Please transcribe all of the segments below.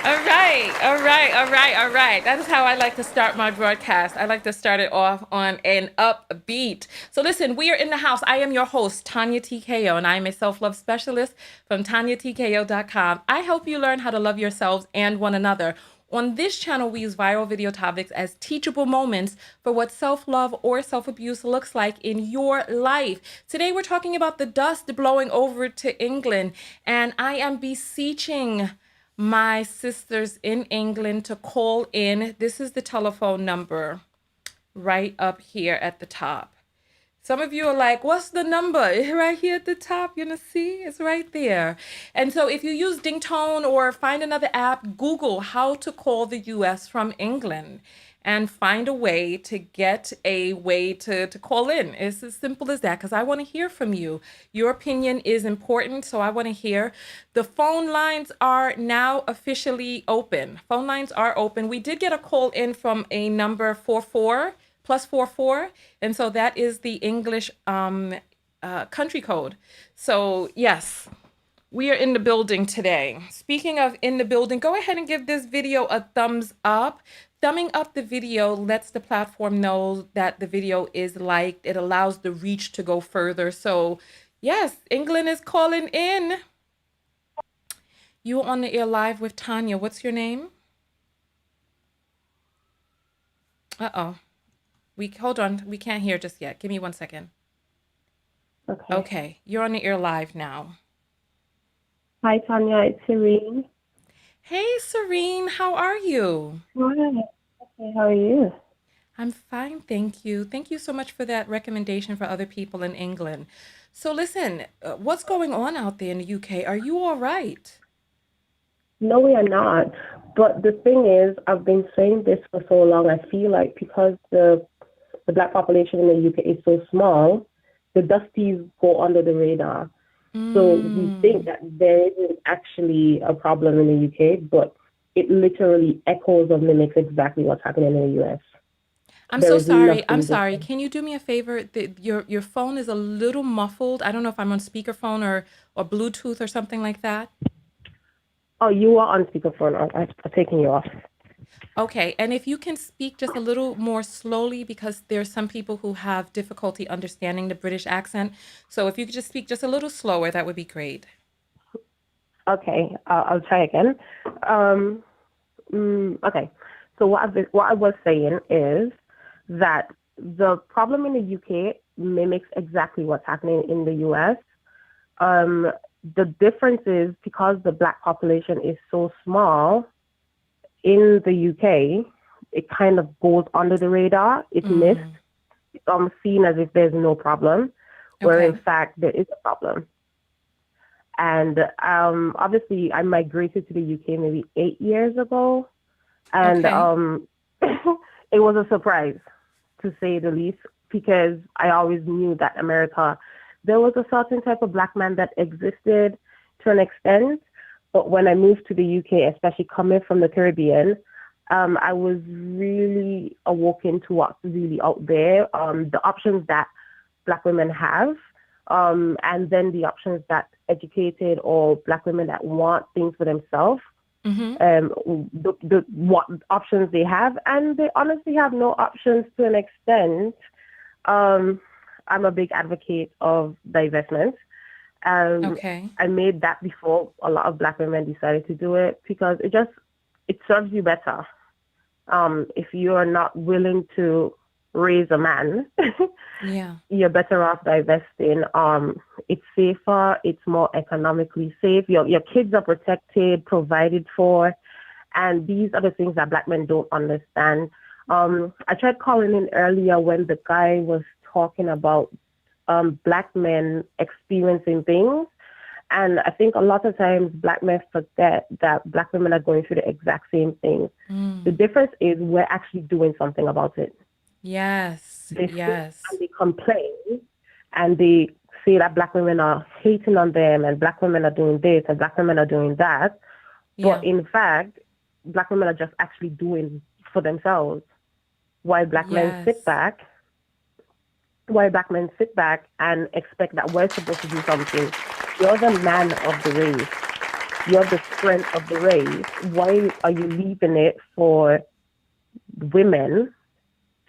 All right, all right, all right, all right. That is how I like to start my broadcast. I like to start it off on an upbeat. So listen, we are in the house. I am your host, Tanya TKO, and I am a self-love specialist from TanyaTKO.com. I help you learn how to love yourselves and one another. On this channel, we use viral video topics as teachable moments for what self-love or self-abuse looks like in your life. Today, we're talking about the dust blowing over to England, and I am beseeching my sisters in England to call in. This is the telephone number right up here at the top. Some of you are like, what's the number? Right here at the top, you know, see? It's right there. And so if you use Dingtone or find another app, Google how to call the US from England and find a way to get a way to call in. It's as simple as that because I want to hear from you. Your opinion is important, so I want to hear. The phone lines are now officially open. Phone lines are open. We did get a call in from a number 44 +44, and so that is the English country code. So yes, we are in the building today. Speaking of in the building, go ahead and give this video a thumbs up. Thumbing up the video lets the platform know that the video is liked. It allows the reach to go further. So yes, England is calling in. You on the air live with Tanya. What's your name? Uh-oh. Hold on. We can't hear just yet. Give me 1 second. Okay. Okay. You're on the air live now. Hi, Tanya. It's Serene. Hey, Serene. How are you? Hi. Okay, how are you? I'm fine. Thank you. Thank you so much for that recommendation for other people in England. So listen, what's going on out there in the UK? Are you all right? No, we are not. But the thing is, I've been saying this for so long. I feel like because the black population in the UK is so small, the dusties go under the radar. So we think Mm. that there isn't actually a problem in the UK, but it literally echoes or mimics exactly what's happening in the US. I'm There so is sorry. I'm nothing sorry. different. Can you do me a favor? Your phone is a little muffled. I don't know if I'm on speakerphone or Bluetooth or something like that. Oh, you are on speakerphone. I'm taking you off. Okay, and if you can speak just a little more slowly because there's some people who have difficulty understanding the British accent. So if you could just speak just a little slower, that would be great. Okay, I'll try again. Um, okay. So what I was saying is that the problem in the UK mimics exactly what's happening in the US. Um, the difference is because the black population is so small in the UK, it kind of goes under the radar. It's missed. Mm, It's seen as if there's no problem, where in okay. fact there is a problem. And obviously, I migrated to the UK maybe 8 years ago, and Okay. it was a surprise to say the least, because I always knew that America, there was a certain type of black man that existed to an extent. But when I moved to the UK, especially coming from the Caribbean, I was really awoken to what's really out there, the options that black women have, and then the options that educated or black women that want things for themselves, Mm-hmm. the what options they have, and they honestly have no options to an extent. Um, I'm a big advocate of divestment. Um, Okay. I made that before a lot of black women decided to do it because it serves you better. If you are not willing to raise a man, Yeah. you're better off divesting. It's safer, it's more economically safe. Your kids are protected, provided for, and these are the things that black men don't understand. I tried calling in earlier when the guy was talking about black men experiencing things. And I think a lot of times black men forget that black women are going through the exact same thing. The Mm. difference is we're actually doing something about it. Yes. They sit and Yes. they complain and they say that black women are hating on them and black women are doing this and black women are doing that. But Yeah. in fact, black women are just actually doing for themselves. While black men sit Yes. back, while black men sit back and expect that we're supposed to do something. You're the man of the race. You have the strength of the race. Why are you leaving it for women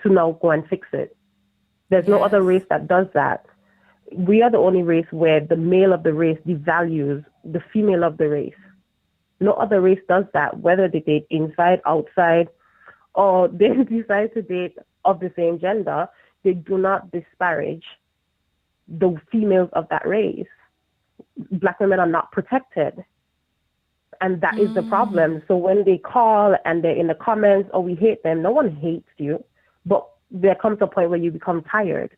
to now go and fix it? There's no other race that does that. We are the only race where the male of the race devalues the female of the race. No other race does that, whether they date inside, outside, or they decide to date of the same gender. They do not disparage the females of that race. Black women are not protected. And that is the problem. So when they call and they're in the comments, oh, we hate them, no one hates you. But there comes a point where you become tired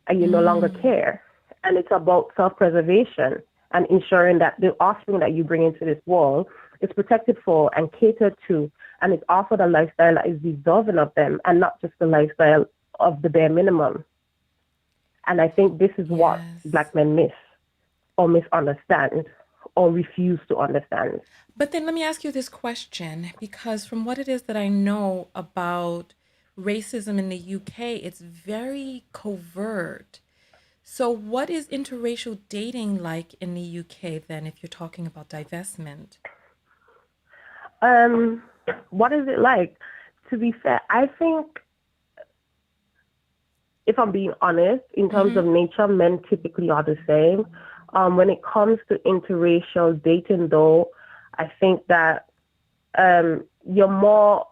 and you no longer care. And it's about self-preservation and ensuring that the offspring that you bring into this world is protected for and catered to, and it's offered a lifestyle that is deserving of them and not just the lifestyle of the bare minimum. And I think this is what Black men miss or misunderstand or refuse to understand. But then let me ask you this question, because from what it is that I know about racism in the UK, it's very covert. So what is interracial dating like in the UK then, if you're talking about divestment? What is it like? To be fair, I think, if I'm being honest, in terms of nature, men typically are the same. When it comes to interracial dating, though, I think that you're more...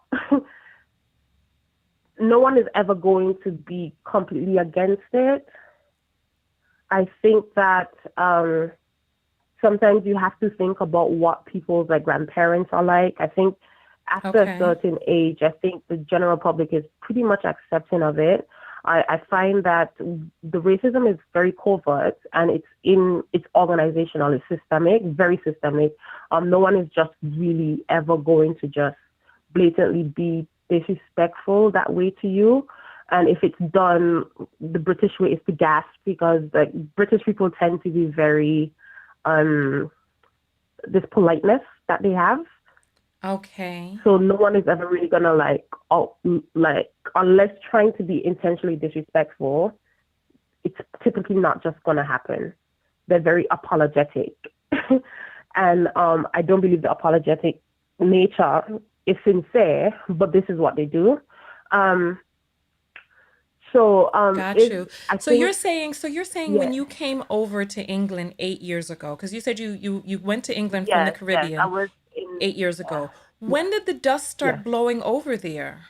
no one is ever going to be completely against it. I think that sometimes you have to think about what people's grandparents are like. I think after a certain age, I think the general public is pretty much accepting of it. I find that the racism is very covert and it's organizational, it's systemic, very systemic. No one is just really ever going to just blatantly be disrespectful that way to you. And if it's done, the British way is to gasp, because British people tend to be very, this politeness that they have. Okay. So no one is ever really gonna unless trying to be intentionally disrespectful, it's typically not just gonna happen. They're very apologetic. And I don't believe the apologetic nature is sincere, but this is what they do. Got you. So you're saying when yes. you came over to England 8 years ago, because you said you went to England from the Yes, yes. I Caribbean was in 8 years ago. yes, When did the dust yes. start blowing over there?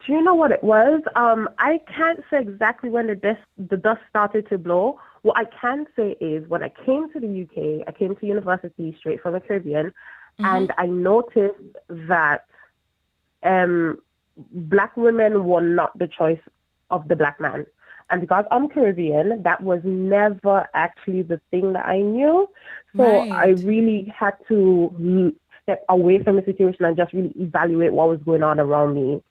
Do you know what it was? I can't say exactly when the dust started to blow. What I can say is when I came to the UK, I came to university straight from the Caribbean, and I noticed that Black women were not the choice of the Black man. And because I'm Caribbean, that was never actually the thing that I knew. So I really had to step away from the situation and just really evaluate what was going on around me.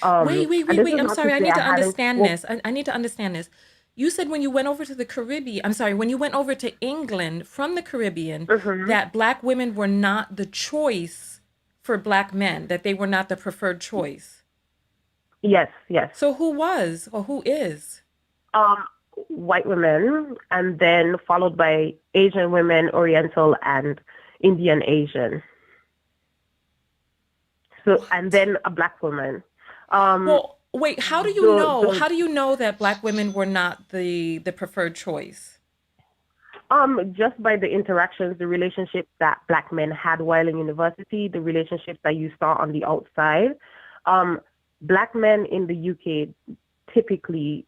Wait. I'm sorry. I need to understand this. I need to understand this. You said when you went over to the Caribbean, I'm sorry, when you went over to England from the Caribbean, that Black women were not the choice for Black men, that they were not the preferred choice. Yes, yes. So who was or who is? White women, and then followed by Asian women, Oriental and Indian Asian. So, and then a Black woman. Well, wait, how do you know? How do you know that Black women were not the preferred choice? Just by the interactions, the relationships that Black men had while in university, the relationships that you saw on the outside. Black men in the UK typically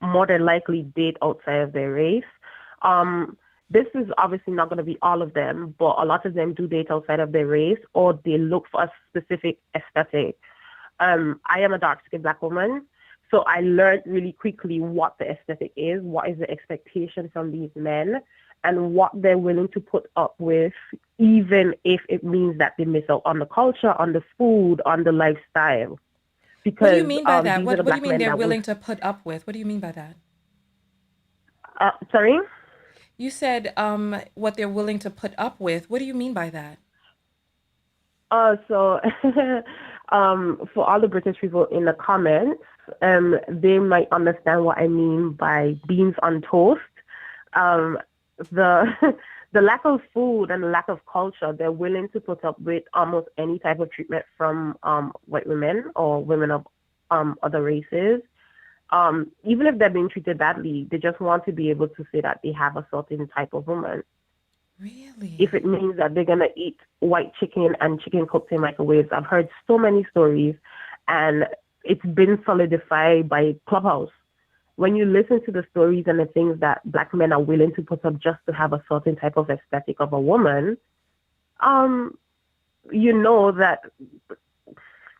more than likely date outside of their race. This is obviously not going to be all of them, but a lot of them do date outside of their race, or they look for a specific aesthetic. I am a dark-skinned Black woman, so I learned really quickly what the aesthetic is, what is the expectation from these men, and what they're willing to put up with, even if it means that they miss out on the culture, on the food, on the lifestyle. Because, what do you mean by that? What do you mean they're willing to put up with? What do you mean by that? Sorry? You said what they're willing to put up with. What do you mean by that? So for all the British people in the comments, they might understand what I mean by beans on toast. The the lack of food and the lack of culture, they're willing to put up with almost any type of treatment from white women or women of other races. Even if they're being treated badly, they just want to be able to say that they have a certain type of woman. If Really? it means that they're gonna eat white chicken and chicken cooked in microwaves. I've heard so many stories, and it's been solidified by Clubhouse. When you listen to the stories and the things that black men are willing to put up just to have a certain type of aesthetic of a woman, um, you know that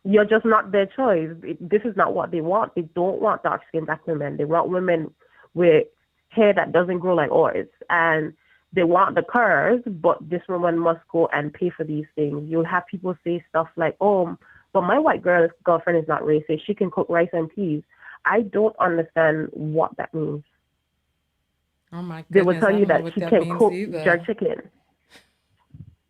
you're just not their choice. This is not what they want. They don't want dark skinned black women. They want women with hair that doesn't grow like ours. And they want the curves, but this woman must go and pay for these things. You'll have people say stuff like, oh, but my white girlfriend is not racist. She can cook rice and peas. I don't understand what that means. Oh my They will goodness, tell I you don't know that what she that can means cook either. jerk chicken.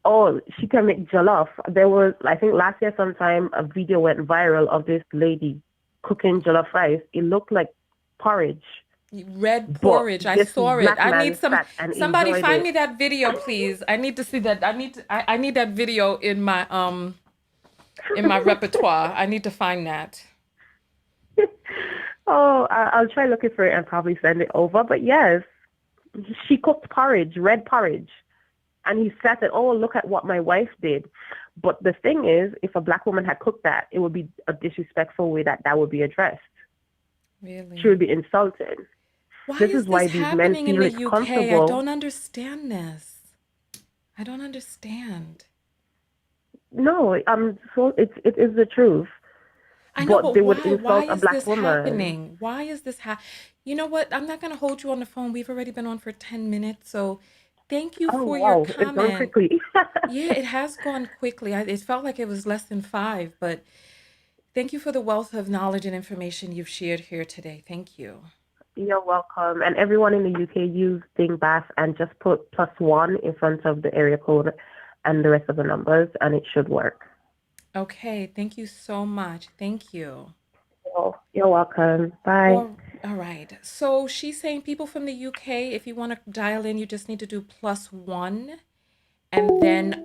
Oh, she can make jollof. There was, I think last year sometime, a video went viral of this lady cooking jollof rice. It looked like porridge, Red but porridge. I this saw it. black I need man some sat and somebody enjoyed find me it. that video, please. I need to see that. I need that video in my repertoire. I need to find that. Oh, I'll try looking for it and probably send it over. But yes, she cooked porridge, red porridge. And he said that, oh, look at what my wife did. But the thing is, if a black woman had cooked that, it would be a disrespectful way that would be addressed. She Really? would be insulted. Why This is is this why these men happening in feel the it's UK? I comfortable. don't understand this. I don't understand. No, so it is the truth. I know, But but they would why? Why insult a is black this woman. happening? Why is this You know what? I'm not going to hold you on the phone. We've already been on for 10 minutes. So thank you Oh for your wow, it's done comment. quickly. Yeah, it has gone quickly. It felt like it was less than 5, but thank you for the wealth of knowledge and information you've shared here today. Thank you. You're welcome. And everyone in the UK use Dingbath and just put +1 in front of the area code and the rest of the numbers, and it should work. Okay, thank you so much. Thank you. Oh, you're welcome. Bye. All right. So she's saying people from the UK, if you want to dial in, you just need to do +1 and then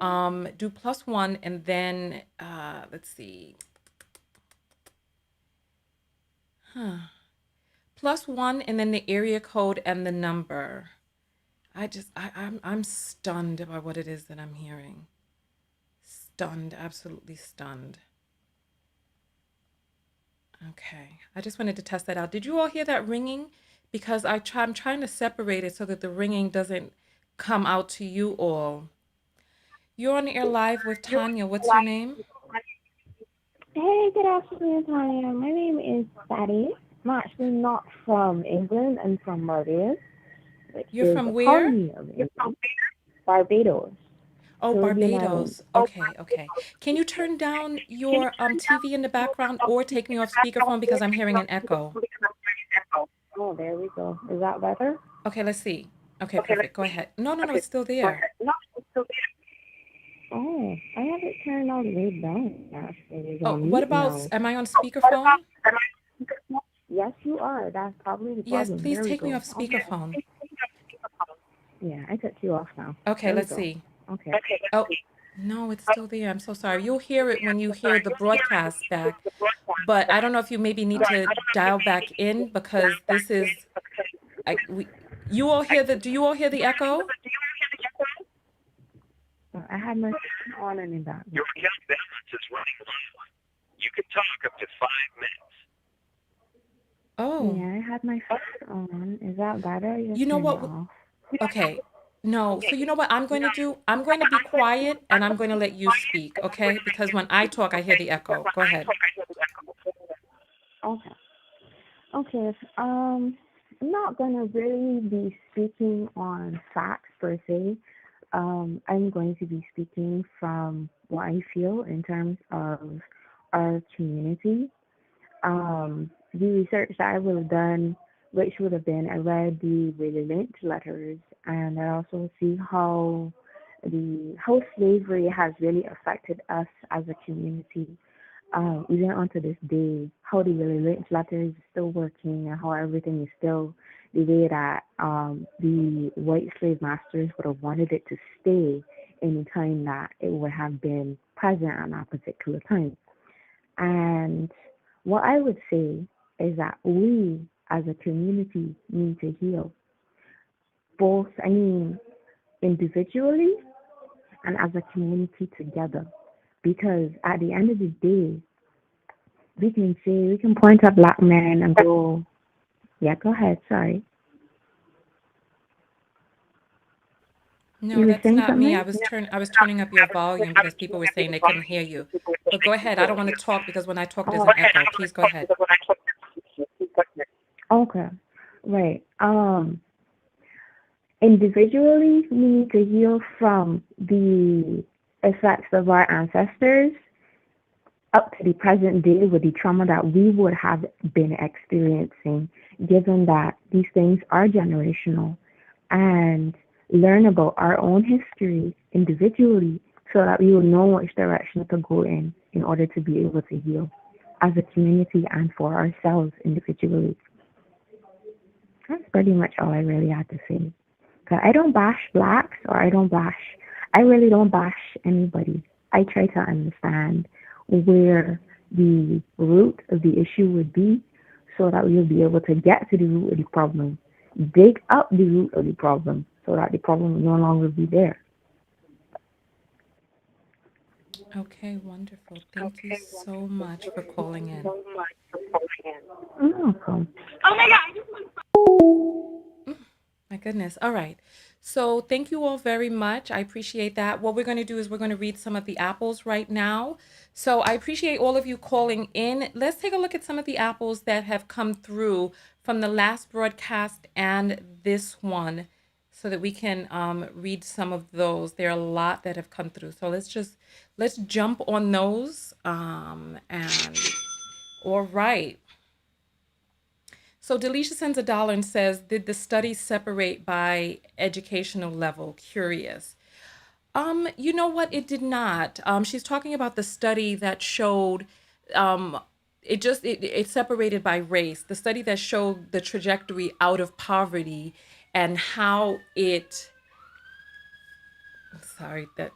do +1 and then let's see. +1 and then the area code and the number. I'm stunned by what it is that I'm hearing. Stunned, absolutely stunned. Okay. I just wanted to test that out. Did you all hear that ringing? Because I'm trying to separate it so that the ringing doesn't come out to you all. You're on the air live with Tanya. What's your name? Hey, good afternoon, Tanya. My name is Betty. I'm actually not from England. I'm from Barbados, which You're is from a where? colony of England. Barbados, Oh, Caribbean island. Barbados. Okay, okay. Can you turn down your TV in the background or take me off speakerphone because I'm hearing an echo? Oh, there we go. Is that better? Okay, let's see. Okay, perfect. Go ahead. No, no, no, it's still there. Oh, I have it turned all the way down. Actually, it's Oh, on what mute about, now. am I on speakerphone? Yes, you are. That's probably the Yes, problem. please There we take me go. off Okay. speakerphone. Yeah, I took you off now. Okay, There we let's go. see. Okay. Oh, no, it's still there. I'm so sorry. You'll hear it when you hear the broadcast back, but I don't know if you maybe need to dial back in because this is, you all hear do you all hear the echo? I had my on and in that. Your account balance is running low. You can talk up to 5 minutes. Oh, Yeah, I had my phone on. Is that better? You you just know turned it what? off. Okay. No. So you know what I'm going to do? I'm going to be quiet and I'm going to let you speak, okay? Because when I talk, I hear the echo. Go ahead. Okay. Okay. I'm not gonna really be speaking on facts per se. I'm going to be speaking from what I feel in terms of our community. The research that I would have done, which would have been, I read the Willie Lynch letters, and I also see how slavery has really affected us as a community. Even onto this day, how the Willie Lynch letters is still working and how everything is still the way that the white slave masters would have wanted it to stay in the time that it would have been present at that particular time. And what I would say is that we as a community need to heal, both, individually and as a community together. Because at the end of the day, we can point at black men and go, yeah, go ahead, sorry. No, You were that's saying not me. something? I was turning up your volume because people were saying they couldn't hear you. But go ahead. I don't want to talk because when I talk, there's Oh, an echo. Please go ahead. okay. Right. Individually, we need to heal from the effects of our ancestors up to the present day with the trauma that we would have been experiencing, given that these things are generational, and learn about our own history individually so that we will know which direction to go in order to be able to heal as a community and for ourselves individually. That's pretty much all I really had to say. Because I don't bash blacks I really don't bash anybody. I try to understand where the root of the issue would be so that we'll be able to get to the root of the problem, dig up the root of the problem so that the problem will no longer be there. Okay, wonderful. Thank you so much for calling in. You're welcome. My goodness. All right. So thank you all very much. I appreciate that. What we're going to do is we're going to read some of the apples right now. So I appreciate all of you calling in. Let's take a look at some of the apples that have come through from the last broadcast and this one so that we can read some of those. There are a lot that have come through. So let's jump on those. And all right. So Delisha sends $1 and says, did the study separate by educational level? Curious. You know what? It did not. She's talking about the study that showed it separated by race. The study that showed the trajectory out of poverty and how it sorry that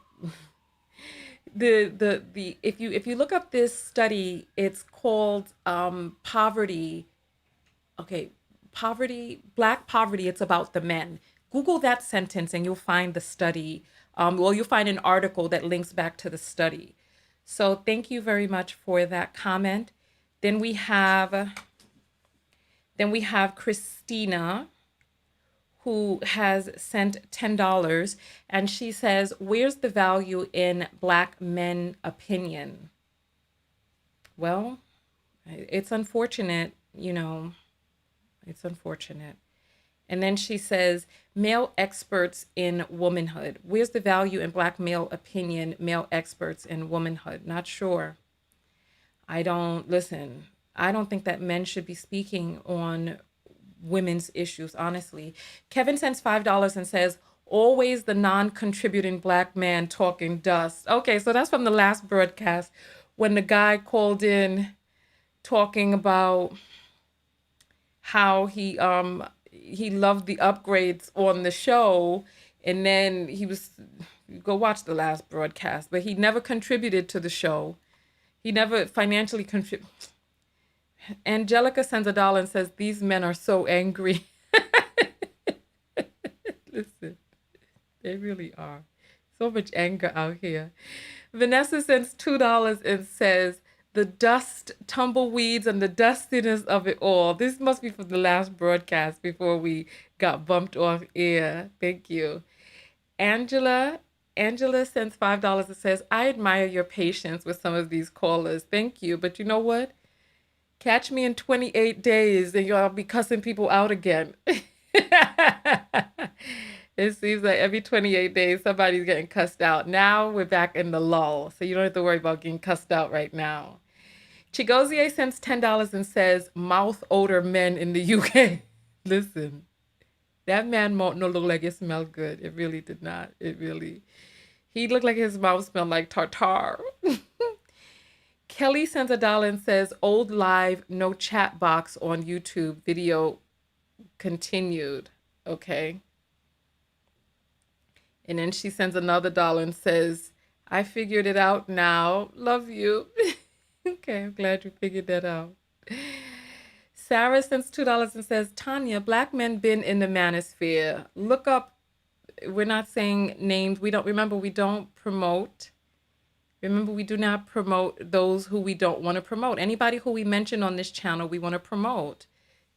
the if you look up this study, it's called poverty. Okay, black poverty, it's about the men. Google that sentence and you'll find the study. You'll find an article that links back to the study. So thank you very much for that comment. Then we have Christina, who has sent $10, and she says, where's the value in black men opinion? Well, it's unfortunate, it's unfortunate. And then she says, male experts in womanhood. Where's the value in black male opinion, male experts in womanhood? Not sure. I don't think that men should be speaking on women's issues, honestly. Kevin sends $5 and says, always the non-contributing black man talking dust. Okay, so that's from the last broadcast when the guy called in talking about how he loved the upgrades on the show, and then go watch the last broadcast, but he never contributed to the show. He never financially contributed. Angelica sends $1 and says, these men are so angry. Listen, they really are. So much anger out here. Vanessa sends $2 and says, the dust, tumbleweeds, and the dustiness of it all. This must be from the last broadcast before we got bumped off air. Thank you. Angela sends $5 and says, I admire your patience with some of these callers. Thank you. But you know what? Catch me in 28 days and y'all be cussing people out again. It seems like every 28 days, somebody's getting cussed out. Now we're back in the lull, so you don't have to worry about getting cussed out right now. Chigozie sends $10 and says, mouth odor men in the UK. Listen, that man mouth no look like it smelled good. It really did not. He looked like his mouth smelled like tartar. Kelly sends $1 and says, old live, no chat box on YouTube video continued. Okay. And then she sends another dollar and says, I figured it out now. Love you. Okay, I'm glad you figured that out. Sarah sends $2 and says, Tanya, black men been in the manosphere. Look up. We're not saying names. We don't promote. Remember, we do not promote those who we don't want to promote. Anybody who we mention on this channel, we want to promote.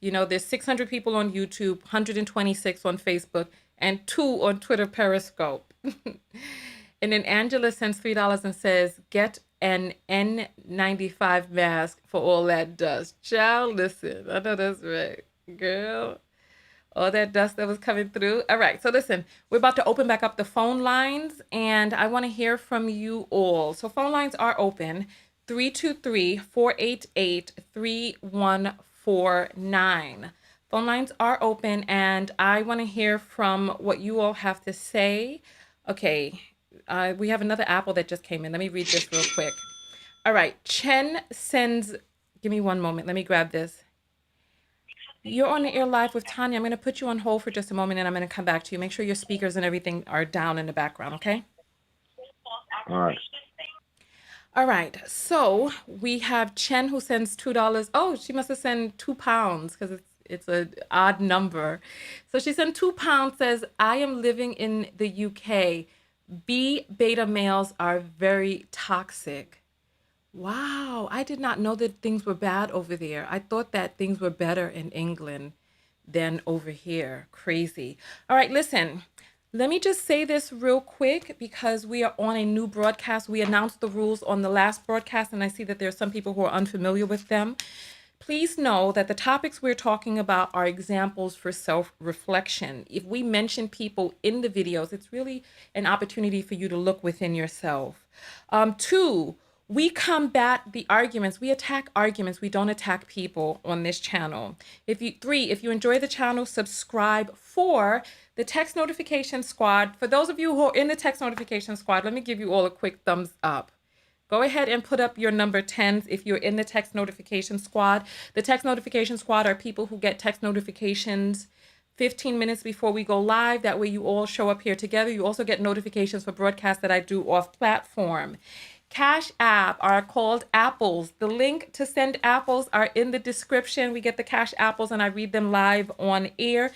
You know, there's 600 people on YouTube, 126 on Facebook, and 2 on Twitter Periscope. And then Angela sends $3 and says, get an N95 mask for all that dust. Child, listen, I know that's right. Girl, all that dust that was coming through. All right, so listen, we're about to open back up the phone lines, and I want to hear from you all. So phone lines are open, 323-488-3149. Phone lines are open, and I want to hear from what you all have to say. Okay, we have another Apple that just came in. Let me read this real quick. All right, Chen sends, give me one moment. Let me grab this. You're on the air live with Tanya. I'm going to put you on hold for just a moment, and I'm going to come back to you. Make sure your speakers and everything are down in the background, okay? All right. All right. So we have Chen who sends $2. Oh, she must have sent £2 because it's an odd number. So she sent £2, says, I am living in the UK. B beta males are very toxic. Wow, I did not know that things were bad over there. I thought that things were better in England than over here. Crazy. All right, listen, let me just say this real quick because we are on a new broadcast. We announced the rules on the last broadcast, and I see that there are some people who are unfamiliar with them. Please know that the topics we're talking about are examples for self-reflection. If we mention people in the videos, it's really an opportunity for you to look within yourself. 2, we combat the arguments. We attack arguments. We don't attack people on this channel. 3, if you enjoy the channel, subscribe. 4, the text notification squad. For those of you who are in the text notification squad, let me give you all a quick thumbs up. Go ahead and put up your number 10s if you're in the text notification squad. The text notification squad are people who get text notifications 15 minutes before we go live. That way you all show up here together. You also get notifications for broadcasts that I do off platform. Cash App are called apples. The link to send apples are in the description. We get the cash apples and I read them live on air.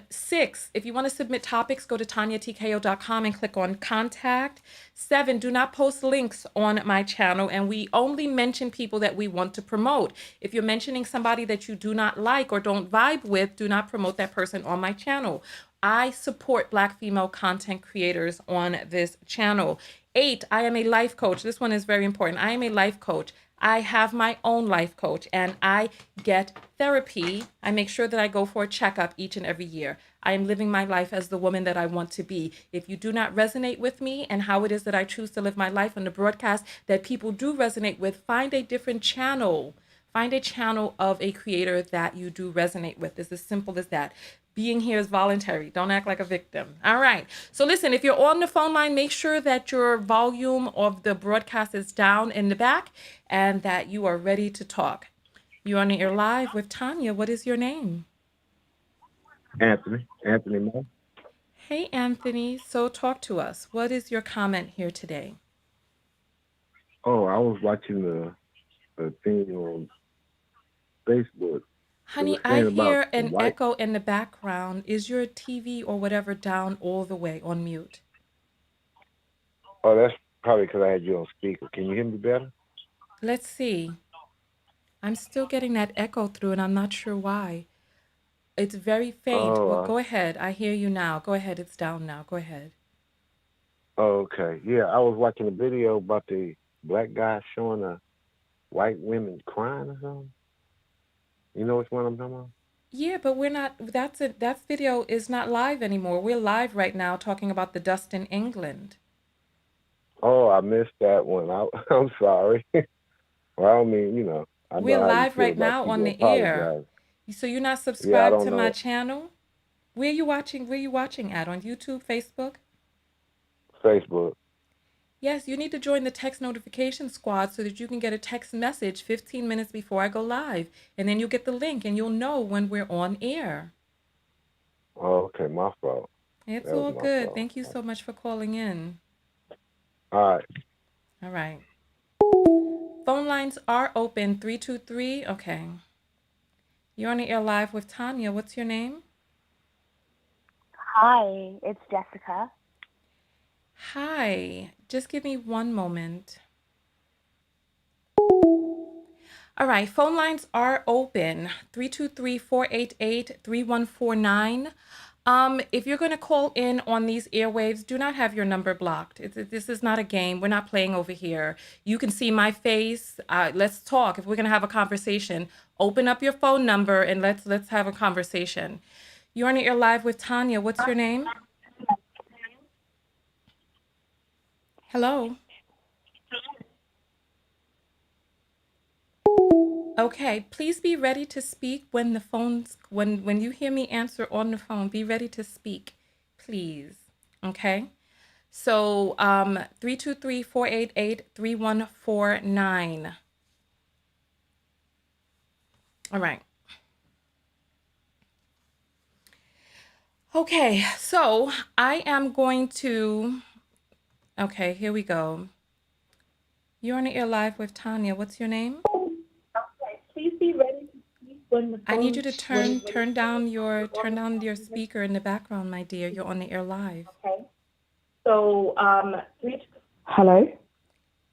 6, if you want to submit topics, go to tanyatko.com and click on contact. 7, do not post links on my channel, and we only mention people that we want to promote. If you're mentioning somebody that you do not like or don't vibe with, do not promote that person on my channel. I support Black female content creators on this channel. 8, I am a life coach. This one is very important. I am a life coach. I have my own life coach and I get therapy. I make sure that I go for a checkup each and every year. I am living my life as the woman that I want to be. If you do not resonate with me and how it is that I choose to live my life on the broadcast that people do resonate with, find a different channel. Find a channel of a creator that you do resonate with. It's as simple as that. Being here is voluntary. Don't act like a victim. All right. So listen, if you're on the phone line, make sure that your volume of the broadcast is down in the back and that you are ready to talk. You're on the air live with Tanya. What is your name? Anthony Moore. Hey, Anthony. So talk to us. What is your comment here today? Oh, I was watching the thing on Facebook. Honey, I hear an echo in the background. Is your TV or whatever down all the way on mute? Oh, that's probably because I had you on speaker. Can you hear me better? Let's see. I'm still getting that echo through, and I'm not sure why. It's very faint. Oh, Well, go ahead. I hear you now. Go ahead. It's down now. Go ahead. Oh, okay. Yeah, I was watching a video about the black guy showing the white women crying or something. You know which one I'm talking about? Yeah, but we're not, that video is not live anymore. We're live right now talking about the dust in England. Oh, I missed that one. I'm sorry. Well, I don't mean, I know We're how you live feel right about now on people. the air. Apologize. So you're not Yeah, I subscribed don't to my know. channel? Where are you watching at? On YouTube, Facebook? Facebook. Yes, you need to join the text notification squad so that you can get a text message 15 minutes before I go live. And then you'll get the link and you'll know when we're on air. Oh, okay, my fault. It's That was all my good. fault. Thank you so much for calling in. All right. All right. Phone lines are open 323. Okay. You're on the air live with Tanya. What's your name? Hi, it's Jessica. Hi. Just give me one moment. All right. Phone lines are open 323-488-3149. If you're going to call in on these airwaves, do not have your number blocked. This is not a game. We're not playing over here. You can see my face. Let's talk. If we're going to have a conversation, open up your phone number and let's have a conversation. You're on the air live with Tanya. What's your name? Hello. Okay, please be ready to speak when the phones when you hear me answer on the phone. Be ready to speak, please. Okay. So 323-488-3149. All right. Okay, so I am going to okay, here we go. You're on the air live with Tanya. What's your name? Please be ready to speak when the phone. I need you to turn down your speaker in the background, my dear. You're on the air live. Okay. So, hello.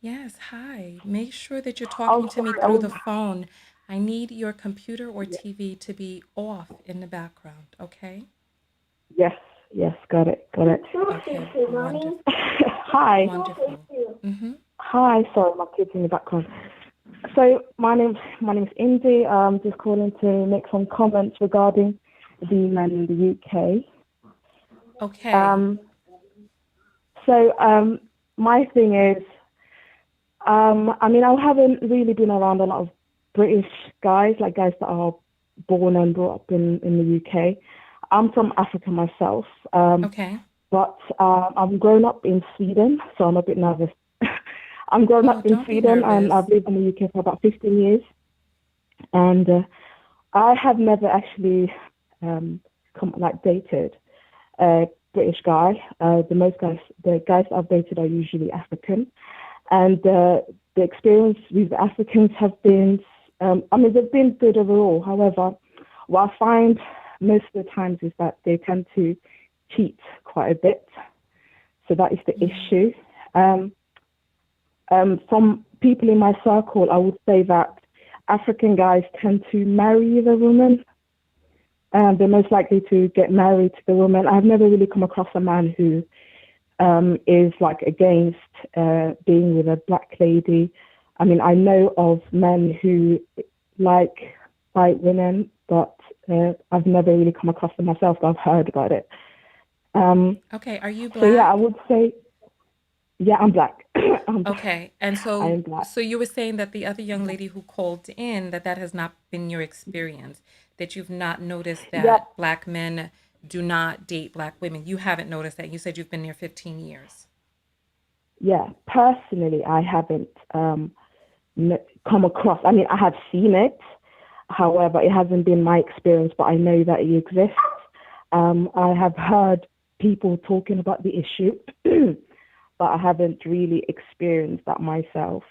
Yes, hi. Make sure that you're talking to me through the phone. I need your computer or TV to be off in the background, okay? Yes, got it. Okay, wonderful. Hi. Wonderful. Mm-hmm. Hi, sorry, my kids in the background. So my name's Indy. I'm just calling to make some comments regarding the men in the UK. Okay. My thing is, I mean, I haven't really been around a lot of British guys, like guys that are born and brought up in the UK. I'm from Africa myself. Okay. But I'm grown up in Sweden, so I'm a bit nervous. I'm grown up in Sweden and I've lived in the UK for about 15 years. And I have never actually dated a British guy. The guys I've dated are usually African. And the experience with Africans have been, they've been good overall. However, what I find most of the times is that they tend to cheat quite a bit. So that is the issue. From people in my circle, I would say that African guys tend to marry the woman. They're most likely to get married to the woman. I've never really come across a man who is like against being with a black lady. I mean, I know of men who like white women, but I've never really come across them myself, but I've heard about it. Okay, are you black? So yeah, I would say, yeah, I'm black. Okay, and I am black. so you were saying that the other young lady who called in, that has not been your experience, that you've not noticed that black men do not date black women. You haven't noticed that. You said you've been there 15 years. Yeah, personally, I haven't come across. I mean, I have seen it. However, it hasn't been my experience, but I know that it exists. I have heard people talking about the issue, but I haven't really experienced that myself.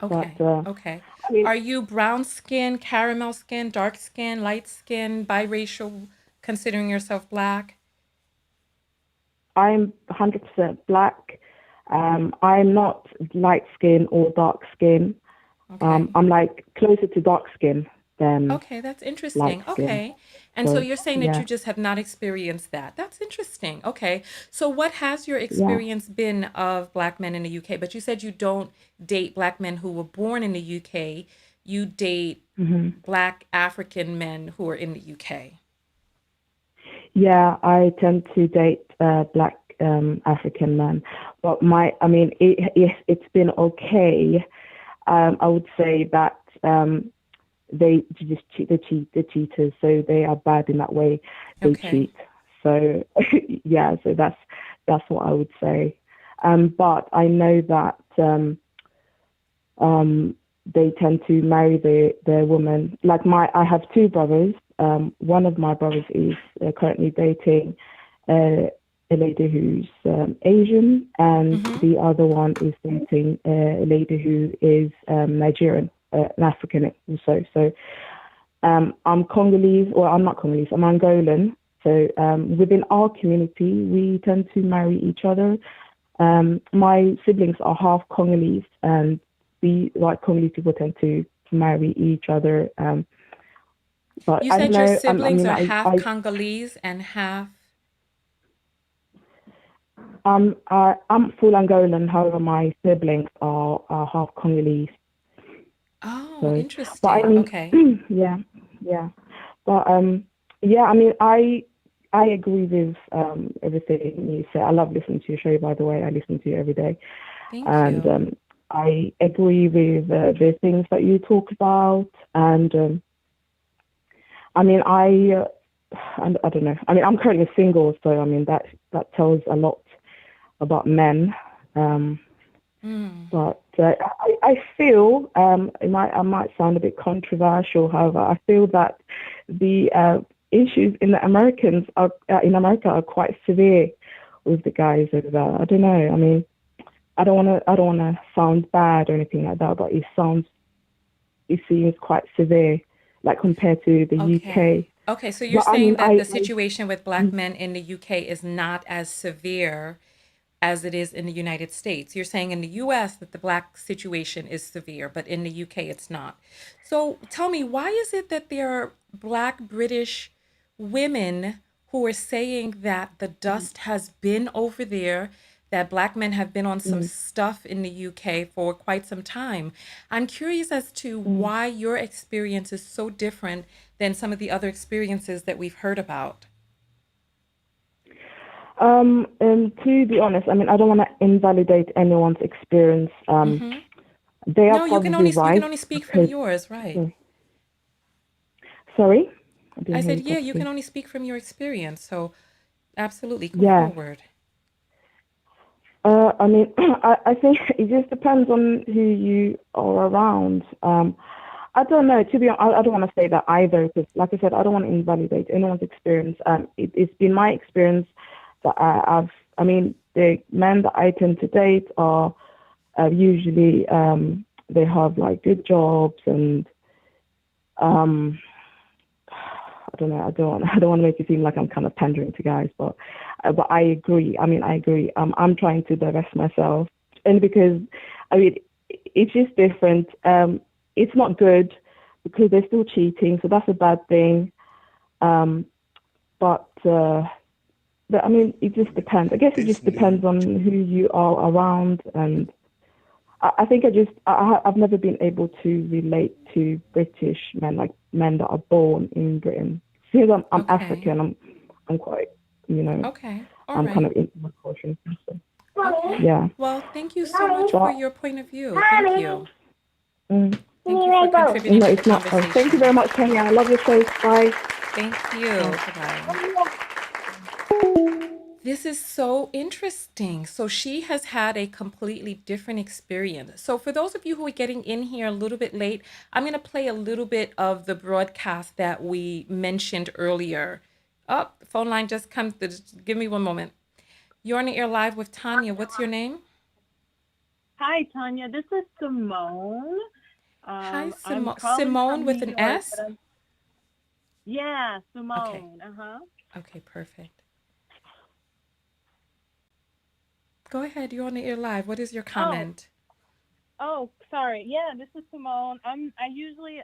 Okay. But, okay. I mean, are you brown skin, caramel skin, dark skin, light skin, biracial, considering yourself black? I'm 100% black. I'm not light skin or dark skin. Okay. I'm like closer to dark skin than Okay, that's interesting. light skin. Okay. And so you're saying that yeah. you just have not experienced that. That's interesting. Okay. So what has your experience been of black men in the UK? But you said you don't date black men who were born in the UK. You date black African men who are in the UK. Yeah, I tend to date black African men. But it's been okay. I would say that they just cheat, the cheaters, so they are bad in that way. They cheat. So yeah, so that's what I would say. But I know that they tend to marry their woman. Like I have two brothers. One of my brothers is currently dating a lady who's Asian, and the other one is dating a lady who is Nigerian, an African also. So I'm Congolese, or I'm not Congolese, I'm Angolan. So within our community, we tend to marry each other. My siblings are half Congolese, and we, like Congolese people, tend to marry each other. But You I don't said your know. siblings are half Congolese and half. I'm full Angolan. However, my siblings are half Congolese. Oh, So, but I interesting. mean, Okay. yeah. But yeah. I mean, I agree with everything you said. I love listening to your show. By the way, I listen to you every day, Thank and you. I agree with the things that you talk about. And I mean, I don't know. I mean, I'm currently single, so I mean that tells a lot about men. But I feel I might sound a bit controversial. However, I feel that the issues in America are quite severe with the guys over there. I don't know. I mean, I don't want to sound bad or anything like that, but it seems quite severe, like compared to the UK. Okay, so you're But I saying mean, that the situation with Black men in the UK is not as severe as it is in the United States. You're saying in the US that the Black situation is severe, but in the UK it's not. So tell me, why is it that there are Black British women who are saying that the dust has been over there, that Black men have been on some stuff in the UK for quite some time? I'm curious as to why your experience is so different than some of the other experiences that we've heard about. To be honest, I mean, I don't want to invalidate anyone's experience. They are No, probably you can right only speak from because. yours, right? Sorry, I I didn't hear said, you yeah, you can properly. only speak from your experience. So absolutely, go Yeah. forward. I mean, I think it just depends on who you are around. I don't know. To be honest, I don't want to say that either because, like I said, I don't want to invalidate anyone's experience. It's been my experience that I mean, the men that I tend to date are usually they have like good jobs and I don't know. I don't want to make it seem like I'm kind of pandering to guys, but I agree. I mean, I agree. I'm trying to divest myself, and because I mean, it's just different. It's not good because they're still cheating, so that's a bad thing. But I mean, it just depends. I guess it just depends on who you are around, and I think I've never been able to relate to British men, like men that are born in Britain. Since I'm Okay. African, I'm quite, Okay. All I'm kind right. of into my culture. So, Okay. yeah. Well, thank you so much for But your point of view. Thank you. mm, Thank you for contributing no, to the it's not. Thank you very conversation. much, Tanya. I love your show. Bye. Thank you. Bye-bye. This is so interesting. So she has had a completely different experience. So for those of you who are getting in here a little bit late, I'm going to play a little bit of the broadcast that we mentioned earlier. Oh, the phone line just comes. Just give me one moment. You're on the air live with Tanya. What's your name? Hi, Tanya. This is Simone. Hi, I'm calling Simone from with New an York. S? Yeah, Okay. Simone. Okay, perfect. Go ahead. You're on the air live. What is your comment? Oh, sorry. Yeah, this is Simone. I'm usually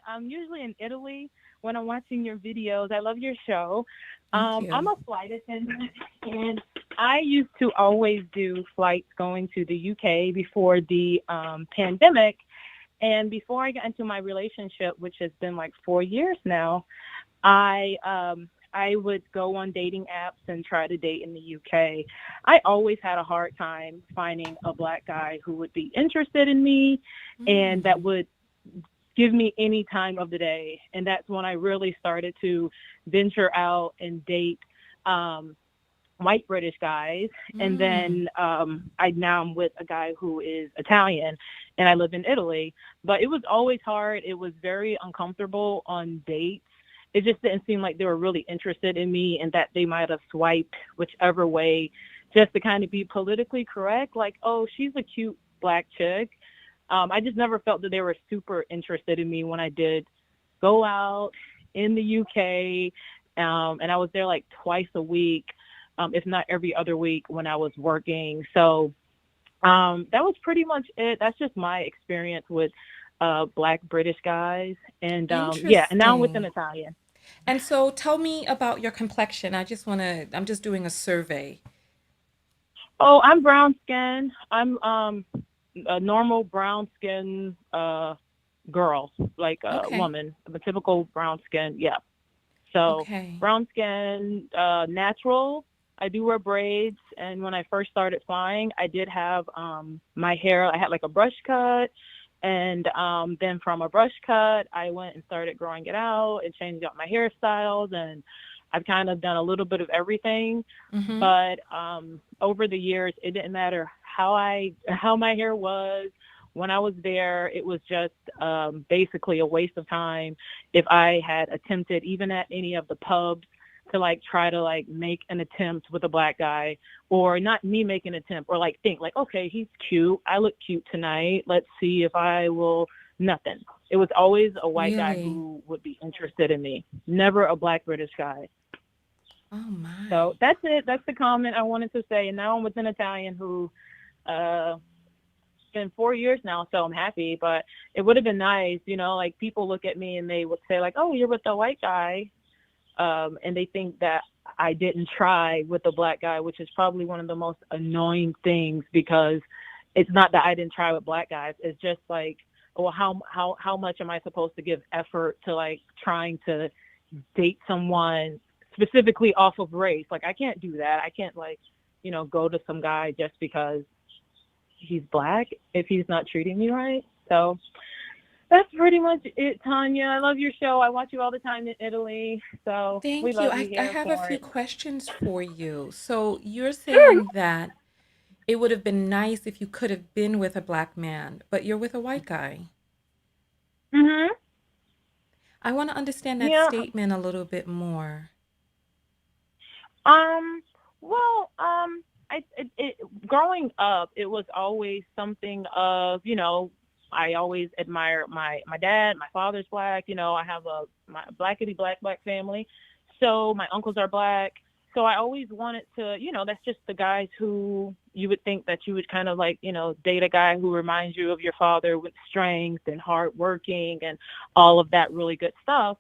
in Italy when I'm watching your videos. I love your show. Thank you. I'm a flight attendant, and I used to always do flights going to the UK before the pandemic. And before I got into my relationship, which has been like 4 years now, I would go on dating apps and try to date in the UK. I always had a hard time finding a Black guy who would be interested in me and that would give me any time of the day. And that's when I really started to venture out and date white British guys, and Mm. then I'm with a guy who is Italian, and I live in Italy. But it was always hard. It was very uncomfortable on dates. It just didn't seem like they were really interested in me, and that they might have swiped whichever way, just to kind of be politically correct. Like, oh, she's a cute black chick. I just never felt that they were super interested in me when I did go out in the UK, and I was there like twice a week, if not every other week when I was working. So that was pretty much it. That's just my experience with black British guys, and and now I'm with an Interesting. Italian. And so tell me about your complexion. I'm just doing a survey. Oh, I'm brown skin. I'm a normal brown skin girl, like a Okay. woman, a typical brown skin. Yeah. So Okay. brown skin, natural. I do wear braids, and when I first started flying, I did have my hair. I had like a brush cut, and then from a brush cut, I went and started growing it out and changing up my hairstyles, and I've kind of done a little bit of everything. Mm-hmm. But over the years, it didn't matter how my hair was. When I was there, it was just basically a waste of time if I had attempted, even at any of the pubs, to like try to like make an attempt with a black guy, or not me make an attempt, or like think like, okay, he's cute, I look cute tonight, let's see if I will. Nothing. It was always a white guy Really? who would be interested in me, never a black British guy. Oh my. So that's it. That's the comment I wanted to say. And now I'm with an Italian who uh it's been 4 years now, so I'm happy. But it would have been nice, like people look at me and they would say like, oh, you're with the white guy, and they think that I didn't try with the black guy, which is probably one of the most annoying things, because it's not that I didn't try with black guys. It's just like, well, how much am I supposed to give effort to like trying to date someone specifically off of race? Like I can't do that. I can't like, go to some guy just because he's black if he's not treating me right. So that's pretty much it, Tanya. I love your show. I watch you all the time in Italy. So we Thank you. love you I here have a for few it. questions for you. So you're Sure. saying that it would have been nice if you could have been with a black man, but you're with a white guy. Mhm. I want to understand that Yeah. statement a little bit more. Um. Well. Growing up, it was always something of, I always admire my dad. My father's black. I have my black family, so my uncles are black. So I always wanted to, that's just the guys who you would think that you would kind of like, date a guy who reminds you of your father, with strength and hardworking and all of that really good stuff.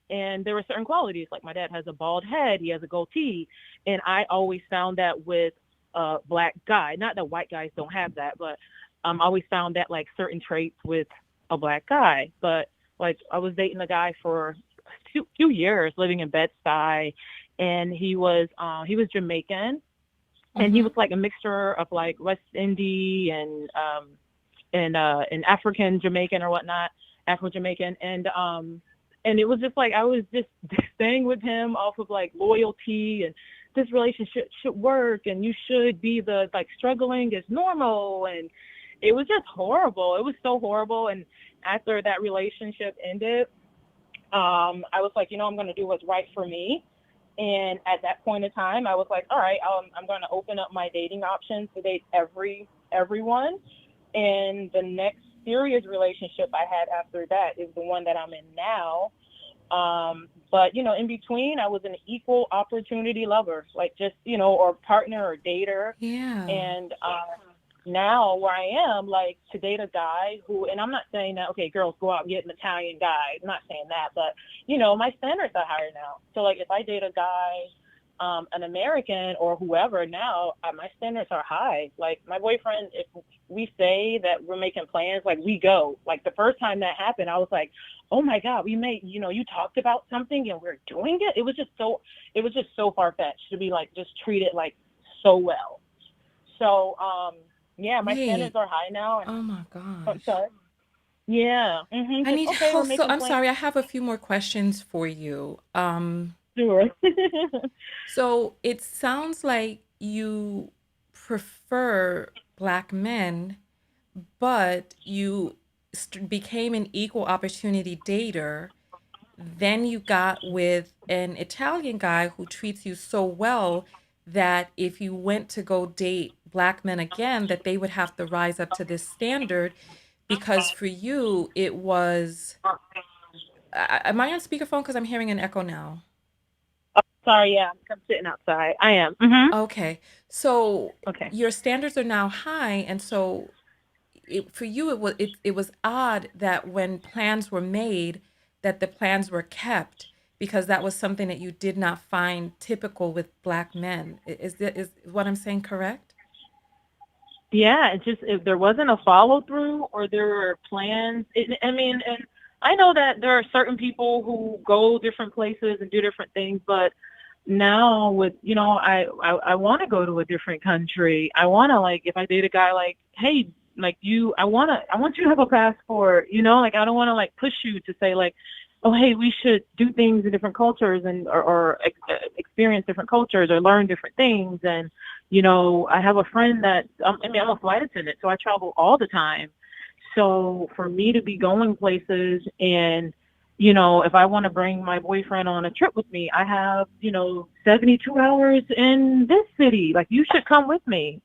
And there were certain qualities, like my dad has a bald head, he has a goatee, and I always found that with a black guy. Not that white guys don't have that, but I always found that like certain traits with a black guy. But like I was dating a guy for a few years, living in Bed-Stuy, and he was Jamaican, and he Mm-hmm. was like a mixture of like West Indian and African Jamaican or whatnot, Afro Jamaican, and it was just like I was just staying with him off of like loyalty, and this relationship should work, and you should be the like struggling is normal, and it was just horrible. It was so horrible. And after that relationship ended, I was like, I'm going to do what's right for me. And at that point in time, I was like, all right, I'm going to open up my dating options to date everyone. And the next serious relationship I had after that is the one that I'm in now. But in between, I was an equal opportunity lover, like just, or partner or dater. Yeah. And now where I am, like to date a guy who, and I'm not saying that, okay, girls go out and get an Italian guy. I'm not saying that, but my standards are higher now. So like if I date a guy, an American or whoever now, my standards are high. Like my boyfriend, if we say that we're making plans, like we go. Like the first time that happened, I was like, oh my God, we made, you talked about something and we're doing it. It was just so far-fetched to be like just treated like so well. So yeah, my standards Wait. are high now. And Oh my oh, gosh. sorry. Yeah. I Just need okay, we're help. So making I'm plans. sorry. I have a few more questions for you. Sure. So it sounds like you prefer black men, but you became an equal opportunity dater. Then you got with an Italian guy who treats you so well that if you went to go date black men again, that they would have to rise up to this standard because for you it was. Am I on speakerphone? Because I'm hearing an echo now. Sorry, yeah, I'm sitting outside. I am. Mm-hmm. Okay, so Okay. your standards are now high, and so for you it was odd that when plans were made, that the plans were kept because that was something that you did not find typical with black men. Is what I'm saying correct? Yeah, it's just if there wasn't a follow through or there were plans. I mean, and I know that there are certain people who go different places and do different things, but now with I want to go to a different country. I want to, like, if I date a guy, like, hey, like, I want you to have a passport. Like, I don't want to like push you to say like, oh, hey, we should do things in different cultures and or experience different cultures or learn different things. And I have a friend that I'm a flight attendant, so I travel all the time. So for me to be going places and if I want to bring my boyfriend on a trip with me, I have 72 hours in this city. Like, you should come with me.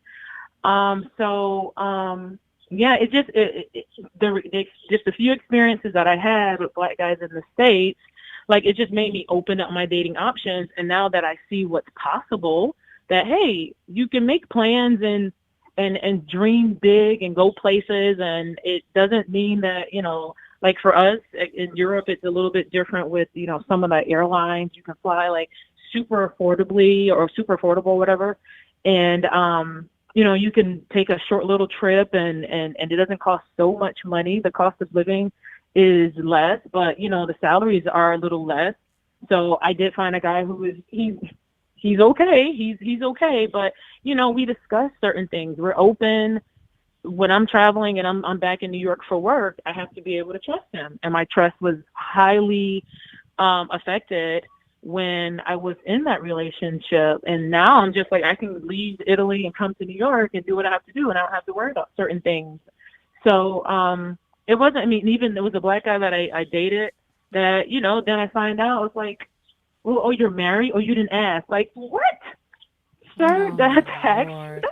Yeah, just a few experiences that I had with black guys in the States, like, it just made me open up my dating options. And now that I see what's possible, that, hey, you can make plans and dream big and go places. And it doesn't mean that, like for us in Europe, it's a little bit different with, some of the airlines. You can fly like super affordably or super affordable, whatever. And, you can take a short little trip and it doesn't cost so much money. The cost of living is less, but the salaries are a little less. So I did find a guy who is, he's okay. He's okay. But, we discuss certain things. We're open. When I'm traveling and I'm back in New York for work, I have to be able to trust him. And my trust was highly affected when I was in that relationship. And now I'm just like, I can leave Italy and come to New York and do what I have to do, and I don't have to worry about certain things. So it wasn't, I mean, even there was a black guy that I dated that, then I find out, it's like, well, oh, you're married? Oh, you didn't ask. Like, what? Sir, Oh, that's Lord.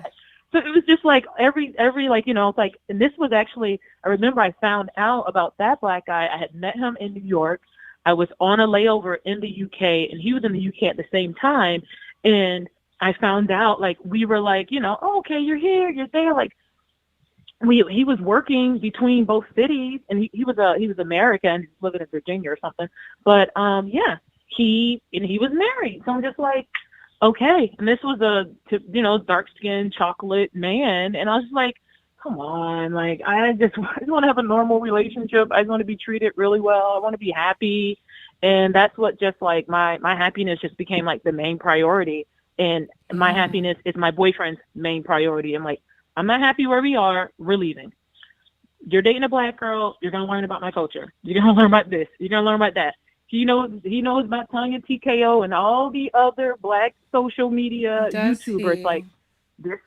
so it was just like every like, it's like, and this was actually, I remember I found out about that black guy. I had met him in New York. I was on a layover in the UK and he was in the UK at the same time. And I found out, like, we were like, oh, okay, you're here, you're there. Like, he was working between both cities, and he was American, he's living in Virginia or something. But yeah, he was married. So I'm just like, okay. And this was a dark skinned chocolate man, and I was just like, come on, like, I just want to have a normal relationship. I just want to be treated really well. I want to be happy. And that's what, just like, my happiness just became like the main priority. And my happiness is my boyfriend's main priority. I'm like, I'm not happy where we are. We're leaving. You're dating a black girl. You're going to learn about my culture. You're going to learn about this. You're going to learn about that. He knows about Tanya TKO and all the other black social media Does YouTubers. he? Like,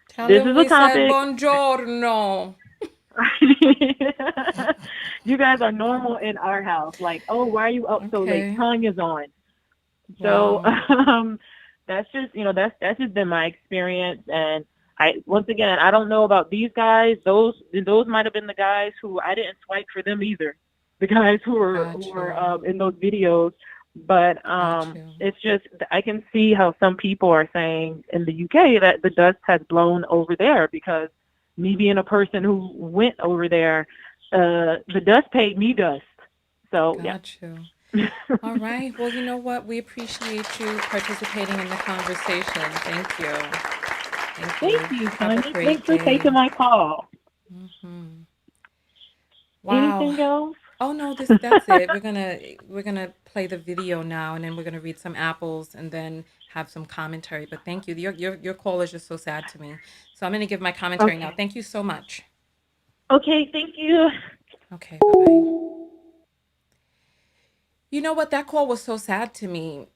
Tell this him is a we said topic. buongiorno. You guys are normal in our house. Like, oh, why are you up so late? Okay. Tanya's on. So Wow. that's just that's just been my experience. And once again, I don't know about these guys. Those might have been the guys who I didn't swipe for them either. The guys who were in those videos. But it's just, I can see how some people are saying in the UK that the dust has blown over there, because me being a person who went over there, the dust paid me dust. So Got you. All right. Well, you know what? We appreciate you participating in the conversation. Thank you. Thank you, Have a Tanya. great Thanks for day. taking my call. Mm-hmm. Wow. Anything else? Oh no, that's it. We're gonna play the video now, and then we're gonna read some apples, and then have some commentary. But thank you. Your call is just so sad to me. So I'm gonna give my commentary now. Thank you so much. Okay, thank you. Okay, bye-bye. You know what? That call was so sad to me.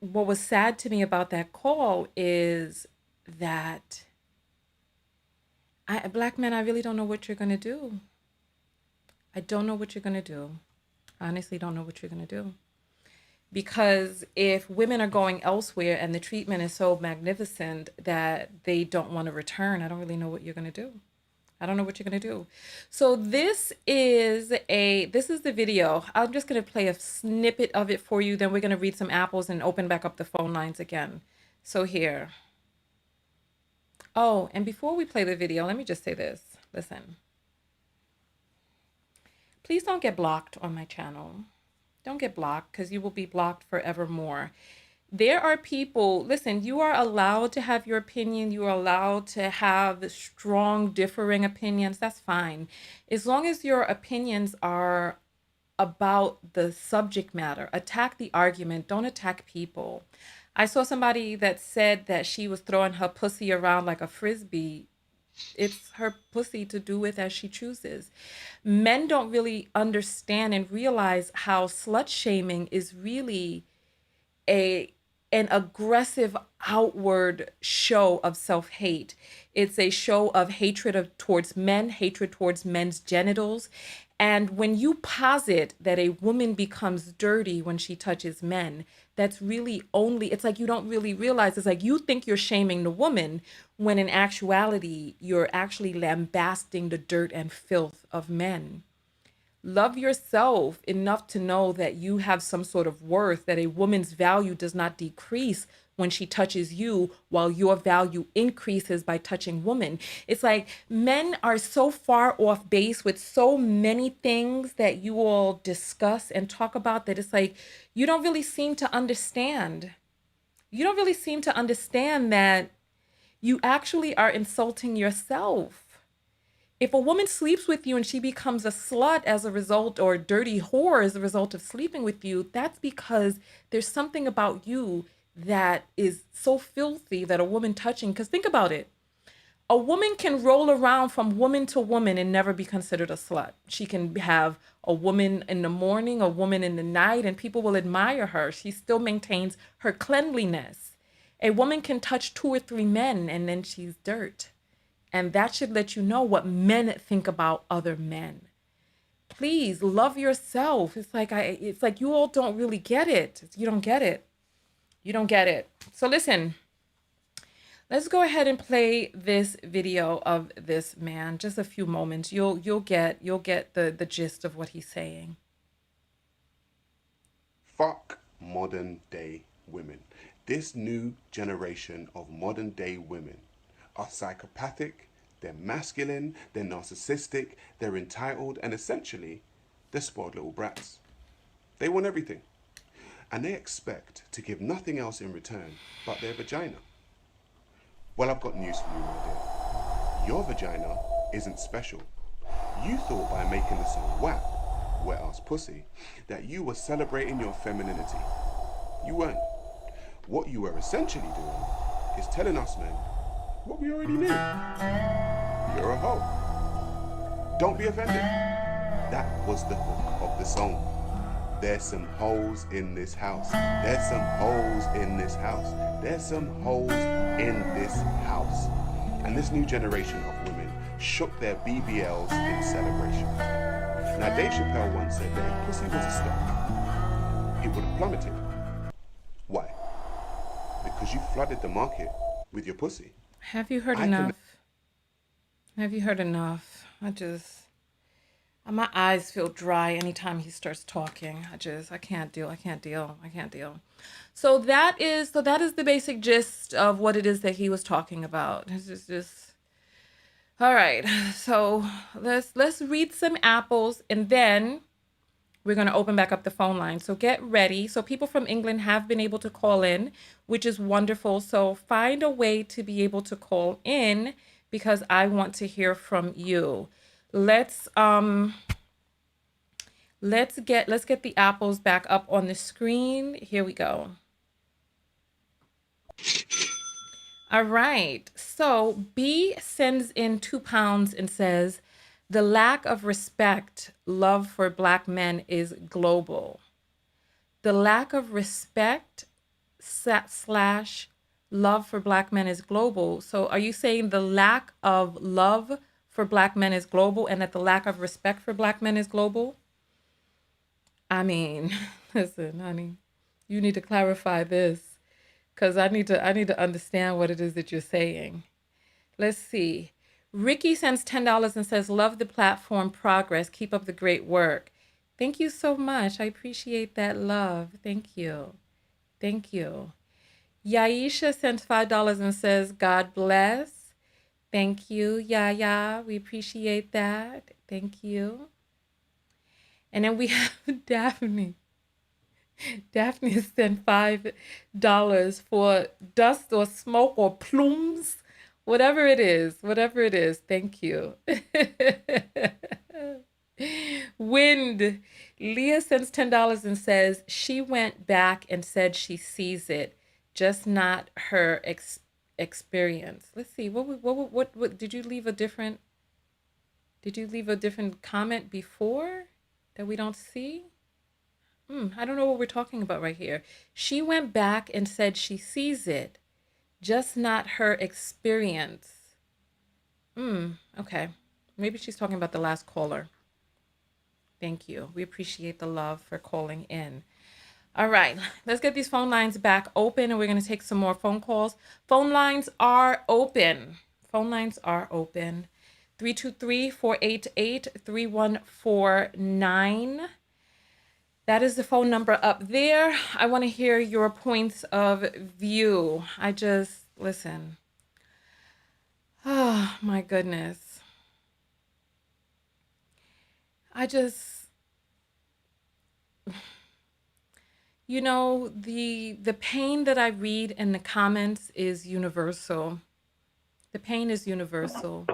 what was sad to me about that call is that black men, I really don't know what you're going to do. I don't know what you're going to do. I honestly don't know what you're going to do. Because if women are going elsewhere and the treatment is so magnificent that they don't want to return, I don't really know what you're going to do. I don't know what you're going to do. So this is the video. I'm just going to play a snippet of it for you. Then we're going to read some apples and open back up the phone lines again. So here. Oh, and before we play the video, let me just say this. Listen. Please don't get blocked on my channel. Don't get blocked, because you will be blocked forevermore. There are people, listen, you are allowed to have your opinion. You are allowed to have strong differing opinions. That's fine. As long as your opinions are about the subject matter. Attack the argument. Don't attack people. I saw somebody that said that she was throwing her pussy around like a frisbee. It's her pussy to do with as she chooses. Men don't really understand and realize how slut shaming is really an aggressive outward show of self-hate. It's a show of hatred towards men, hatred towards men's genitals. And when you posit that a woman becomes dirty when she touches men, that's really it's like you don't really realize. It's like you think you're shaming the woman when in actuality, you're actually lambasting the dirt and filth of men. Love yourself enough to know that you have some sort of worth, that a woman's value does not decrease when she touches you, while your value increases by touching women. It's like men are so far off base with so many things that you all discuss and talk about that it's like you don't really seem to understand. You don't really seem to understand that you actually are insulting yourself. If a woman sleeps with you and she becomes a slut as a result, or a dirty whore as a result of sleeping with you, that's because there's something about you that is so filthy that a woman touching, because think about it. A woman can roll around from woman to woman and never be considered a slut. She can have a woman in the morning, a woman in the night, and people will admire her. She still maintains her cleanliness. A woman can touch 2 or 3 men and then she's dirt. And that should let you know what men think about other men. Please love yourself. It's like you all don't really get it. You don't get it. You don't get it. So listen, let's go ahead and play this video of this man. Just a few moments. You'll get the gist of what he's saying. Fuck modern day women. This new generation of modern day women are psychopathic, they're masculine, they're narcissistic, they're entitled, and essentially, they're spoiled little brats. They want everything. And they expect to give nothing else in return but their vagina. Well, I've got news for you, my dear. Your vagina isn't special. You thought by making the song WAP, Wet Ass Pussy, that you were celebrating your femininity. You weren't. What you were essentially doing is telling us men what we already knew. You're a hoe. Don't be offended. That was the hook of the song. There's some hoes in this house. There's some hoes in this house. There's some hoes in this house. And this new generation of women shook their BBLs in celebration. Now, Dave Chappelle once said that if pussy was a stock, it would have plummeted. Why? Because you flooded the market with your pussy. Have you heard enough? Have you heard enough? My eyes feel dry anytime he starts talking. I can't deal. So that is the basic gist of what it is that he was talking about. It's just all right. So let's read some apples and then we're going to open back up the phone line. So get ready. So people from England have been able to call in, which is wonderful. So find a way to be able to call in because I want to hear from you. Let's get the apples back up on the screen. Here we go. All right. So B sends in £2 and says, the lack of respect, love for Black men is global. The lack of respect, slash love for black men is global. So are you saying the lack of love for black men is global and that the lack of respect for black men is global? I mean, listen, honey, you need to clarify this because I need to understand what it is that you're saying. Let's see. Ricky sends $10 and says, love the platform progress. Keep up the great work. Thank you so much. I appreciate that love. Thank you. Thank you. Yaisha sends $5 and says, God bless. Thank you, Yaya. We appreciate that. Thank you. And then we have Daphne. Daphne has sent $5 for dust or smoke or plumes. Whatever it is. Whatever it is. Thank you. Wind. Leah sends $10 and says, she went back and said she sees it, just not her experience. Let's see. What did you leave a different comment before that we don't see? I don't know what we're talking about right here. She went back and said she sees it, just not her experience. Okay. Maybe she's talking about the last caller. Thank you. We appreciate the love for calling in. All right, let's get these phone lines back open and we're going to take some more phone calls. Phone lines are open. 323-488-3149. That is the phone number up there. I want to hear your points of view. Listen. Oh, my goodness. The pain that I read in the comments is universal. The pain is universal.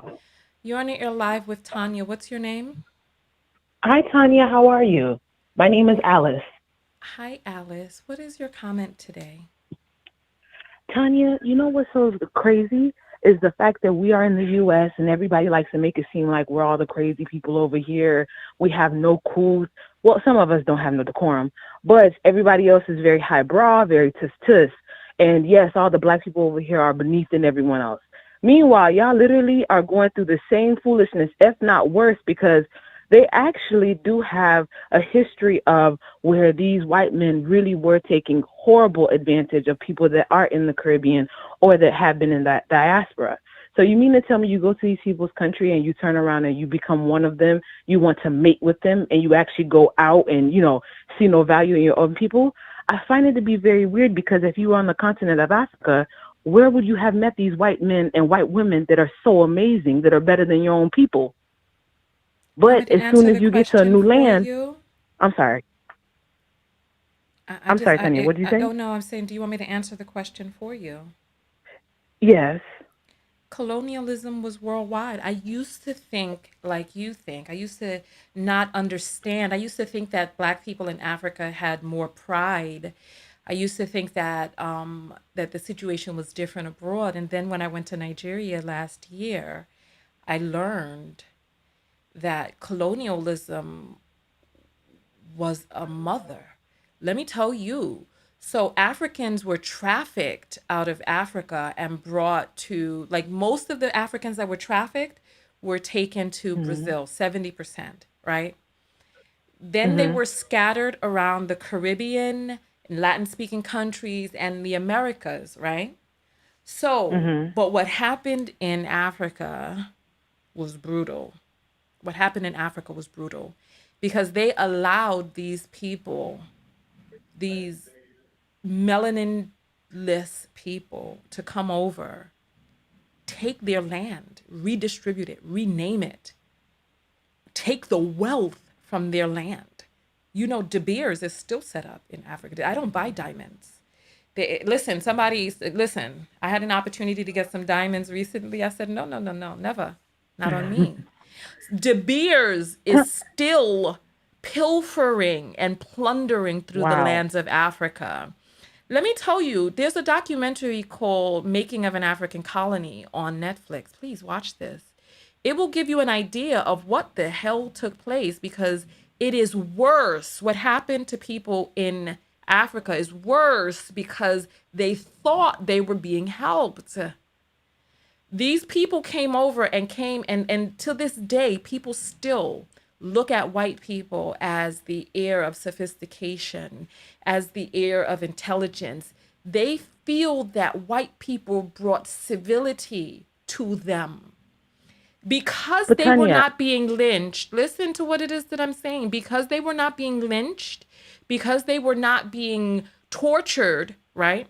You're on the air live with Tanya. What's your name? Hi, Tanya. How are you? My name is Alice. Hi, Alice. What is your comment today? Tanya, you know what's so crazy is the fact that we are in the U.S. and everybody likes to make it seem like we're all the crazy people over here. We have no cool. Well, some of us don't have no decorum, but everybody else is very highbrow, very tus-tus. And yes, all the black people over here are beneath than everyone else. Meanwhile, y'all literally are going through the same foolishness, if not worse, because they actually do have a history of where these white men really were taking horrible advantage of people that are in the Caribbean or that have been in that diaspora. So you mean to tell me you go to these people's country and you turn around and you become one of them, you want to mate with them, and you actually go out and, see no value in your own people? I find it to be very weird because if you were on the continent of Africa, where would you have met these white men and white women that are so amazing, that are better than your own people? But as soon as you get to a new land, I'm sorry. I'm sorry, Tanya. What did you say? Oh, no, I'm saying, do you want me to answer the question for you? Yes. Colonialism was worldwide. I used to think like you think. I used to not understand. I used to think that black people in Africa had more pride. I used to think that that the situation was different abroad. And then when I went to Nigeria last year, I learned that colonialism was a mother. Let me tell you. So Africans were trafficked out of Africa and brought to, like, most of the Africans that were trafficked were taken to Brazil, 70%, right? Then they were scattered around the Caribbean, Latin-speaking countries, and the Americas, right? So, but what happened in Africa was brutal. What happened in Africa was brutal because they allowed these people, these melanin-less people, to come over, take their land, redistribute it, rename it, take the wealth from their land. De Beers is still set up in Africa. I don't buy diamonds. Listen, I had an opportunity to get some diamonds recently. I said, no, never. Not on me. De Beers is still pilfering and plundering through the lands of Africa. Let me tell you, there's a documentary called Making of an African Colony on Netflix. Please watch this. It will give you an idea of what the hell took place because it is worse what happened to people in Africa is worse because they thought they were being helped. These people came over and to this day, people still look at white people as the heir of sophistication, as the heir of intelligence. They feel that white people brought civility to them because But they were Tanya, not being lynched. Listen to what it is that I'm saying. Because they were not being lynched, because they were not being tortured, right?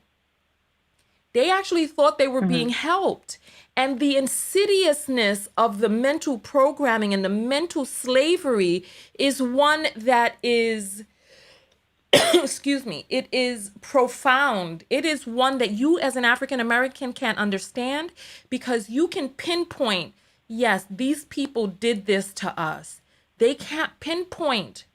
They actually thought they were being helped. And the insidiousness of the mental programming and the mental slavery is one that is, excuse me, it is profound. It is one that you as an African American can't understand because you can pinpoint, yes, these people did this to us. They can't pinpoint.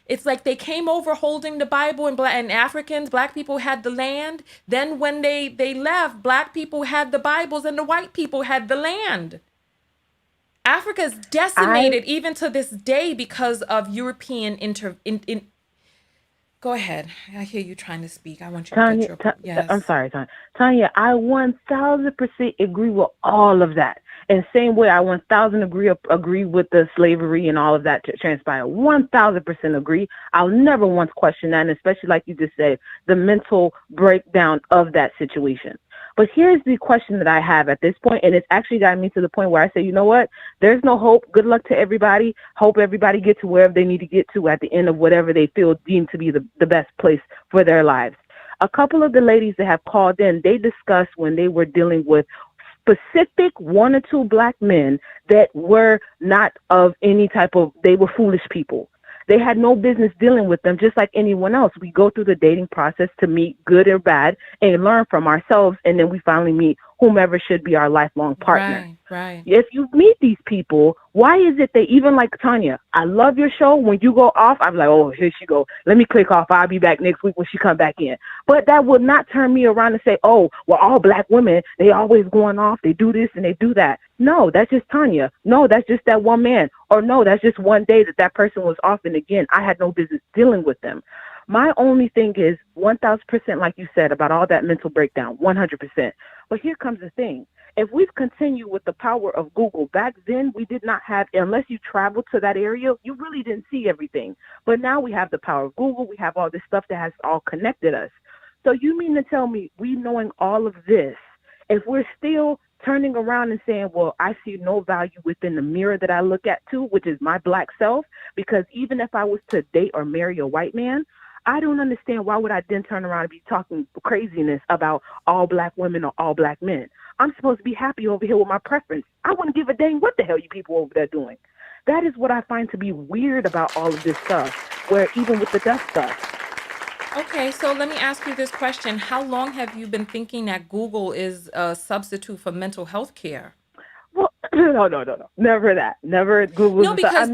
It's like they came over holding the Bible and Africans, black people had the land. Then when they left, black people had the Bibles and the white people had the land. Africa is decimated even to this day because of European Go ahead. I hear you trying to speak. I want you to get your yes. I'm sorry, Tanya. Tanya, I 1000% agree with all of that. And same way, I 1000% agree with the slavery and all of that transpire. 1000% agree. I'll never once question that, and especially like you just said, the mental breakdown of that situation. But here's the question that I have at this point, and it's actually got me to the point where I say, you know what? There's no hope. Good luck to everybody. Hope everybody gets to wherever they need to get to at the end of whatever they feel deemed to be the best place for their lives. A couple of the ladies that have called in, they discussed when they were dealing with specific 1 or 2 black men that were not of any type of, they were foolish people. They had no business dealing with them, just like anyone else. We go through the dating process to meet good or bad and learn from ourselves, and then we finally meet whomever should be our lifelong partner. Right. If you meet these people, why is it that even like Tanya, I love your show. When you go off, I'm like, oh, here she go. Let me click off. I'll be back next week when she come back in. But that would not turn me around and say, oh, well, all black women, they always going off. They do this and they do that. No, that's just Tanya. No, that's just that one man. Or no, that's just one day that person was off. And again, I had no business dealing with them. My only thing is 1000%, like you said, about all that mental breakdown, 100%. But here comes the thing. If we've continued with the power of Google, back then we did not have, unless you traveled to that area, you really didn't see everything. But now we have the power of Google. We have all this stuff that has all connected us. So you mean to tell me, we knowing all of this, if we're still turning around and saying, well, I see no value within the mirror that I look at too, which is my black self, because even if I was to date or marry a white man, I don't understand why would I then turn around and be talking craziness about all black women or all black men. I'm supposed to be happy over here with my preference. I wouldn't give a dang what the hell you people over there doing. That is what I find to be weird about all of this stuff, where even with the death stuff. Okay, so let me ask you this question. How long have you been thinking that Google is a substitute for mental health care? Well, no. Never that. Never Google. No, because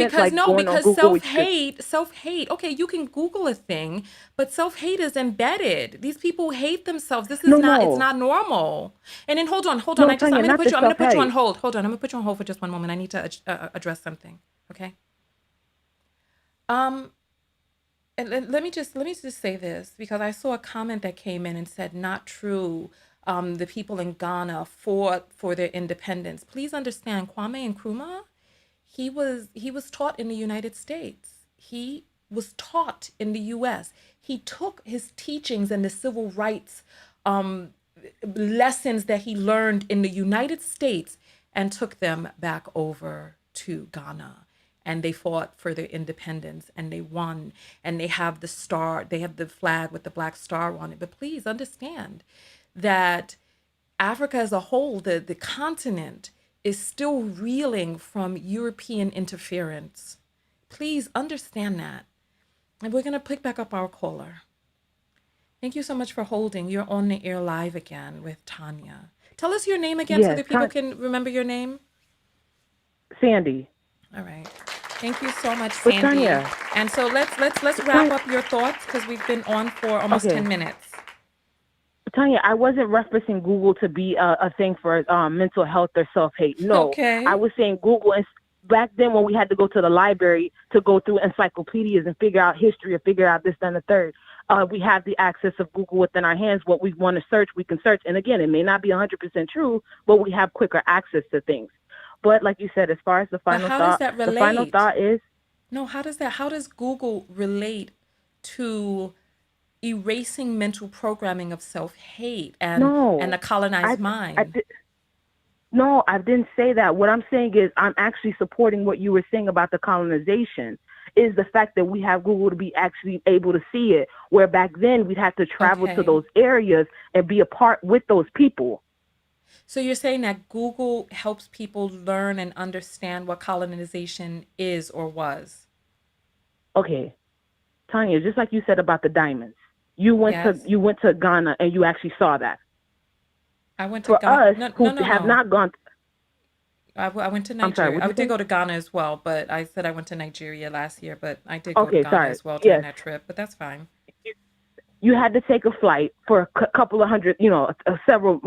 self-hate. Self-hate. Okay, you can Google a thing, but self-hate is embedded. These people hate themselves. This is it's not normal. And then hold on. I'm gonna put you on hold. Hold on. I'm gonna put you on hold for just one moment. I need to address something. Okay. And let me just say this, because I saw a comment that came in and said, not true. The people in Ghana fought for their independence. Please understand, Kwame Nkrumah, he was taught in the United States. He was taught in the U.S. He took his teachings and the civil rights lessons that he learned in the United States and took them back over to Ghana. And they fought for their independence and they won. And they have the star, they have the flag with the black star on it. But please understand that Africa as a whole, the continent, is still reeling from European interference. Please understand that. And we're going to pick back up our caller. Thank you so much for holding. You're on the air live again with Tanya. Tell us your name again so that people can remember your name. Sandy. All right. Thank you so much, Sandy. Tanya. And so let's wrap up your thoughts, because we've been on for almost 10 minutes. Tanya, I wasn't referencing Google to be a thing for mental health or self-hate. No, okay. I was saying Google, and back then when we had to go to the library to go through encyclopedias and figure out history or figure out this, that, and the third, we have the access of Google within our hands. What we want to search, we can search. And again, it may not be 100% true, but we have quicker access to things. But like you said, as far as the final how thought, does that relate? the final thought is, no, how does Google relate to erasing mental programming of self-hate and the colonized mind? No, I didn't say that. What I'm saying is I'm actually supporting what you were saying about the colonization, is the fact that we have Google to be actually able to see it, where back then we'd have to travel to those areas and be a part with those people. So you're saying that Google helps people learn and understand what colonization is or was? Okay, Tanya, just like you said about the diamonds, you went to Ghana and you actually saw that. I went to Ghana. Us who have not gone. I went to Nigeria. I'm sorry, I did go to Ghana as well, but I said I went to Nigeria last year, but I did go to Ghana as well during that trip, but that's fine. You had to take a flight for a couple of hundred, several,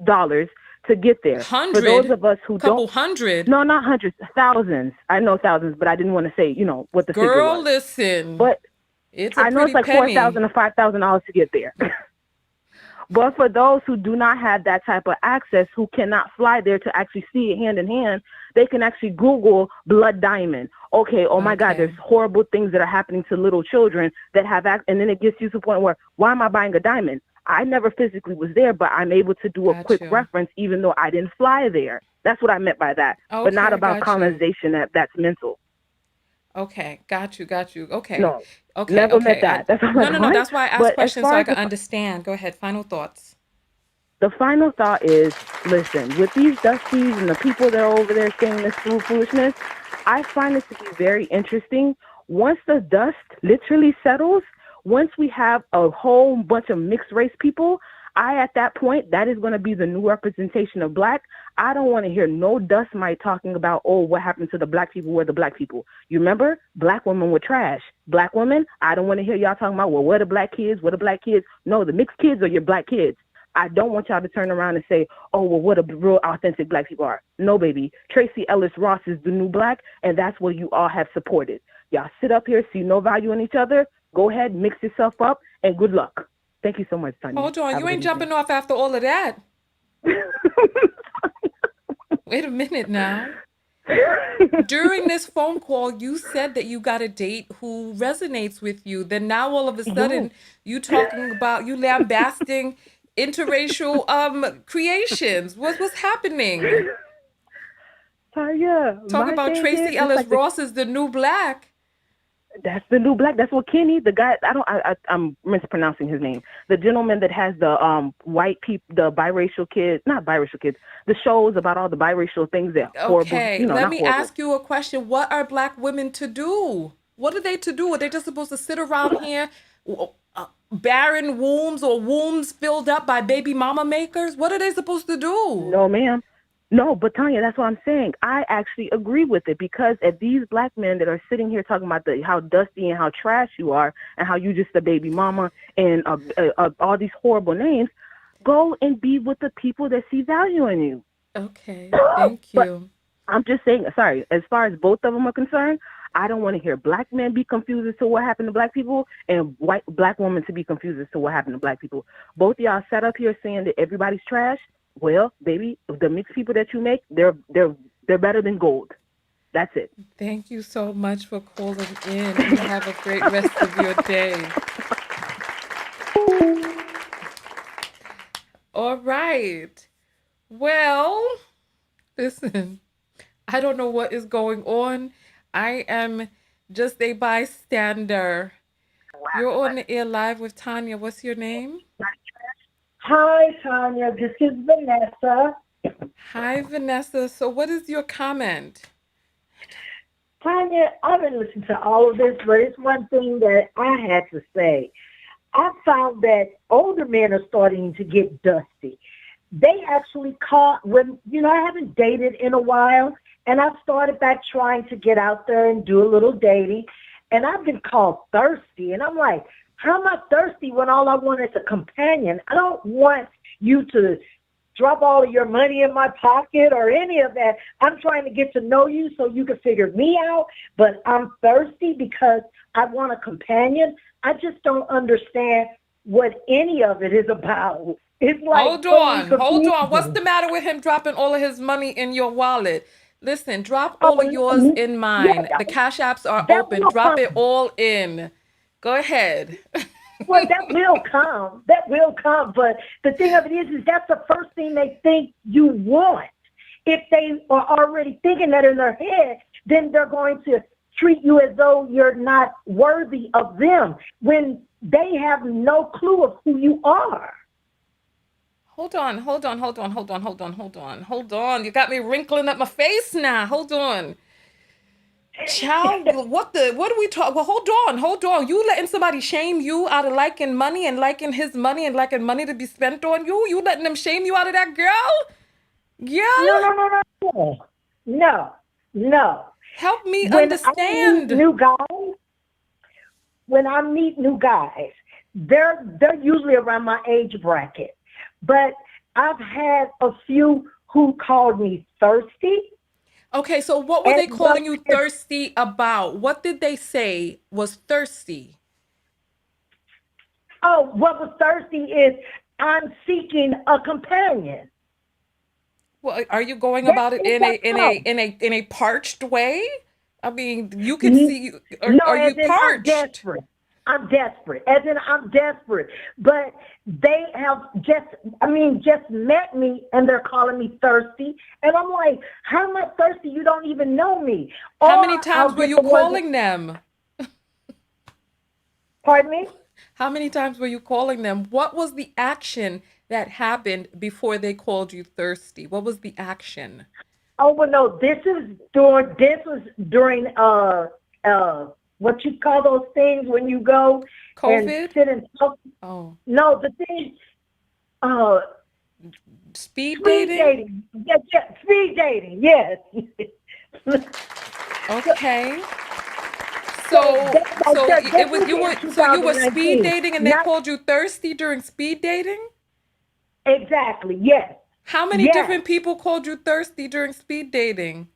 dollars to get there. For those of us who couple hundred? No, not hundreds, thousands. I know thousands, but I didn't want to say, what the figure was. Girl, listen. But I know it's like $4,000 to $5,000 to get there. But for those who do not have that type of access, who cannot fly there to actually see it hand in hand, they can actually Google blood diamond. Okay, my God, there's horrible things that are happening to little children that have and then it gets you to the point where, why am I buying a diamond? I never physically was there, but I'm able to do a quick reference even though I didn't fly there. That's what I meant by that, but not about colonization that's mental. Okay, got you. Okay. No, okay, never meant that. No. That's why I asked questions so I can understand. Go ahead. Final thoughts. The final thought is, listen, with these dusties and the people that are over there saying this foolishness, I find it to be very interesting. Once the dust literally settles, once we have a whole bunch of mixed race people, at that point, that is going to be the new representation of Black. I don't want to hear no dust mite talking about, what happened to the Black people, where the Black people. You remember? Black women were trash. Black women, I don't want to hear y'all talking about, where the Black kids, where the Black kids. No, the mixed kids are your Black kids. I don't want y'all to turn around and say, what a real authentic Black people are. No, baby. Tracy Ellis Ross is the new Black, and that's what you all have supported. Y'all sit up here, see no value in each other. Go ahead, mix yourself up, and good luck. Thank you so much, Tanya. Hold on. You ain't jumping off after all of that. Wait a minute now. During this phone call, you said that you got a date who resonates with you. Then now all of a sudden, you talking about, you lambasting interracial creations. What's happening? Tanya, talking about Tracy Ellis Ross is the new Black. That's the new Black. That's what Kenny, the guy, I'm mispronouncing his name. The gentleman that has the white people, the biracial kids, not biracial kids, the shows about all the biracial things that horrible. Okay, let me ask you a question. What are Black women to do? What are they to do? Are they just supposed to sit around here, barren wombs or wombs filled up by baby mama makers? What are they supposed to do? No, ma'am. No, but Tanya, that's what I'm saying. I actually agree with it, because if these Black men that are sitting here talking about how dusty and how trash you are and how you just a baby mama and all these horrible names, go and be with the people that see value in you. Okay, thank you. But I'm just saying, sorry, as far as both of them are concerned, I don't want to hear Black men be confused as to what happened to Black people and Black women to be confused as to what happened to Black people. Both of y'all sat up here saying that everybody's trash. Well, baby, the mixed people that you make, they're better than gold. That's it. Thank you so much for calling in. You have a great rest of your day. All right. Well, listen, I don't know what is going on. I am just a bystander. You're on the air live with Tanya. What's your name? Hi, Tanya. This is Vanessa. Hi, Vanessa. So what is your comment? Tanya, I've been listening to all of this, but it's one thing that I had to say. I found that older men are starting to get dusty. They actually caught when, I haven't dated in a while, and I started back trying to get out there and do a little dating, and I've been called thirsty, and I'm like, how am I thirsty when all I want is a companion? I don't want you to drop all of your money in my pocket or any of that. I'm trying to get to know you so you can figure me out, but I'm thirsty because I want a companion. I just don't understand what any of it is about. It's like Hold on. What's the matter with him dropping all of his money in your wallet? Listen, drop all of yours in mine. Yeah, The cash apps are that open. will Drop it come. all in. Go ahead. Well, that will come. That will come. But the thing of it is that's the first thing they think you want. If they are already thinking that in their head, then they're going to treat you as though you're not worthy of them when they have no clue of who you are. Hold on. You got me wrinkling up my face now. Hold on. Child, what do we talk? Well, hold on. You letting somebody shame you out of liking money and liking his money and liking money to be spent on you? You letting them shame you out of that, girl? Yeah? No. Help me When understand. I meet new guys, they're usually around my age bracket. But I've had a few who called me thirsty. Okay, so what were they calling you thirsty about? What did they say was thirsty? Oh, what was thirsty is I'm seeking a companion. Well, are you going about it in a parched way? I mean, you can see. Are you parched? I'm desperate. As in, I'm desperate. But they have just met me and they're calling me thirsty. And I'm like, how am I thirsty? You don't even know me. How many times were you calling them? Pardon me? How many times were you calling them? What was the action that happened before they called you thirsty? What was the action? Oh, well, no, this was during what you call those things when you go COVID? and sit and talk. Oh. No, the thing, speed dating? Yeah, speed dating, yes. Okay. So you were speed dating and they called you thirsty during speed dating? Exactly, yes. How many different people called you thirsty during speed dating?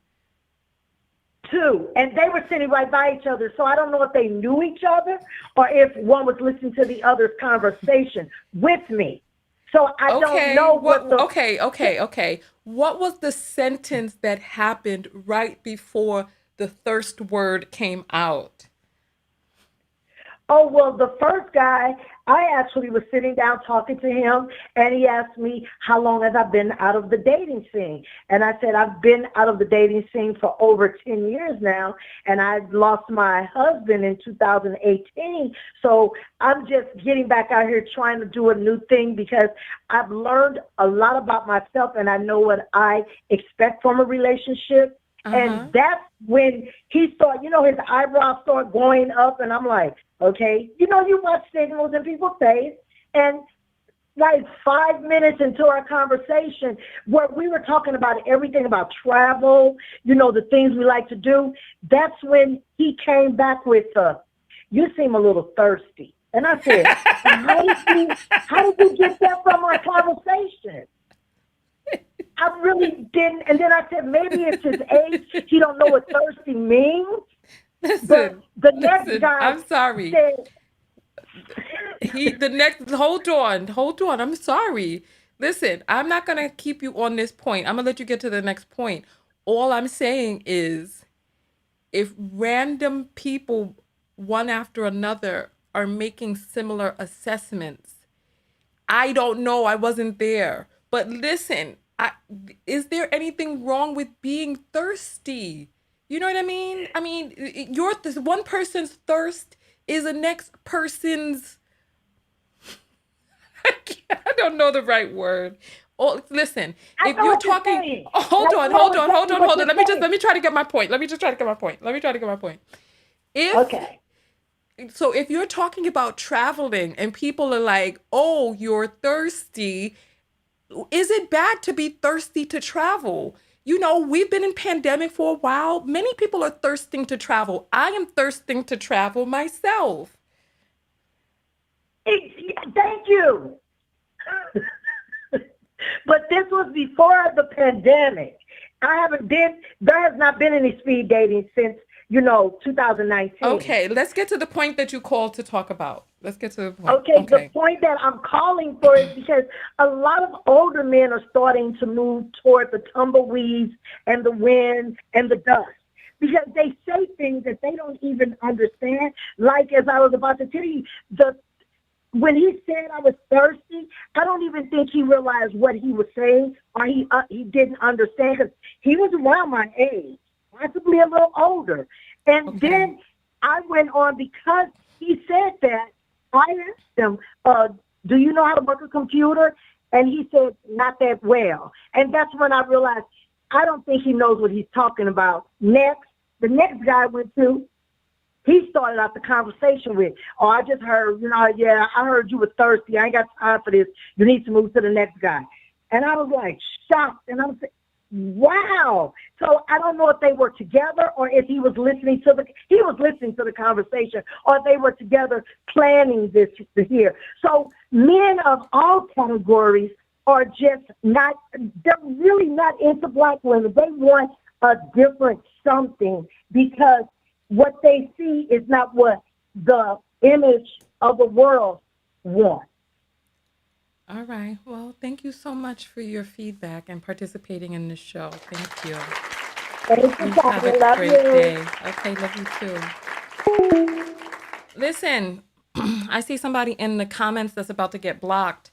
2, and they were sitting right by each other, so I don't know if they knew each other or if one was listening to the other's conversation with me. So I don't know what the... Okay. What was the sentence that happened right before the thirst word came out? Oh, well, the first guy, I actually was sitting down talking to him, and he asked me, how long have I been out of the dating scene? And I said, I've been out of the dating scene for over 10 years now, and I lost my husband in 2018. So I'm just getting back out here trying to do a new thing because I've learned a lot about myself, and I know what I expect from a relationship. And that's when he started, his eyebrows start going up, and I'm like, okay, you watch signals in people's face, and like 5 minutes into our conversation where we were talking about everything about travel, the things we like to do, that's when he came back with, you seem a little thirsty. And I said, how did you get that from our conversation? I really didn't. And then I said, maybe it's his age. He don't know what thirsty means. Listen, next guy I'm sorry. Said, hold on. I'm sorry. Listen, I'm not going to keep you on this point. I'm going to let you get to the next point. All I'm saying is if random people, one after another, are making similar assessments, I don't know. I wasn't there. But listen, is there anything wrong with being thirsty? You know what I mean? I mean, this one person's thirst is the next person's. I don't know the right word. Oh, listen. If you're talking, hold on. Let me try to get my point. So if you're talking about traveling and people are like, "Oh, you're thirsty," is it bad to be thirsty to travel? We've been in pandemic for a while. Many people are thirsting to travel. I am thirsting to travel myself. Thank you. But this was before the pandemic. There has not been any speed dating since, 2019. Okay, let's get to the point that you called to talk about. Let's get to the point. Okay, the point that I'm calling for is because a lot of older men are starting to move toward the tumbleweeds and the wind and the dust because they say things that they don't even understand. Like, as I was about to tell you, when he said I was thirsty, I don't even think he realized what he was saying, or he didn't understand, because he was around my age, possibly a little older. And then I went on, because he said that, I asked him, do you know how to work a computer? And he said, not that well. And that's when I realized, I don't think he knows what he's talking about. The next guy I went to, he started out the conversation with, I just heard, I heard you were thirsty. I ain't got time for this. You need to move to the next guy. And I was like shocked. And I was like, wow. So I don't know if they were together or if he was listening to the conversation, or they were together planning this here. So men of all categories are just they're really not into black women. They want a different something, because what they see is not what the image of the world wants. All right. Well, thank you so much for your feedback and participating in the show. Thank you. Thank you. Have a great day. Okay, love you too. Listen, I see somebody in the comments that's about to get blocked.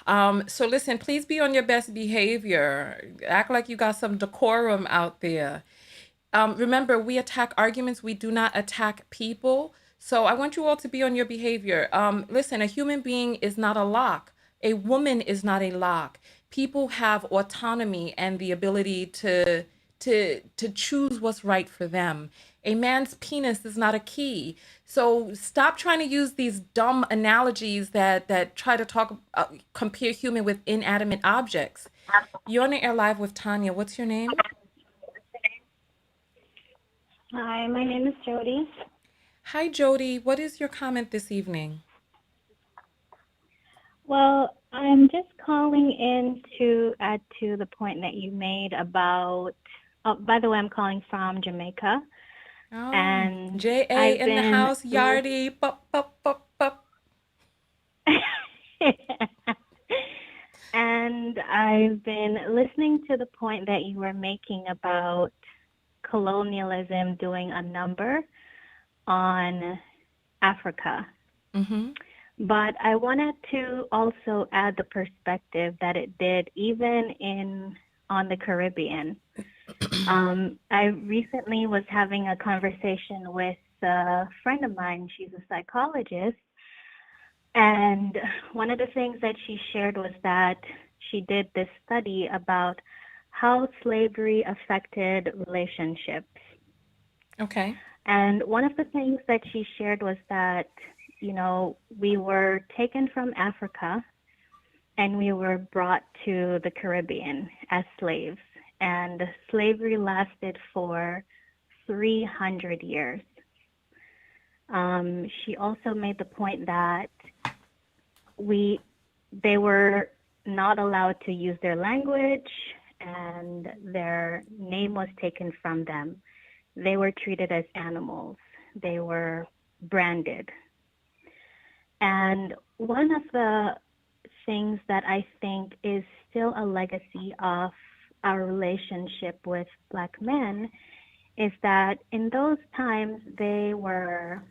So listen, please be on your best behavior. Act like you got some decorum out there. Remember, we attack arguments. We do not attack people. So I want you all to be on your behavior. Listen, a human being is not a lock. A woman is not a lock. People have autonomy and the ability to choose what's right for them. A man's penis is not a key. So stop trying to use these dumb analogies that try to compare human with inanimate objects. You're on the air live with Tanya. What's your name? Hi, my name is Jody. Hi, Jody. What is your comment this evening? Well, I'm just calling in to add to the point that you made about, by the way, I'm calling from Jamaica. Oh, and J.A. in the house, Yardie. Pop, pop, pop, pop. And I've been listening to the point that you were making about colonialism doing a number on Africa. Mm-hmm. But I wanted to also add the perspective that it did even on the Caribbean. I recently was having a conversation with a friend of mine. She's a psychologist. And one of the things that she shared was that she did this study about how slavery affected relationships. Okay. And one of the things that she shared was that, we were taken from Africa and we were brought to the Caribbean as slaves. And slavery lasted for 300 years. She also made the point that they were not allowed to use their language, and their name was taken from them. They were treated as animals. They were branded. And one of the things that I think is still a legacy of our relationship with Black men is that in those times they were,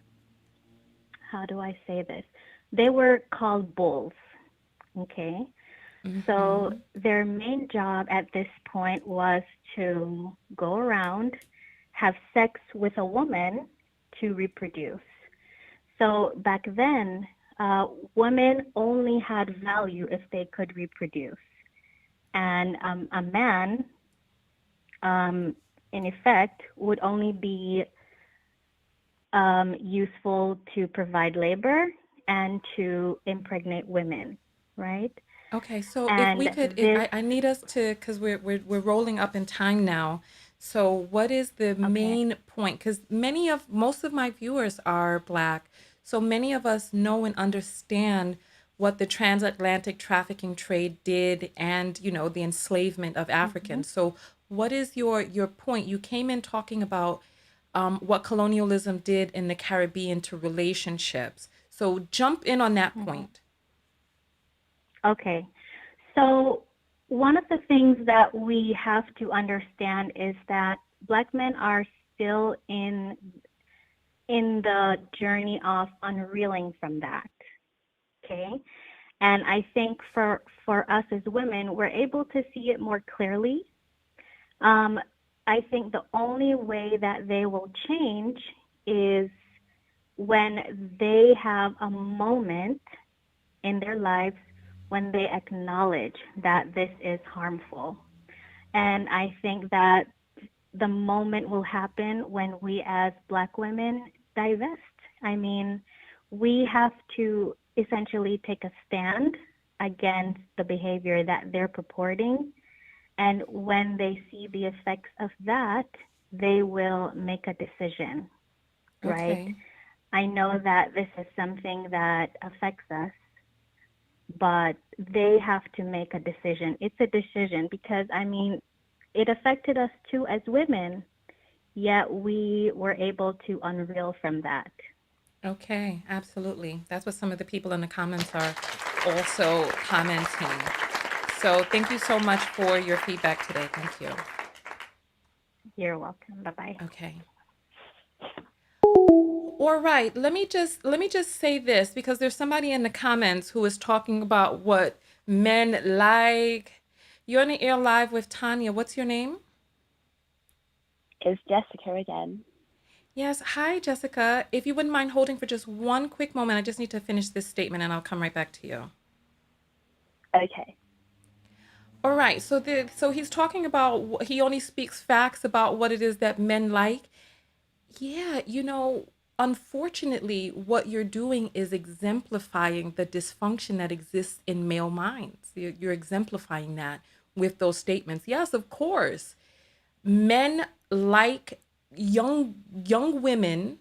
how do I say this? They were called bulls, okay? Mm-hmm. So their main job at this point was to go around, have sex with a woman to reproduce. So back then, women only had value if they could reproduce. And a man, in effect, would only be useful to provide labor and to impregnate women, right? Okay, so if we could, I need us to, because we're rolling up in time now. So what is the main point? Because most of my viewers are Black, so many of us know and understand what the transatlantic trafficking trade did and, the enslavement of Africans. So what is your point? You came in talking about what colonialism did in the Caribbean to relationships. So jump in on that point. Okay. So one of the things that we have to understand is that Black men are still in the journey of unreeling from that. Okay. And I think for us as women, we're able to see it more clearly. I think the only way that they will change is when they have a moment in their lives when they acknowledge that this is harmful. And I think that the moment will happen when we as Black women divest. I mean, we have to essentially take a stand against the behavior that they're purporting. And when they see the effects of that, they will make a decision, right? Okay. I know that this is something that affects us, but they have to make a decision. It's a decision because, I mean, it affected us too as women, yet we were able to unreel from that. Okay, absolutely. That's what some of the people in the comments are also commenting. So thank you so much for your feedback today. Thank you. You're welcome. Bye-bye. Okay. All right. Let me just say this because there's somebody in the comments who is talking about what men like. You're on the air live with Tanya. What's your name? It's Jessica again. Yes. Hi, Jessica. If you wouldn't mind holding for just one quick moment, I just need to finish this statement and I'll come right back to you. Okay. All right. So he's talking about he only speaks facts about what it is that men like. Yeah, unfortunately, what you're doing is exemplifying the dysfunction that exists in male minds. You're exemplifying that with those statements. Yes, of course. Men like young women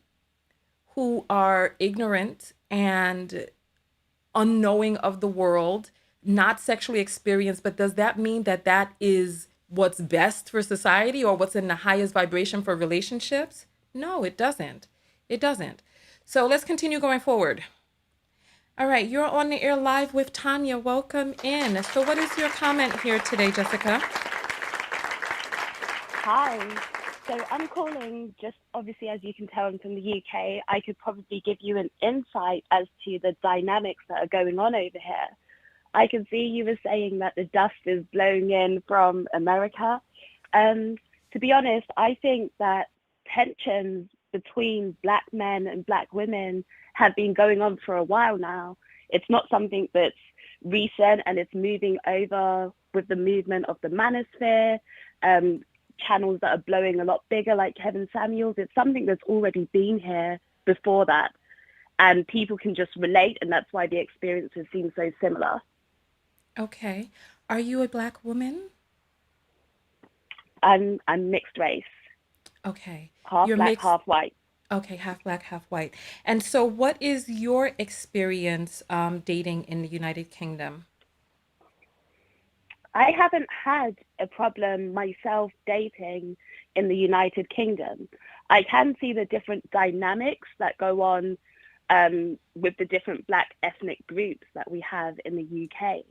who are ignorant and unknowing of the world, not sexually experienced, but does that mean that that is what's best for society or what's in the highest vibration for relationships? No, it doesn't. It doesn't. So let's continue going forward. All right, you're on the air live with Tanya. Welcome in. So what is your comment here today, Jessica? Hi. So I'm calling just obviously, as you can tell, I'm from the UK. I could probably give you an insight as to the dynamics that are going on over here. I can see you were saying that the dust is blowing in from America. To be honest, I think that tensions between Black men and Black women have been going on for a while now. It's not something that's recent, and it's moving over with the movement of the Manosphere, channels that are blowing a lot bigger like Kevin Samuels. It's something that's already been here before that, and people can just relate, and that's why the experiences seem so similar. Okay. Are you a Black woman? I'm mixed race. Okay. Half You're Black, mixed. half white. Okay, half Black, half white. And so what is your experience dating in the United Kingdom? I haven't had a problem myself dating in the United Kingdom. I can see the different dynamics that go on with the different Black ethnic groups that we have in the UK.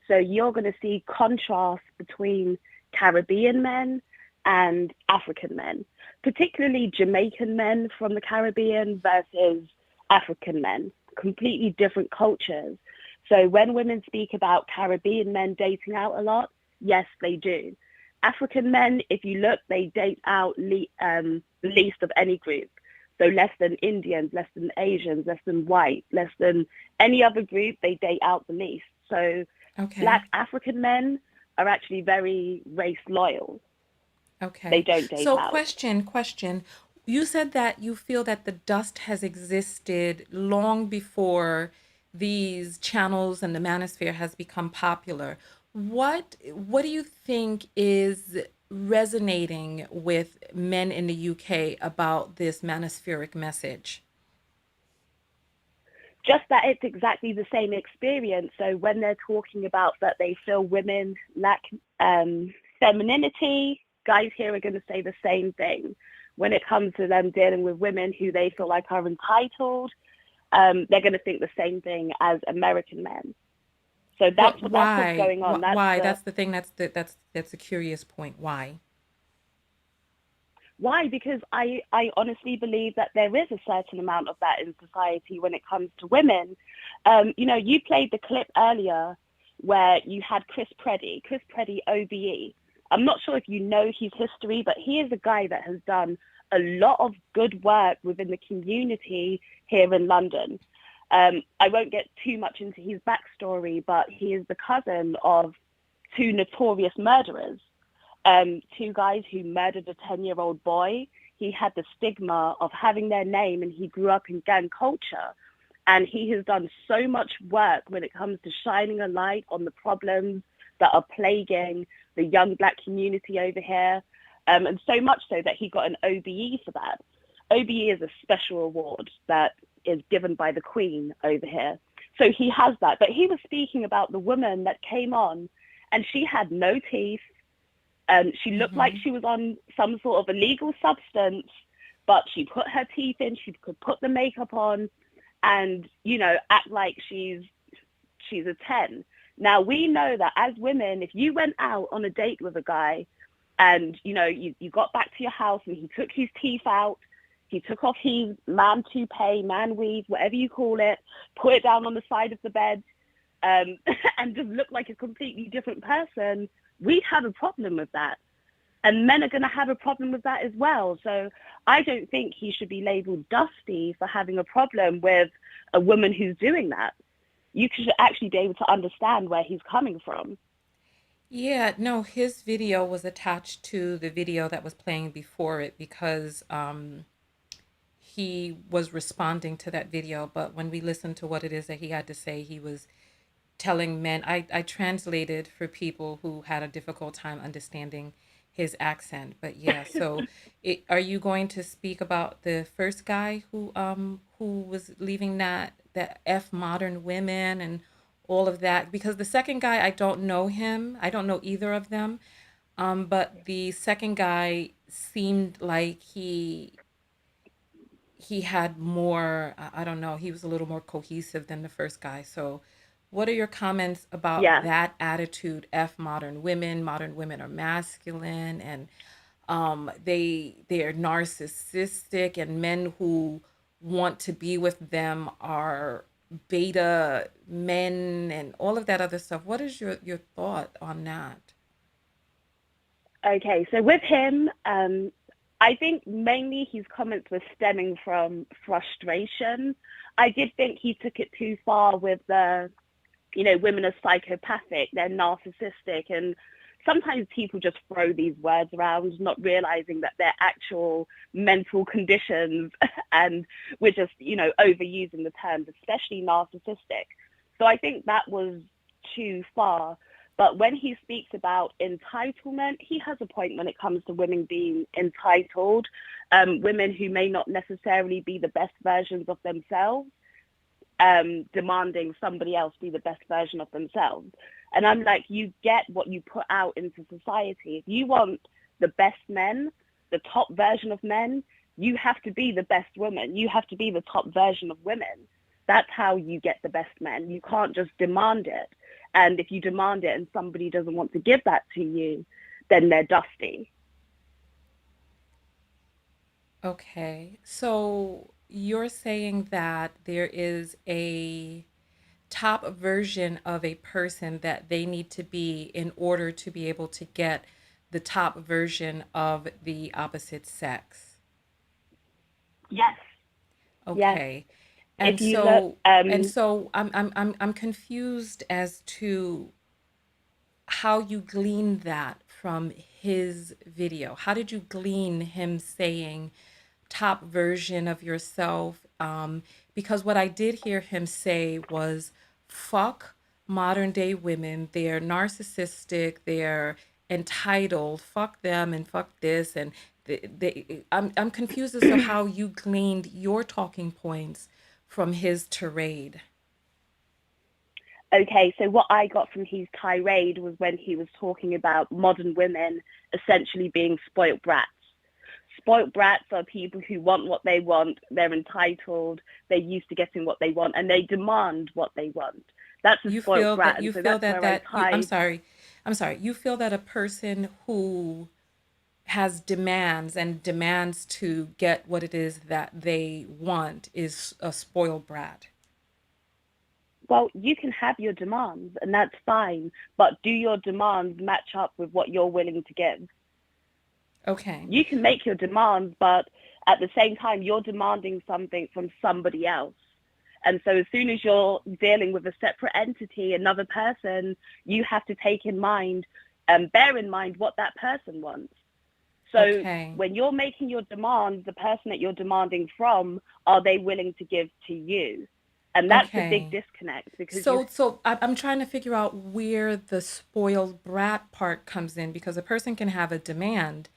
So you're going to see contrast between Caribbean men and African men, particularly Jamaican men from the Caribbean versus African men, completely different cultures. So when women speak about Caribbean men dating out a lot, yes, they do. African men, if you look, they date out least of any group. So less than Indians, less than Asians, less than white, less than any other group, they date out the least. So Black African men are actually very race loyal. Okay. They don't date So out. question. You said that you feel that the dust has existed long before these channels and the manosphere has become popular. What do you think is resonating with men in the UK about this manospheric message? just that it's exactly the same experience. So when they're talking about that they feel women lack femininity, guys here are going to say the same thing. When it comes to them dealing with women who they feel like are entitled, they're going to think the same thing as American men. So that's what's going on. Why? That's the thing. That's a curious point. Why? Why? Because I honestly believe that there is a certain amount of that in society when it comes to women. You played the clip earlier where you had Chris Preddy, OBE. I'm not sure if you know his history, but he is a guy that has done a lot of good work within the community here in London. I won't get too much into his backstory, but he is the cousin of two notorious murderers. Two guys who murdered a 10-year-old boy. He had the stigma of having their name, and he grew up in gang culture. And he has done so much work when it comes to shining a light on the problems that are plaguing the young Black community over here. And so much so that he got an OBE for that. OBE is a special award that is given by the Queen over here. So he has that. But he was speaking about the woman that came on, and she had no teeth. She looked like she was on some sort of illegal substance, but she put her teeth in, she could put the makeup on and, act like she's a 10. Now, we know that as women, if you went out on a date with a guy and, you got back to your house and he took his teeth out, he took off his man toupee, man weave, whatever you call it, put it down on the side of the bed, and just looked like a completely different person, we'd have a problem with that. And men are going to have a problem with that as well. So I don't think he should be labeled dusty for having a problem with a woman who's doing that. You should actually be able to understand where he's coming from. Yeah, no, his video was attached to the video that was playing before it because he was responding to that video. But when we listened to what it is that he had to say, he was telling men, I translated for people who had a difficult time understanding his accent. But yeah, so are you going to speak about the first guy who was leaving that F modern women and all of that? Because the second guy, I don't know him. I don't know either of them. But the second guy seemed like he had more, I don't know, he was a little more cohesive than the first guy. So what are your comments about that attitude? Modern women are masculine, and they're narcissistic, and men who want to be with them are beta men and all of that other stuff. What is your thought on that? Okay, so with him, I think mainly his comments were stemming from frustration. I did think he took it too far with the, women are psychopathic, they're narcissistic, and sometimes people just throw these words around, not realizing that they're actual mental conditions, and we're just, overusing the terms, especially narcissistic. So I think that was too far. But when he speaks about entitlement, he has a point when it comes to women being entitled, women who may not necessarily be the best versions of themselves, demanding somebody else be the best version of themselves. And I'm like, you get what you put out into society. If you want the best men, the top version of men, you have to be the best woman. You have to be the top version of women. That's how you get the best men. You can't just demand it. And if you demand it and somebody doesn't want to give that to you, then they're dusty. Okay. So you're saying that there is a top version of a person that they need to be in order to be able to get the top version of the opposite sex. Yes. Okay. Yes. And so I'm confused as to how you gleaned that from his video. How did you glean him saying top version of yourself? Because what I did hear him say was, fuck modern day women. They're narcissistic. They're entitled. Fuck them and fuck this. And I'm confused as to how you gleaned your talking points from his tirade? Okay, so what I got from his tirade was when he was talking about modern women essentially being spoilt brats. Spoilt brats are people who want what they want, they're entitled, they're used to getting what they want, and they demand what they want. That's a You spoilt feel brat, that and you so feel that's that where I that you tied. I'm sorry. You feel that a person who has demands and demands to get what it is that they want is a spoiled brat. Well, you can have your demands, and that's fine, but do your demands match up with what you're willing to give? Okay. You can make your demands, but at the same time, you're demanding something from somebody else. And so as soon as you're dealing with a separate entity, another person, you have to take in mind and bear in mind what that person wants. So Okay. when you're making your demands, the person that you're demanding from, are they willing to give to you? And that's the big Okay. disconnect, because So I'm trying to figure out where the spoiled brat part comes in, because a person can have a demand,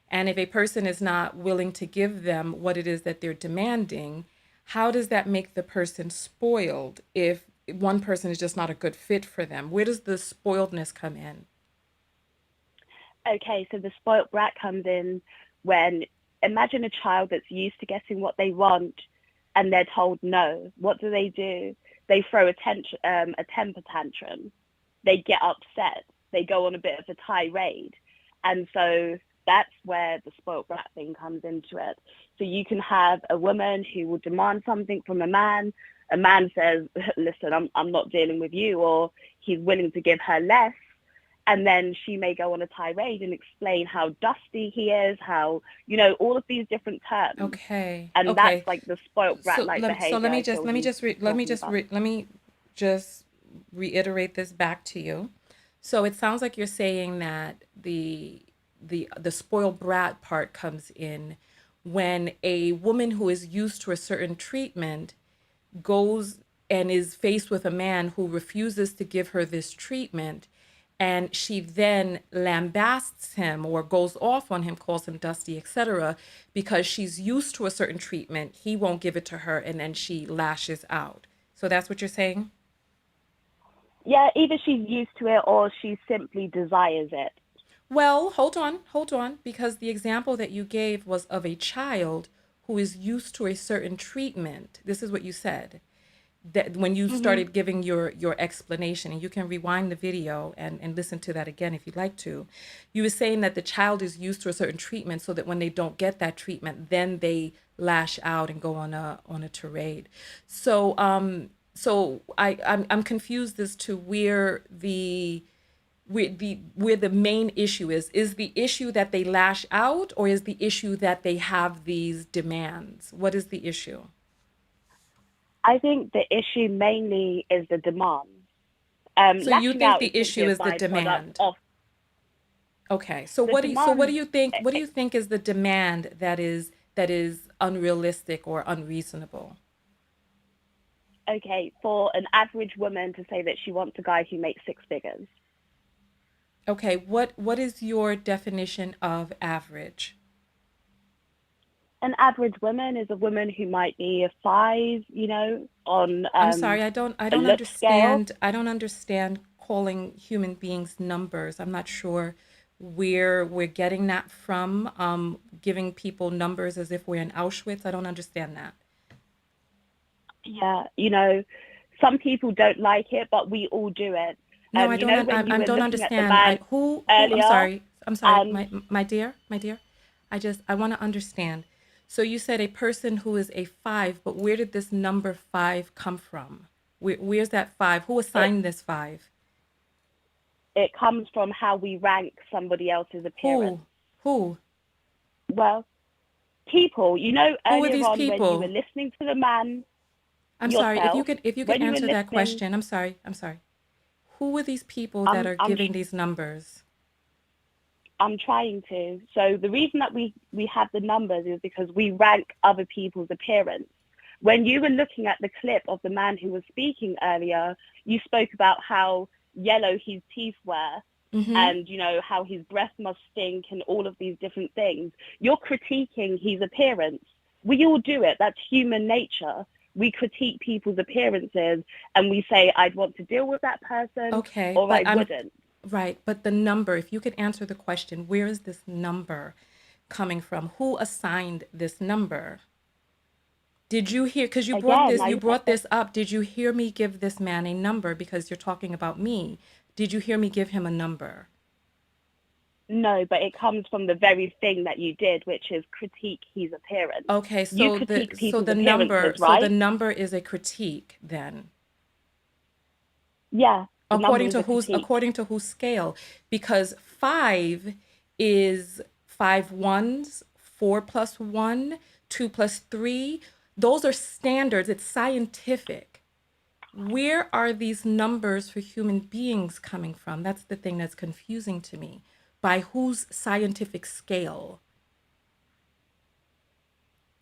and if a person is not willing to give them what it is that they're demanding, how does that make the person spoiled if one person is just not a good fit for them? Where does the spoiledness come in? okay, so the spoilt brat comes in when, imagine a child that's used to getting what they want and they're told no. What do? They throw a temper tantrum. They get upset. They go on a bit of a tirade. And so that's where the spoilt brat thing comes into it. So you can have a woman who will demand something from a man. A man says, listen, I'm not dealing with you, or he's willing to give her less. And then she may go on a tirade and explain how dusty he is, how, all of these different terms. Okay. And Okay. that's like the spoilt brat-like behavior. Let me just reiterate this back to you. So it sounds like you're saying that the spoiled brat part comes in when a woman who is used to a certain treatment goes and is faced with a man who refuses to give her this treatment, and she then lambasts him or goes off on him, calls him dusty, etc., because she's used to a certain treatment, he won't give it to her, and then she lashes out. So that's what you're saying? Yeah, either she's used to it or she simply desires it. Well, hold on, because the example that you gave was of a child who is used to a certain treatment. This is what you said. That when you started giving your explanation, and you can rewind the video and listen to that again if you'd like to, you were saying that the child is used to a certain treatment, so that when they don't get that treatment, then they lash out and go on a tirade. So I'm confused as to where the main issue is the issue that they lash out, or is the issue that they have these demands? What is the issue? I think the issue mainly is the demand. So you Lashing think out is the simply issue a is the byproduct demand? of Okay. So the what do demand. you think? What do you think is the demand that is unrealistic or unreasonable? Okay, for an average woman to say that she wants a guy who makes six figures. Okay. What is your definition of average? An average woman is a woman who might be a 5, on I'm sorry, I don't a look scale. I don't understand calling human beings numbers. I'm not sure where we're getting that from. Giving people numbers as if we're in Auschwitz. I don't understand that. Yeah, some people don't like it, but we all do it. No, I don't. When you I were don't looking at the understand. man Who? I'm earlier, sorry. I'm sorry, and my dear, my dear. I want to understand. So you said a person who is a 5, but where did this number 5 come from? Where's that 5? Who it assigned this 5? it comes from how we rank somebody else's appearance. Who? Well, people, Who are earlier these on when you were people? listening to the man I'm sorry. yourself, If you could when you were answer that listening, question. I'm sorry. Who are these people that I'm are I'm giving these numbers? I'm trying to. So the reason that we have the numbers is because we rank other people's appearance. When you were looking at the clip of the man who was speaking earlier, you spoke about how yellow his teeth were, Mm-hmm. and how his breath must stink and all of these different things. You're critiquing his appearance. We all do it. That's human nature. we critique people's appearances and we say, I'd want to deal with that person Okay, or I but wouldn't. right, but the number, if you could answer the question, where is this number coming from? Who assigned this number? Did you hear, because Again, you brought this up, did you hear me give this man a number because you're talking about me? Did you hear me give him a number? No, but it comes from the very thing that you did, which is critique his appearance. Okay, You so critique people's appearances, so the right? number is a critique then. Yeah, the number is a critique. According to whose scale? Because 5 is 5 ones, 4 plus 1, 2 plus 3. Those are standards. It's scientific. Where are these numbers for human beings coming from? That's the thing that's confusing to me. By whose scientific scale?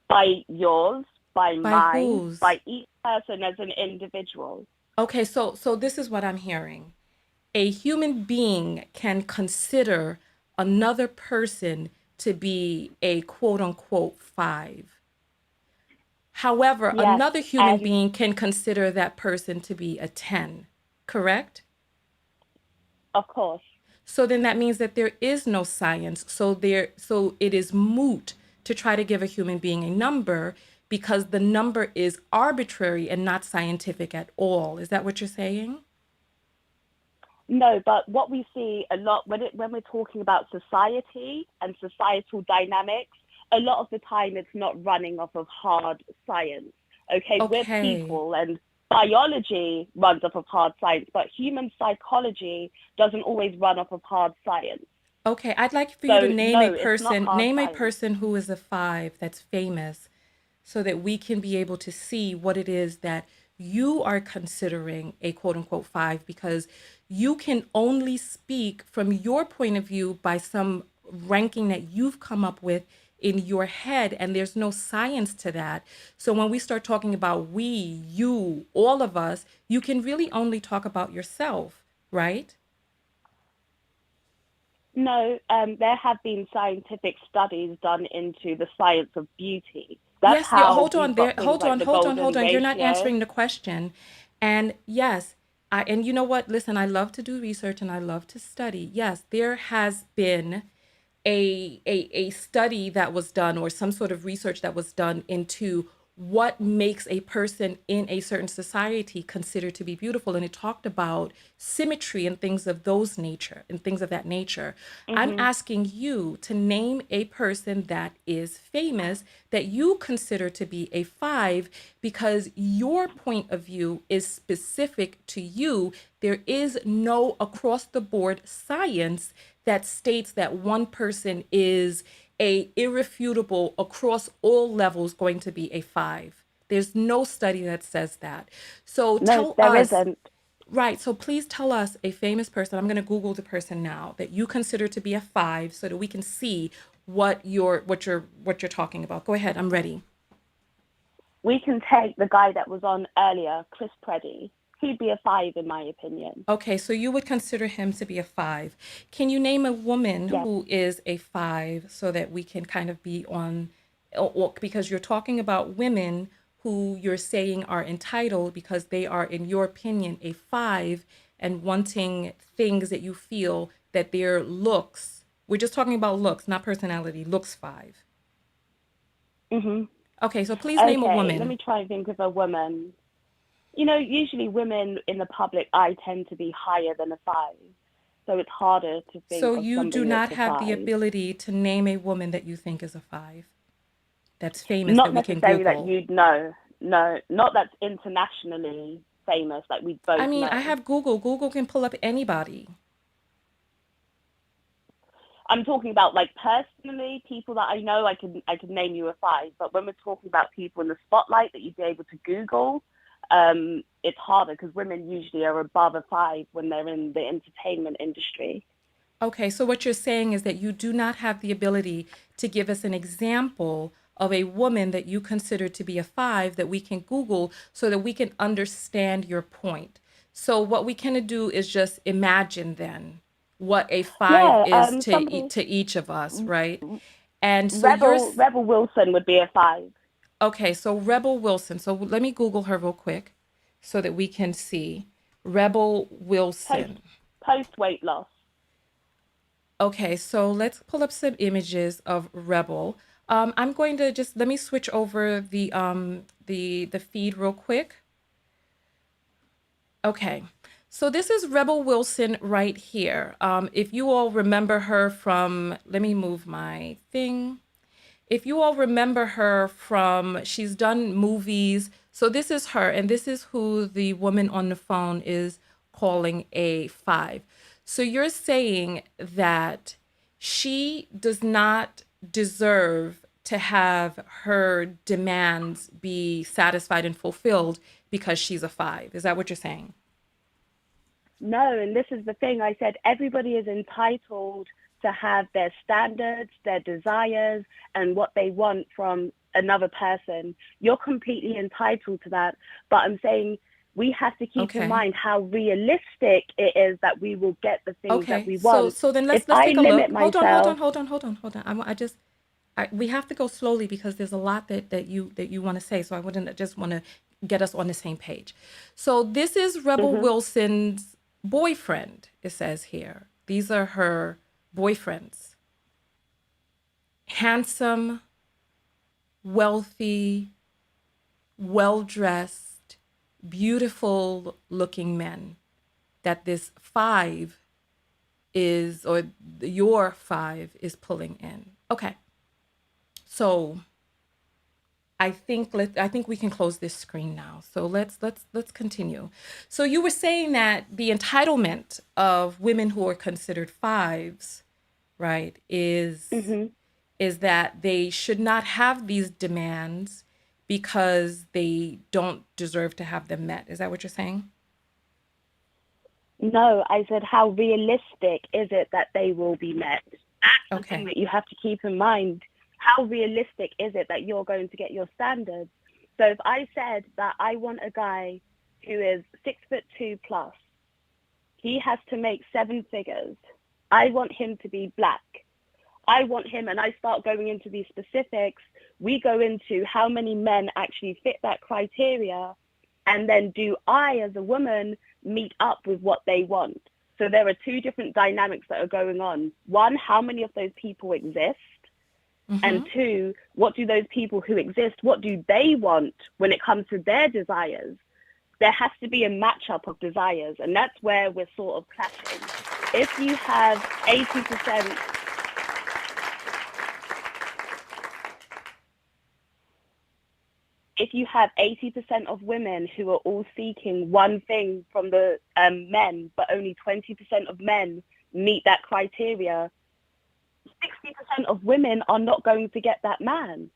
By yours, by mine, whose? by each person as an individual. Okay, so this is what I'm hearing. A human being can consider another person to be a quote unquote 5. However, Yes, another human being can consider that person to be a 10, correct? Of course. So then that means that there is no science. So it is moot to try to give a human being a number because the number is arbitrary and not scientific at all. Is that what you're saying? No, but what we see a lot when we're talking about society and societal dynamics, a lot of the time it's not running off of hard science. Okay, we're people and biology runs off of hard science, but human psychology doesn't always run off of hard science. Okay, I'd like for you to name a person who is a 5 that's famous so that we can be able to see what it is that you are considering a quote unquote 5, because you can only speak from your point of view by some ranking that you've come up with in your head, and there's no science to that. So when we start talking about we, you, all of us, you can really only talk about yourself, right? No, there have been scientific studies done into the science of beauty. That's yes, how hold on. You're not ratio. answering the question. And yes, and you know what? Listen, I love to do research and I love to study. Yes, there has been a study that was done, or some sort of research that was done into what makes a person in a certain society considered to be beautiful, and it talked about symmetry and things of that nature. I'm asking you to name a person that is famous that you consider to be a 5, because your point of view is specific to you. There is no across the board science that states that one person is a irrefutable across all levels going to be a 5. There's no study that says that. So no, there isn't. Right. So please tell us a famous person. I'm going to Google the person now that you consider to be a 5 so that we can see what you're talking about. Go ahead. I'm ready. We can take the guy that was on earlier, Chris Preddy. He'd be a 5 in my opinion. Okay, so you would consider him to be a 5. Can you name a woman who is a 5 so that we can kind of be on, because you're talking about women who you're saying are entitled because they are, in your opinion, a 5 and wanting things that you feel that their looks, we're just talking about looks, not personality, looks 5. Okay, so please name a woman. Let me try and think of a woman. You know, usually women in the public eye tend to be higher than a 5. So it's harder to think So of you do not have the ability to name a woman that you think is a 5 that's famous not that we can necessarily Google. that you'd know. No, not that's internationally famous, like we both know. I have Google. Google can pull up anybody. I'm talking about, like, personally, people that I know, I can name you a 5. But when we're talking about people in the spotlight that you'd be able to Google, it's harder because women usually are above a 5 when they're in the entertainment industry. Okay, so what you're saying is that you do not have the ability to give us an example of a woman that you consider to be a 5 that we can Google so that we can understand your point. So what we can do is just imagine then what a 5 is to each of us, right? And so Rebel Wilson would be a 5. Okay, so Rebel Wilson. So let me Google her real quick so that we can see. Rebel Wilson. Post weight loss. Okay, so let's pull up some images of Rebel. I'm going to just let me switch over the feed real quick. Okay, so this is Rebel Wilson right here. If you all remember her from, let me move my thing. If you all remember her from, she's done movies. So this is her, and this is who the woman on the phone is calling a 5. So you're saying that she does not deserve to have her demands be satisfied and fulfilled because she's a 5. Is that what you're saying? No, and this is the thing. I said everybody is entitled to have their standards, their desires, and what they want from another person. You're completely entitled to that. But I'm saying we have to keep in mind how realistic it is that we will get the things that we want. So then let's take a look. Hold on. We have to go slowly because there's a lot that you want to say. So I just want to get us on the same page. So this is Rebel Wilson's boyfriend, it says here. These are her boyfriends. Handsome, wealthy, well-dressed, beautiful looking men that this 5 is, or your 5 is pulling in. Okay. So I think we can close this screen now. So let's continue. So you were saying that the entitlement of women who are considered 5s, right, is that they should not have these demands because they don't deserve to have them met. Is that what you're saying? No, I said how realistic is it that they will be met? That's the thing that you have to keep in mind. How realistic is it that you're going to get your standards? So if I said that I want a guy who is 6'2" plus, he has to make 7 figures. I want him to be black. I want him, and I start going into these specifics. We go into how many men actually fit that criteria, and then do I, as a woman, meet up with what they want? So there are 2 different dynamics that are going on. 1, how many of those people exist? And 2, what do those people who exist, what do they want when it comes to their desires? There has to be a matchup of desires, and that's where we're sort of clashing. If you have 80%, of women who are all seeking one thing from the men, but only 20% of men meet that criteria, 60% of women are not going to get that man.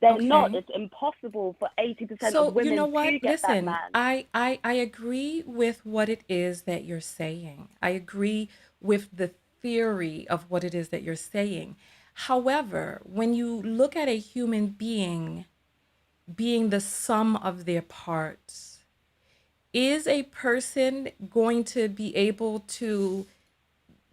They're not. It's impossible for 80% of women to get that man. I agree with what it is that you're saying. I agree with the theory of what it is that you're saying. However, when you look at a human being being the sum of their parts, is a person going to be able to,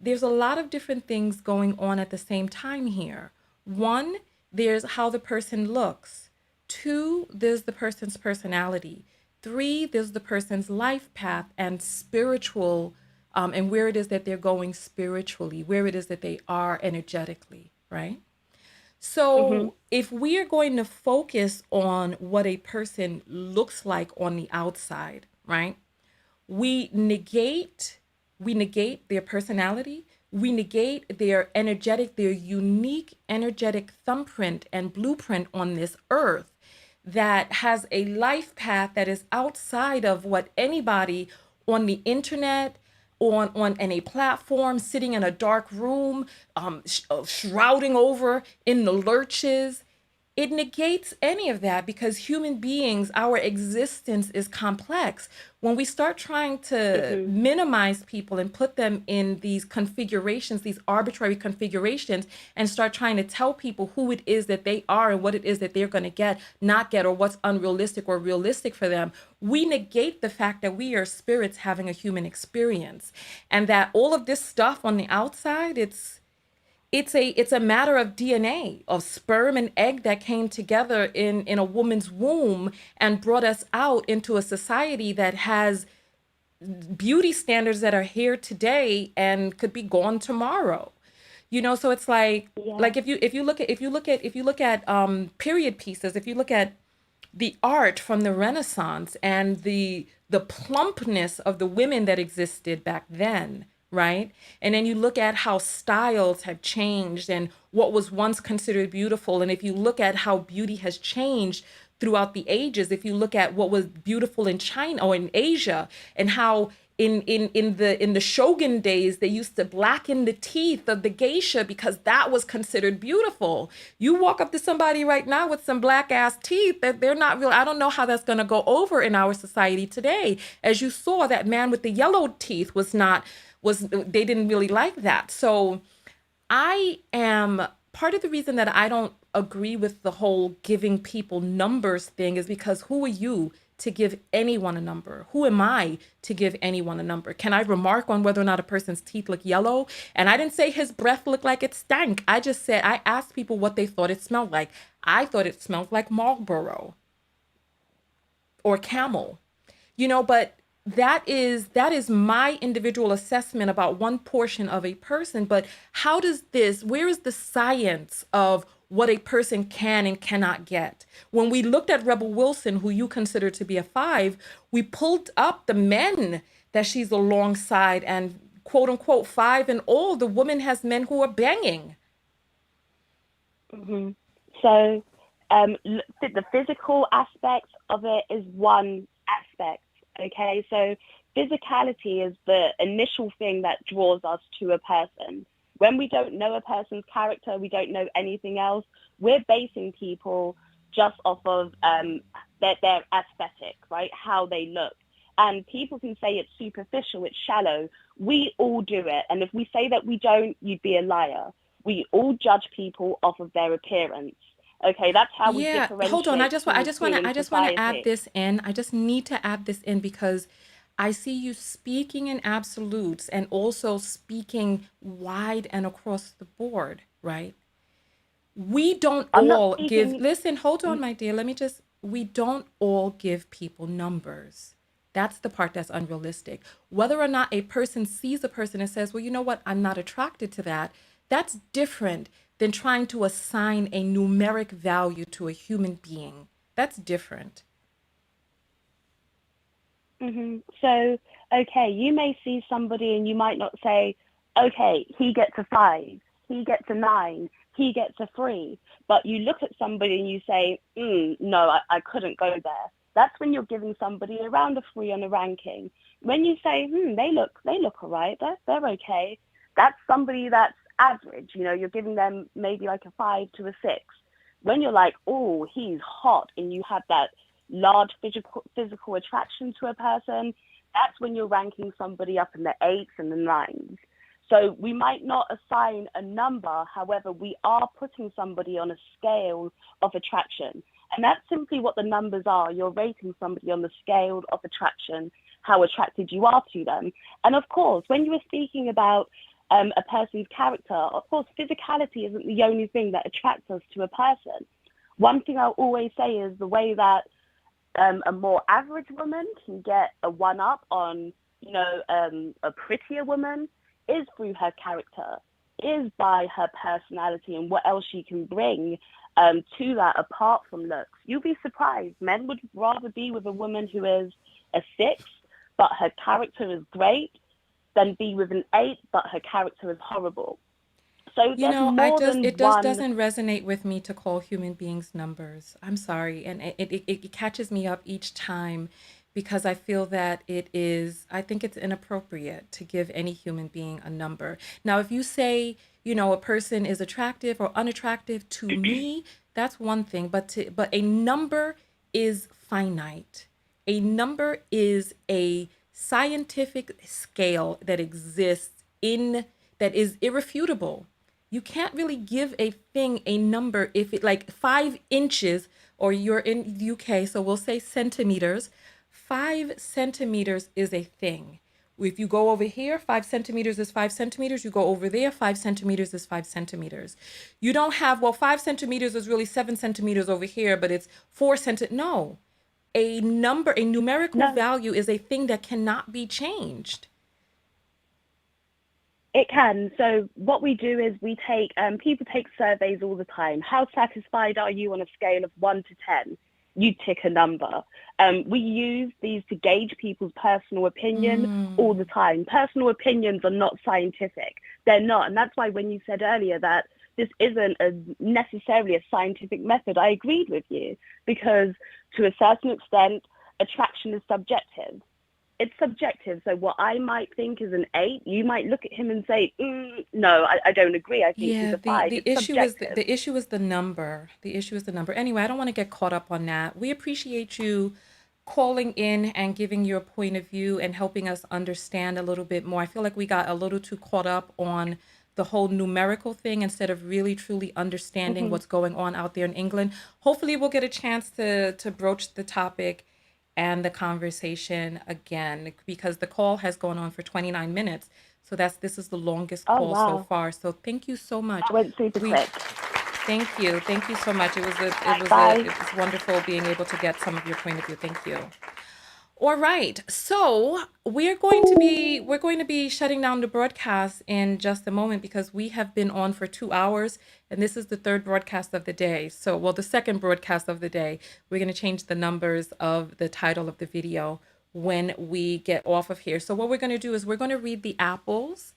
there's a lot of different things going on at the same time here. 1, there's how the person looks. 2, there's the person's personality. 3, there's the person's life path and spiritual, and where it is that they're going spiritually, where it is that they are energetically, right? So if we are going to focus on what a person looks like on the outside, right? We negate their personality, we negate their unique energetic thumbprint and blueprint on this earth that has a life path that is outside of what anybody on the internet, on a platform, sitting in a dark room, shrouding over in the lurches. It negates any of that because human beings, our existence is complex. When we start trying to minimize people and put them in these configurations, these arbitrary configurations, and start trying to tell people who it is that they are and what it is that they're going to get, not get, or what's unrealistic or realistic for them, we negate the fact that we are spirits having a human experience. And that all of this stuff on the outside, it's a matter of DNA, of sperm and egg that came together in a woman's womb and brought us out into a society that has beauty standards that are here today and could be gone tomorrow. So it's Yeah. like if you look at period pieces, if you look at the art from the Renaissance and the plumpness of the women that existed back then, right? And then you look at how styles have changed and what was once considered beautiful. And if you look at how beauty has changed throughout the ages, if you look at what was beautiful in China or in Asia, and how in the shogun days they used to blacken the teeth of the geisha because that was considered beautiful. You walk up to somebody right now with some black ass teeth that they're not real. I don't know how that's going to go over in our society today. As you saw, that man with the yellow teeth was they didn't really like that. So I am part of the reason that I don't agree with the whole giving people numbers thing is because who are you to give anyone a number? Who am I to give anyone a number? Can I remark on whether or not a person's teeth look yellow? And I didn't say his breath looked like it stank. I just said I asked people what they thought it smelled like. I thought it smelled like Marlboro or Camel. But that is my individual assessment about one portion of a person. But where is the science of what a person can and cannot get? When we looked at Rebel Wilson, who you consider to be a 5, we pulled up the men that she's alongside, and quote unquote 5 and all, the woman has men who are banging. Hmm. So the physical aspect of it is one aspect. Okay, so physicality is the initial thing that draws us to a person. When we don't know a person's character, we don't know anything else, we're basing people just off of their aesthetic, right? How they look. And people can say it's superficial, it's shallow. We all do it. And if we say that we don't, you'd be a liar. We all judge people off of their appearance. Okay, that's how we Yeah, differentiate hold on. in I just want to add society. this in. I just need to add this in because I see you speaking in absolutes and also speaking wide and across the board, right? We don't I'm not all give, speaking. listen, hold on, my dear. We don't all give people numbers. That's the part that's unrealistic. Whether or not a person sees a person and says, well, you know what, I'm not attracted to that, that's different than trying to assign a numeric value to a human being. That's different. So, okay, you may see somebody and you might not say, okay, he gets a 5, he gets a 9, he gets a 3. But you look at somebody and you say, no, I couldn't go there. That's when you're giving somebody around a 3 on a ranking. When you say, they look all right, they're okay. That's somebody that's average. You're giving them maybe like a 5 to a 6. When you're like, oh, he's hot, and you have that large physical attraction to a person, that's when you're ranking somebody up in the 8s and the 9s. So we might not assign a number, however, we are putting somebody on a scale of attraction. And that's simply what the numbers are. You're rating somebody on the scale of attraction, how attracted you are to them. And of course, when you were speaking about a person's character, of course, physicality isn't the only thing that attracts us to a person. One thing I'll always say is the way that a more average woman can get a 1-up on, a prettier woman is through her character, is by her personality and what else she can bring to that apart from looks. You'll be surprised. Men would rather be with a woman who is a 6, but her character is great, than be with an 8, but her character is horrible. So there's more than It just one. doesn't resonate with me to call human beings numbers. I'm sorry. And it catches me up each time because I feel that I think it's inappropriate to give any human being a number. Now, if you say, a person is attractive or unattractive to me, that's one thing, but a number is finite. A number is a scientific scale that exists that is irrefutable. You can't really give a thing a number if it like 5 inches, or you're in the UK, so we'll say centimeters. 5 centimeters is a thing. If you go over here, 5 centimeters is 5 centimeters. You go over there, 5 centimeters is 5 centimeters. You don't have, well, 5 centimeters is really 7 centimeters over here, but it's 4 centimeters. No, a number, a numerical value is a thing that cannot be changed. It can. So what we do is we take, people take surveys all the time. How satisfied are you on a scale of 1 to 10? You tick a number. We use these to gauge people's personal opinion all the time. Personal opinions are not scientific. They're not. And that's why when you said earlier that this isn't necessarily a scientific method, I agreed with you, because to a certain extent, attraction is subjective. It's subjective. So what I might think is an 8, you might look at him and say, no, I don't agree. I think he's a 5. The issue is the issue is the number. The issue is the number. Anyway, I don't want to get caught up on that. We appreciate you calling in and giving your point of view and helping us understand a little bit more. I feel like we got a little too caught up on the whole numerical thing instead of really truly understanding what's going on out there in England. Hopefully we'll get a chance to broach the topic and the conversation again, because the call has gone on for 29 minutes. So this is the longest call so far. So thank you so much. I went super quick. Thank you you so much. It was wonderful being able to get some of your point of view. Thank you. All right, so we're going to be shutting down the broadcast in just a moment, because we have been on for 2 hours, and this is the third broadcast of the day. So, well, the second broadcast of the day. We're going to change the numbers of the title of the video when we get off of here. So what we're going to do is we're going to read the apples,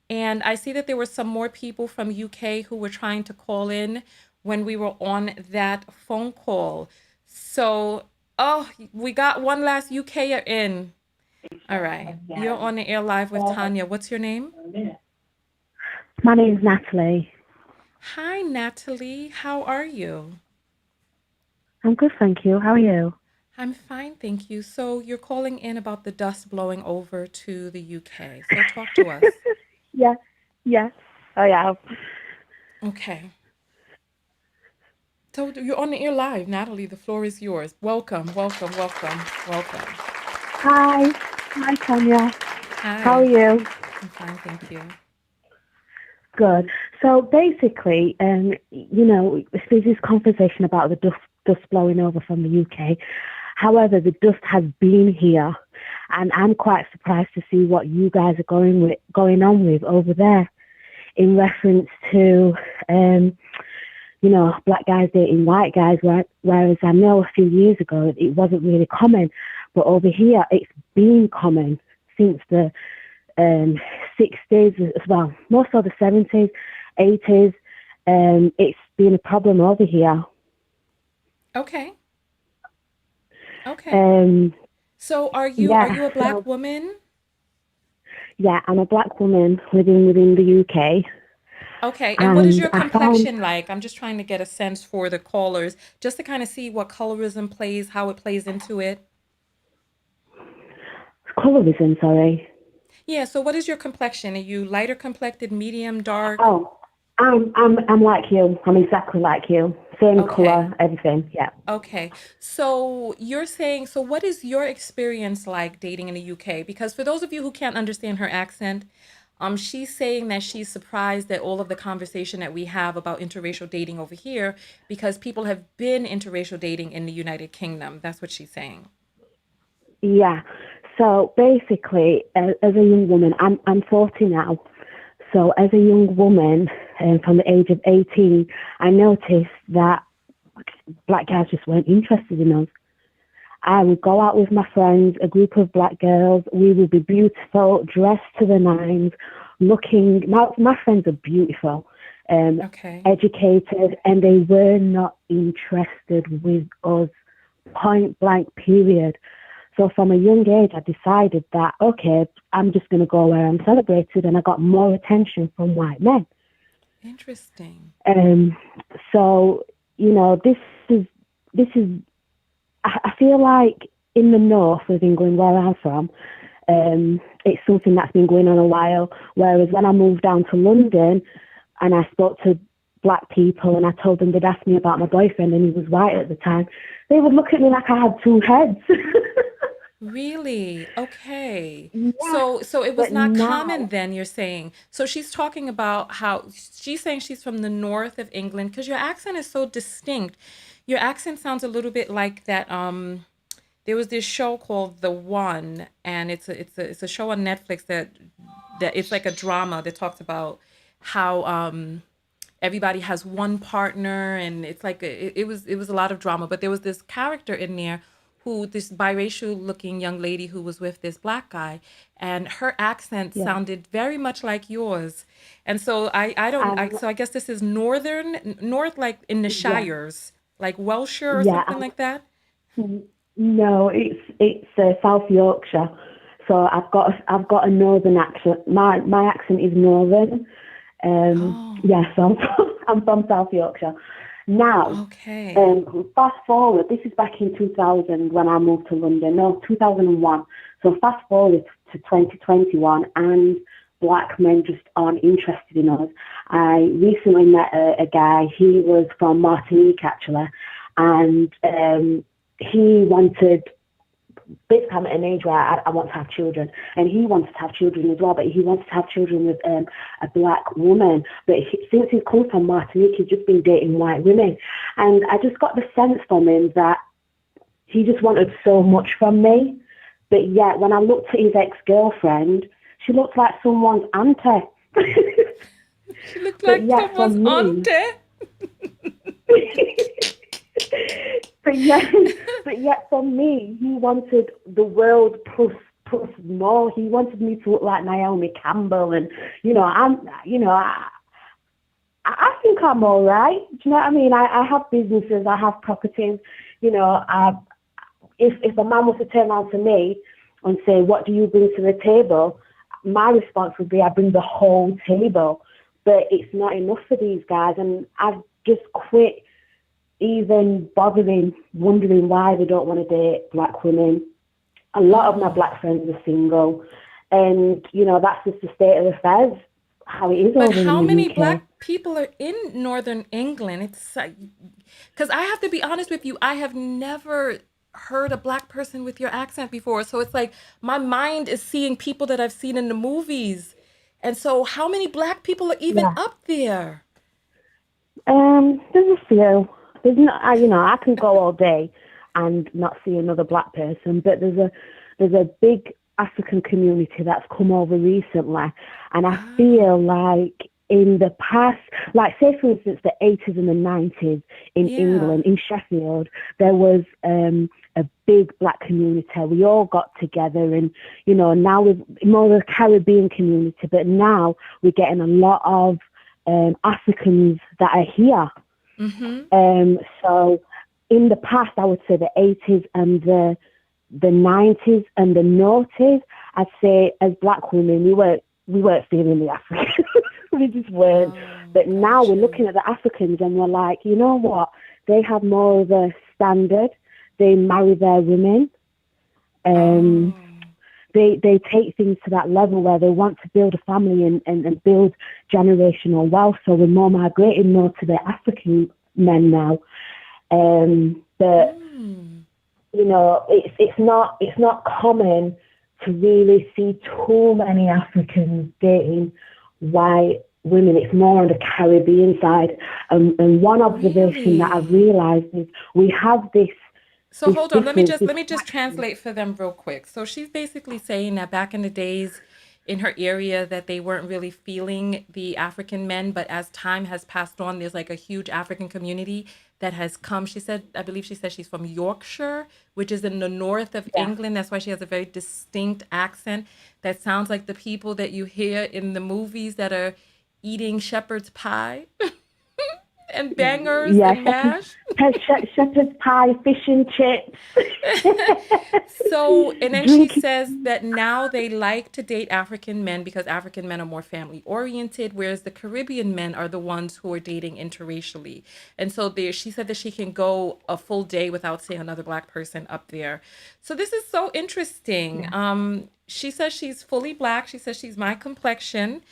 and I see that there were some more people from UK who were trying to call in when we were on that phone call. So, oh, we got one last UKer in. All right. You're on the air live with Tanya. What's your name? My name's Natalie. Hi, Natalie. How are you? I'm good, thank you. How are you? I'm fine, thank you. So you're calling in about the dust blowing over to the UK. So talk to us. Yeah, I am. Okay. So you're on the air live, Natalie. The floor is yours. Welcome. Hi, Tanya. Hi. How are you? I'm fine, thank you. Good. So basically, there's this conversation about the dust blowing over from the UK. However, the dust has been here, and I'm quite surprised to see what you guys are going on with over there in reference to, black guys dating white guys, whereas I know a few years ago it wasn't really common, but over here it's been common since the 60s as well, more so the 70s, 80s. It's been a problem over here. Okay. So are you a black woman? Yeah, I'm a black woman within the UK. Okay, and what is your complexion like? I'm just trying to get a sense for the callers, just to kind of see what colorism plays, how it plays into it. Colorism, sorry. Yeah, so what is your complexion? Are you lighter complected, medium, dark? Oh, I'm like you. I'm exactly like you. Same color, everything. Yeah. Okay. So you're saying, so what is your experience like dating in the UK? Because for those of you who can't understand her accent, she's saying that she's surprised at all of the conversation that we have about interracial dating over here, because people have been interracial dating in the United Kingdom. That's what she's saying. Yeah. So basically, as a young woman, I'm 40 now. So as a young woman, from the age of 18, I noticed that black guys just weren't interested in us. I would go out with my friends, a group of black girls. We would be beautiful, dressed to the nines, looking. My friends are beautiful, educated, and they were not interested with us, point blank, period. So from a young age, I decided that, okay, I'm just going to go where I'm celebrated, and I got more attention from white men. Interesting. So, this is, I feel like in the north of England, where I'm from, it's something that's been going on a while. Whereas when I moved down to London and I spoke to black people and I told them they'd ask me about my boyfriend and he was white at the time, they would look at me like I had two heads. Really? Okay. Yeah, So it was but not common now, then, you're saying. So she's talking about how she's saying she's from the north of England because your accent is so distinct. Your accent sounds a little bit like that there was this show called The One, and it's a show on Netflix that it's like a drama that talks about how everybody has one partner, and it's like it was a lot of drama, but there was this character in there who this biracial looking young lady who was with this black guy, and her accent yeah, sounded very much like yours. And so I'm, so I guess this is north, like in the yeah, Shires, like Welshire or yeah, something like that. no, it's South Yorkshire. So I've got a northern accent. My accent is northern. Oh, Yeah, so I'm from South Yorkshire. Now, okay. fast forward, this is back in 2000 when I moved to London. No, 2001. So fast forward to 2021, and black men just aren't interested in us. I recently met a guy. He was from Martinique actually, and he wanted, basically I'm at an age where I want to have children, and he wanted to have children as well, but he wanted to have children with a black woman. But since he's come from Martinique, he's just been dating white women, and I just got the sense from him that he just wanted so much from me. But yet, when I looked at his ex-girlfriend, she looked like someone's auntie. She looked But like yet, for someone's me, auntie. but yet, but yet for me, he wanted the world plus more. He wanted me to look like Naomi Campbell, and I think I'm all right. Do you know what I mean? I have businesses, I have properties. If a man was to turn around to me and say, "What do you bring to the table?" my response would be, "I bring the whole table." But it's not enough for these guys, and I've just quit even bothering, wondering why they don't want to date black women. A lot of my Oh. black friends are single, and that's just the state of affairs, how it is But over in how the many UK. black people are in northern England? It's like, because I have to be honest with you, I have never heard a black person with your accent before. So it's like my mind is seeing people that I've seen in the movies. And so how many black people are even Yeah. up there? There's a few. There's not, I can go all day and not see another black person, but there's a big African community that's come over recently, and I Ah, feel like in the past, like say for instance the 80s and the 90s in yeah. England, in Sheffield, there was a big black community. We all got together, and now we've more of a Caribbean community, but now we're getting a lot of Africans that are here. Mm-hmm. So in the past, I would say the 80s and the 90s and the noughties, I'd say as black women, we weren't feeling the Africans. We just weren't. Oh, But now we're gotcha. looking at the Africans and we're like, you know what? They have more of a standard. They marry their women. Um, Oh. they take things to that level where they want to build a family and build generational wealth. So we're more migrating more to the African men now. But Mm. it's not common to really see too many Africans dating white women. It's more on the Caribbean side. And one observation that I've Really? realised is we have So this hold on, difference, this let me just fraction. translate for them real quick. So she's basically saying that back in the days in her area that they weren't really feeling the African men, but as time has passed on, there's like a huge African community that has come. She said, I believe she said she's from Yorkshire, which is in the north of Yeah. England. That's why she has a very distinct accent that sounds like the people that you hear in the movies that are eating shepherd's pie and bangers Yeah, and mash. shepherd's pie, fish and chips, So, and then she drinking. says that now they like to date African men because African men are more family oriented, whereas the Caribbean men are the ones who are dating interracially. And so there, she said that she can go a full day without seeing another black person up there. So this is so interesting. Yeah. She says she's fully black. She says she's my complexion.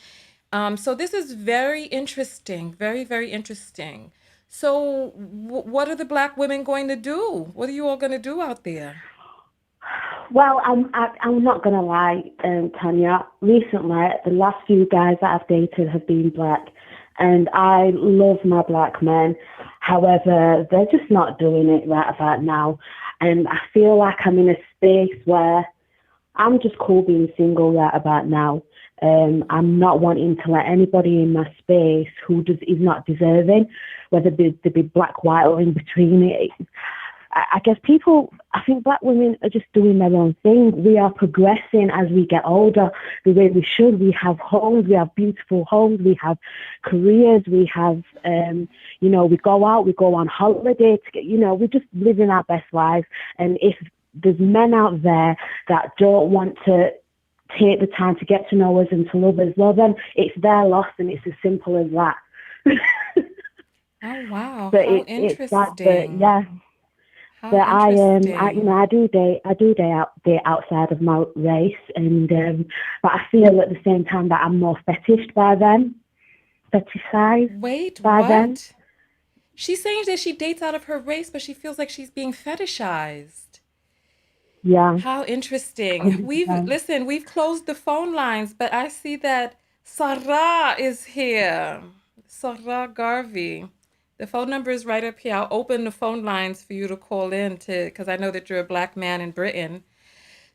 So this is very interesting, very, very interesting. So what are the black women going to do? What are you all going to do out there? Well, I'm not gonna lie, Tanya. Recently, the last few guys that I've dated have been black, and I love my black men. However, they're just not doing it right about now, and I feel like I'm in a space where I'm just cool being single right about now. I'm not wanting to let anybody in my space who is not deserving, whether they be black, white, or in between. I guess I think black women are just doing their own thing. We are progressing as we get older the way we should. We have homes, we have beautiful homes, we have careers, we have, we go out, we go on holiday, we're just living our best lives. And if there's men out there that don't want to take the time to get to know us and to love us, well, then it's their loss, and it's as simple as that. Oh, wow. But How it's that, interesting. yeah. How But interesting. I do date outside of my race, and but I feel at the same time that I'm more fetished by them, fetishized Wait, by them. what? She's saying that she dates out of her race, but she feels like she's being fetishized. Yeah, How interesting. 100%. We've closed the phone lines, but I see that Sarah is here. Sarah Garvey. The phone number is right up here. I'll open the phone lines for you to call in to, because I know that you're a black man in Britain.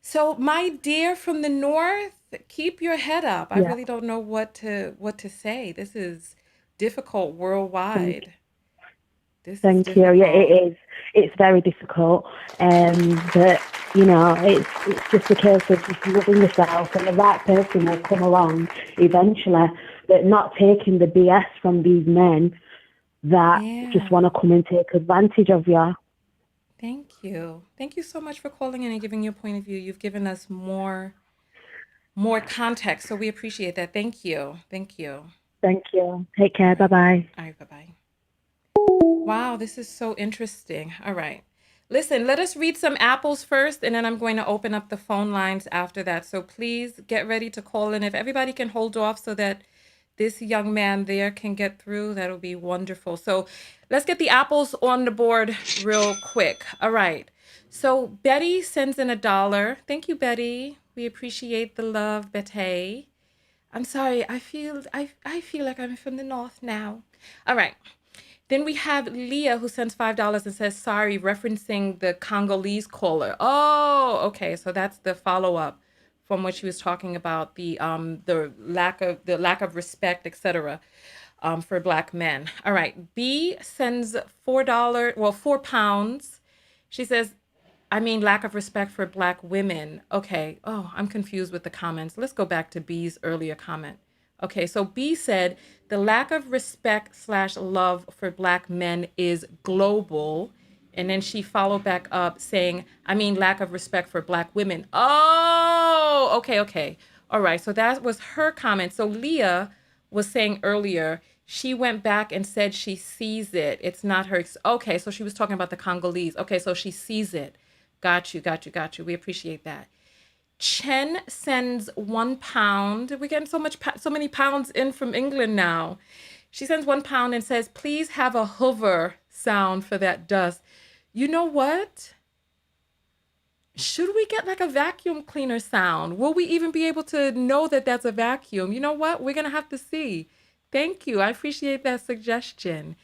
So, my dear from the north, keep your head up. I Yeah, really don't know what to say. This is difficult thank, worldwide. This is thank you. Yeah, difficult. it is. It's very difficult, but it's just a case of just loving yourself, and the right person will come along eventually. But not taking the BS from these men that just Yeah. want to come and take advantage of you. Thank you. Thank you so much for calling in and giving your point of view. You've given us more context, so we appreciate that. Thank you. Thank you. Thank you. Take All care. Bye right. bye. All right, bye-bye. Wow, this is so interesting. All right. Listen, let us read some apples first, and then I'm going to open up the phone lines after that. So please get ready to call in. If everybody can hold off so that this young man there can get through, that'll be wonderful. So let's get the apples on the board real quick. All right. So Betty sends in $1. Thank you, Betty. We appreciate the love, Betty. I'm sorry. I feel like I'm from the north now. All right. Then we have Leah who sends $5 and says sorry, referencing the Congolese caller. Oh, okay. So that's the follow-up from what she was talking about, the lack of respect, etc. For black men. All right. B sends $4, well, £4. She says, I mean, lack of respect for black women. Okay. Oh, I'm confused with the comments. Let's go back to B's earlier comment. Okay, so B said the lack of respect / love for black men is global. And then she followed back up saying, I mean, lack of respect for black women. Oh, okay. All right, so that was her comment. So Leah was saying earlier, she went back and said she sees it. It's not her. Okay, so she was talking about the Congolese. Okay, so she sees it. Got you. We appreciate that. Chen sends £1. We're getting so many pounds in from England now. She sends £1 and says, please have a Hoover sound for that dust. You know what? Should we get like a vacuum cleaner sound? Will we even be able to know that that's a vacuum? You know what? We're going to have to see. Thank you. I appreciate that suggestion.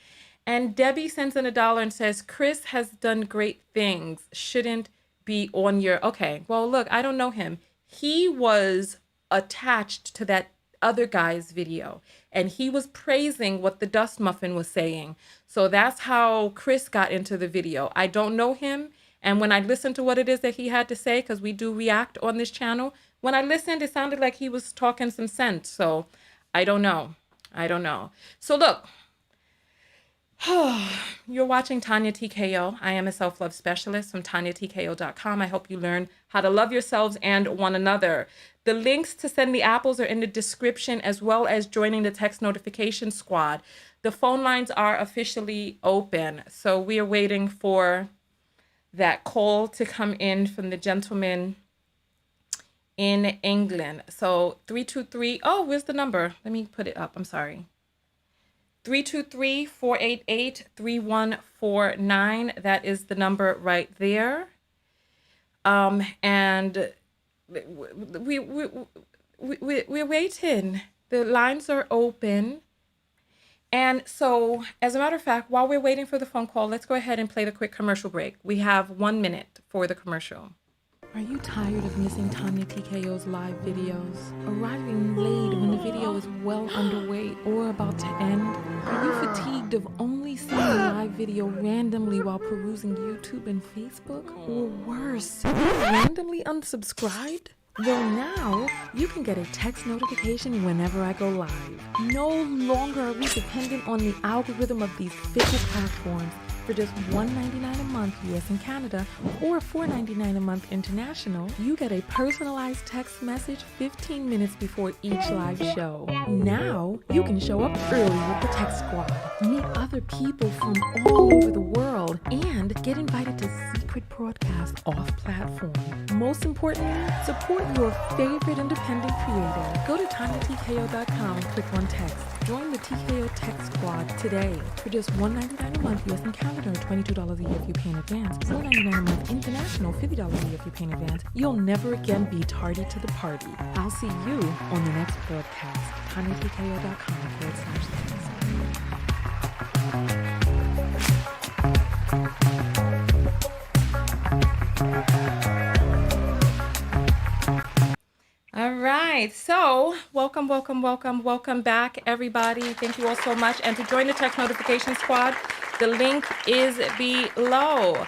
And Debbie sends in $1 and says, Chris has done great things. Shouldn't be on your. Okay, well, look, I don't know him. He was attached to that other guy's video, and he was praising what the dust muffin was saying. So that's how Chris got into the video. I don't know him. And when I listened to what it is that he had to say, because we do react on this channel, when I listened, it sounded like he was talking some sense. So I don't know. So look, you're watching Tanya TKO. I am a self-love specialist from TanyaTKO.com. I hope you learn how to love yourselves and one another. The links to send the apples are in the description, as well as joining the text notification squad. The phone lines are officially open. So we are waiting for that call to come in from the gentleman in England. So 323, oh, where's the number? Let me put it up. I'm sorry. 323-488-3149. That is the number right there. And we're waiting. The lines are open. And so, as a matter of fact, while we're waiting for the phone call, let's go ahead and play the quick commercial break. We have 1 minute for the commercial. Are you tired of missing Tanya TKO's live videos? Arriving late when the video is well underway or about to end? Are you fatigued of only seeing a live video randomly while perusing YouTube and Facebook? Or worse, randomly unsubscribed? Well, now you can get a text notification whenever I go live. No longer are we dependent on the algorithm of these fickle platforms. For just $1.99 a month US and Canada, or $4.99 a month international, you get a personalized text message 15 minutes before each live show. Now, you can show up early with the Tech Squad, meet other people from all over the world, and get invited to secret broadcasts off-platform. Most importantly, support your favorite independent creator. Go to TanyaTKO.com and click on text. Join the TKO Tech Squad today for just $1.99 a month US and Canada, or $22 a year if you pay in advance, $4.99 a month international, $50 a year if you pay in advance. You'll never again be tardy to the party. I'll see you on the next broadcast. TanyaTKO.com/text. All right, so welcome back, everybody. Thank you all so much. And to join the text notification squad, the link is below.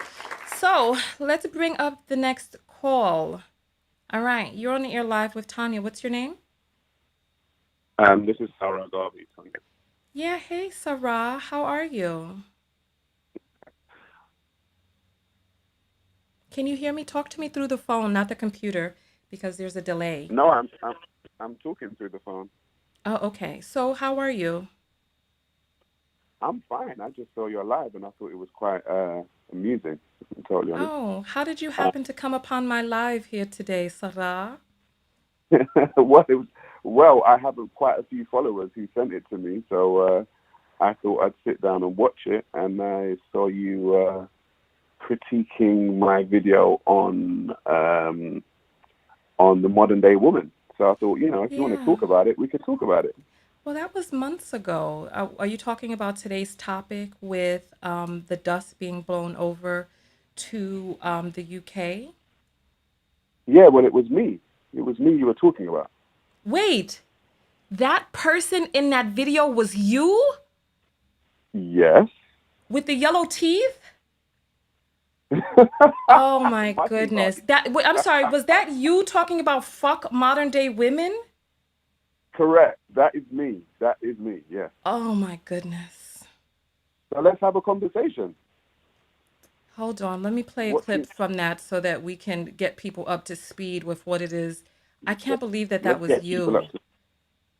So let's bring up the next call. All right, you're on the air live with Tanya. What's your name? This is Sarah Garvey. Yeah, hey, Sarah. How are you? Can you hear me? Talk to me through the phone, not the computer, because there's a delay. No, I'm talking through the phone. Oh, okay. So how are you? I'm fine. I just saw your live and I thought it was quite amusing, to be totally honest. Oh, how did you happen to come upon my live here today, Sarah? Well, I have quite a few followers who sent it to me, so I thought I'd sit down and watch it, and I saw you critiquing my video on the modern day woman. So I thought, if you want to talk about it, we could talk about it. Well, that was months ago. Are you talking about today's topic with the dust being blown over to the UK? Yeah, well, it was me. It was me you were talking about. Wait, that person in that video was you? Yes. With the yellow teeth? Oh my goodness. I'm sorry, was that you talking about fuck modern day women? Correct. That is me. That is me, yes. Oh my goodness. So let's have a conversation. Hold on, let me play a clip from that so that we can get people up to speed with what it is. I can't believe that was you.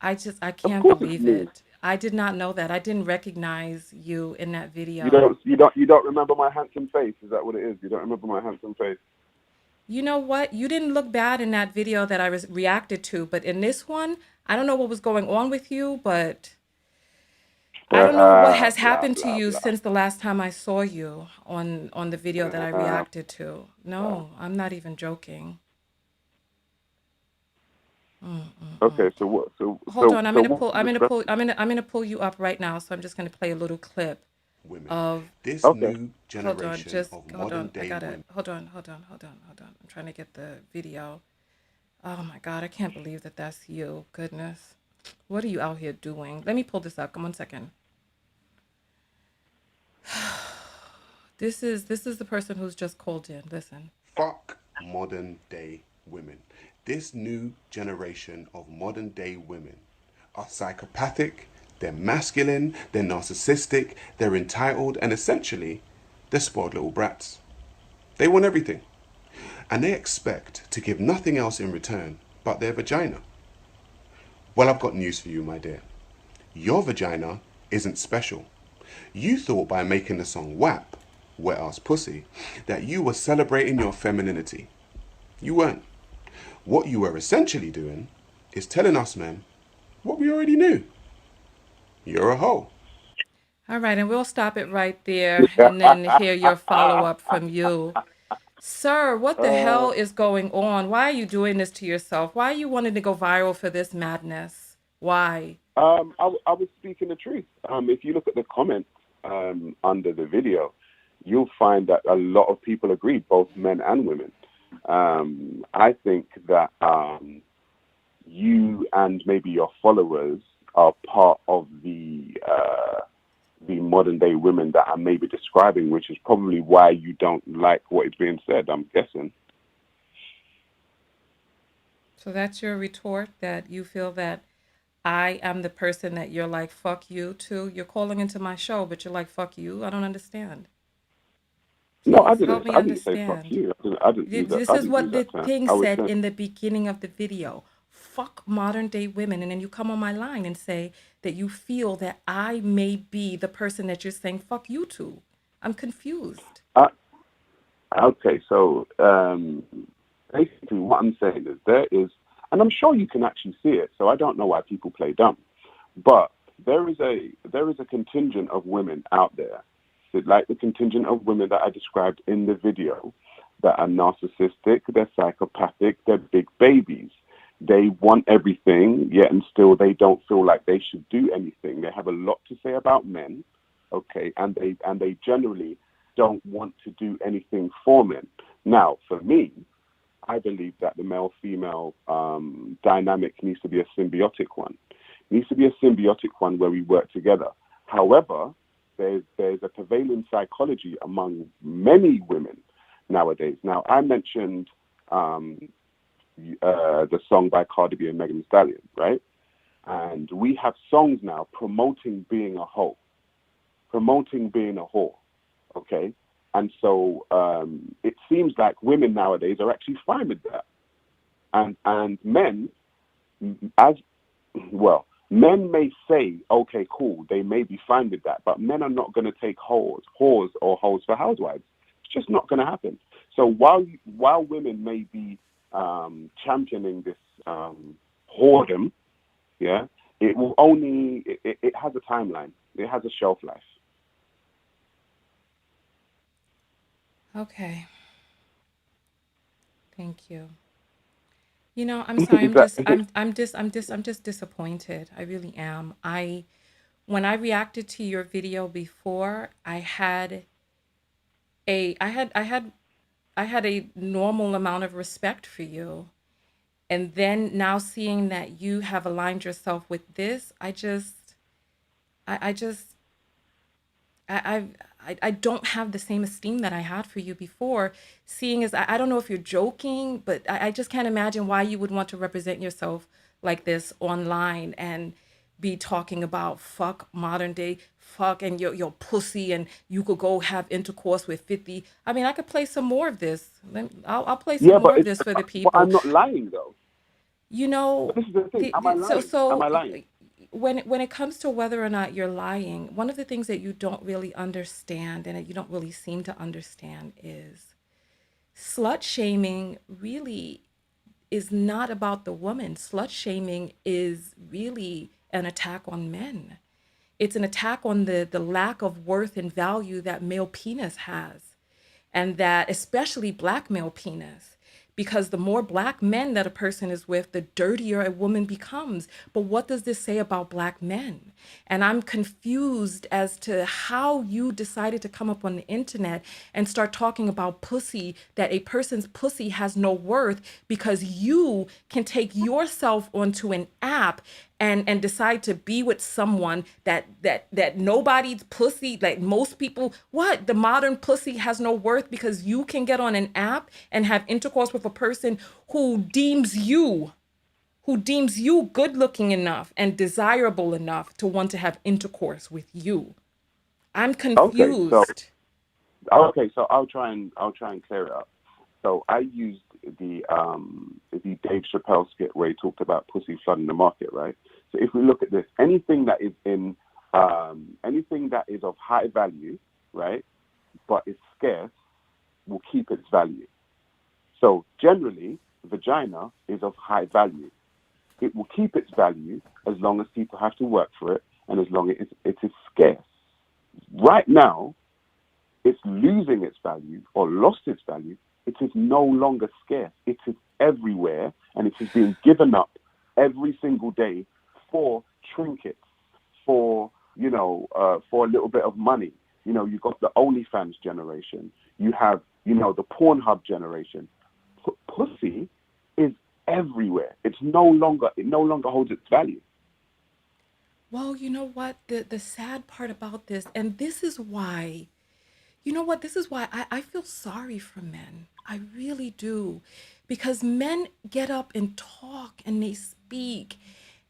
I can't believe it. I did not know that. I didn't recognize you in that video. You don't remember my handsome face? Is that what it is? You don't remember my handsome face? You know what? You didn't look bad in that video that I reacted to, but in this one, I don't know what was going on with you, but I don't know what has happened to you since the last time I saw you on the video that I reacted to. No, I'm not even joking. Okay, so what? So hold on, I'm gonna pull you up right now. So I'm just gonna play a little clip of this new generation of modern day women. Hold on. I'm trying to get the video. Oh my God, I can't believe that that's you. Goodness, what are you out here doing? Let me pull this up. Come on, 1 second. This is the person who's just called in. Listen. Fuck modern day women. This new generation of modern day women are psychopathic, they're masculine, they're narcissistic, they're entitled, and essentially, they're spoiled little brats. They want everything. And they expect to give nothing else in return but their vagina. Well, I've got news for you, my dear. Your vagina isn't special. You thought by making the song WAP, Wet Ass Pussy, that you were celebrating your femininity. You weren't. What you were essentially doing is telling us men what we already knew. You're a hoe. All right, and we'll stop it right there and then hear your follow-up from you. Sir, what the hell is going on? Why are you doing this to yourself? Why are you wanting to go viral for this madness? Why? I was speaking the truth. If you look at the comments under the video, you'll find that a lot of people agree, both men and women. I think that you and maybe your followers are part of the modern day women that I'm maybe describing, which is probably why you don't like what is being said, I'm guessing. So that's your retort, that you feel that I am the person that you're like, fuck you to? You're calling into my show, but you're like, fuck you? I don't understand. No, I Please help didn't. me I didn't say fuck understand. you. I didn't use that. This I is didn't use what the that term. thing I was said saying, in the beginning of the video. Fuck modern day women. And then you come on my line and say that you feel that I may be the person that you're saying fuck you to. I'm confused. okay, so basically what I'm saying is there is, and I'm sure you can actually see it, so I don't know why people play dumb, but there is a contingent of women out there, like the contingent of women that I described in the video, that are narcissistic, they're psychopathic, they're big babies. They want everything, yet and still they don't feel like they should do anything. They have a lot to say about men, okay, and they generally don't want to do anything for men. Now, for me, I believe that the male-female dynamic needs to be a symbiotic one. It needs to be a symbiotic one where we work together. However, there's a prevailing psychology among many women nowadays. Now, I mentioned the song by Cardi B and Megan Thee Stallion, right? And we have songs now promoting being a hoe, promoting being a whore, okay? And so it seems like women nowadays are actually fine with that. And men, as well, men may say, okay, cool, they may be fine with that, but men are not going to take whores or hoes for housewives. It's just not going to happen. So while women may be championing this whoredom, yeah, it will only, it has a timeline. It has a shelf life. Okay. Thank you. You know, I'm sorry. I'm just disappointed. I really am. When I reacted to your video before, I had a normal amount of respect for you. And then now seeing that you have aligned yourself with this, I just I don't have the same esteem that I had for you before. Seeing as I don't know if you're joking, but I just can't imagine why you would want to represent yourself like this online and be talking about fuck modern day fuck and your pussy and you could go have intercourse with 50. I mean, I could play some more of this. I'll play some Yeah, more but of this for the but people. I'm not lying though. You know, But this is the thing. Am I lying? Am I lying? when it comes to whether or not you're lying, one of the things that you don't really understand and that you don't really seem to understand is slut shaming really is not about the woman. Slut shaming is really an attack on men. It's an attack on the lack of worth and value that male penis has, and that especially black male penis, because the more black men that a person is with, the dirtier a woman becomes. But what does this say about black men? And I'm confused as to how you decided to come up on the internet and start talking about pussy, that a person's pussy has no worth because you can take yourself onto an app and decide to be with someone that nobody's pussy, like most people, what, the modern pussy has no worth because you can get on an app and have intercourse with a person who deems you good looking enough and desirable enough to want to have intercourse with you. I'm confused. So I'll try and clear it up. So I used the Dave Chappelle skit where he talked about pussy flooding the market, right? So if we look at this, anything that is of high value, right, but is scarce, will keep its value. So generally, vagina is of high value. It will keep its value as long as people have to work for it and as long as it is scarce. Right now, it's losing its value or lost its value It is no longer scarce. It is everywhere, and it is being given up every single day for trinkets, for for a little bit of money. You've got the OnlyFans generation. You have the Pornhub generation. Pussy is everywhere. It no longer holds its value. Well, you know what? The sad part about this, and this is why, you know what? This is why I feel sorry for men. I really do. Because men get up and talk and they speak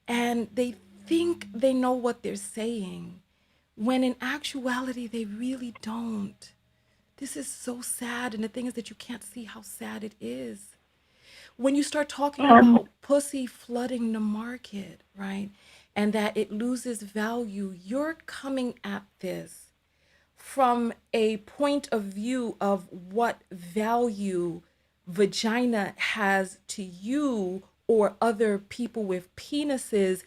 and they think they know what they're saying, when in actuality, they really don't. This is so sad. And the thing is that you can't see how sad it is. When you start talking about pussy flooding the market, right? And that it loses value, you're coming at this from a point of view of what value vagina has to you or other people with penises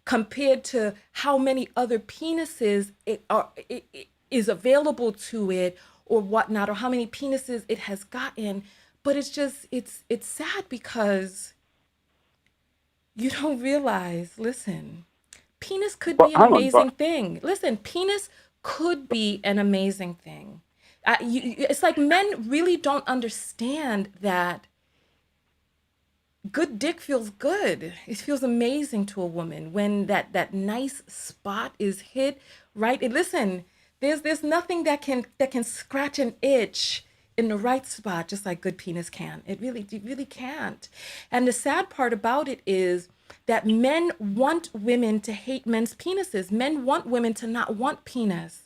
compared to how many other penises it is available to it or whatnot, or how many penises it has gotten. But it's just, it's sad because you don't realize, listen, penis could be an amazing thing. Listen, penis could be an amazing thing. It's like men really don't understand that good dick feels good. It feels amazing to a woman when that nice spot is hit, right? And listen, there's nothing that can scratch an itch in the right spot, just like good penis can. It really can't. And the sad part about it is that men want women to hate men's penises. Men want women to not want penis.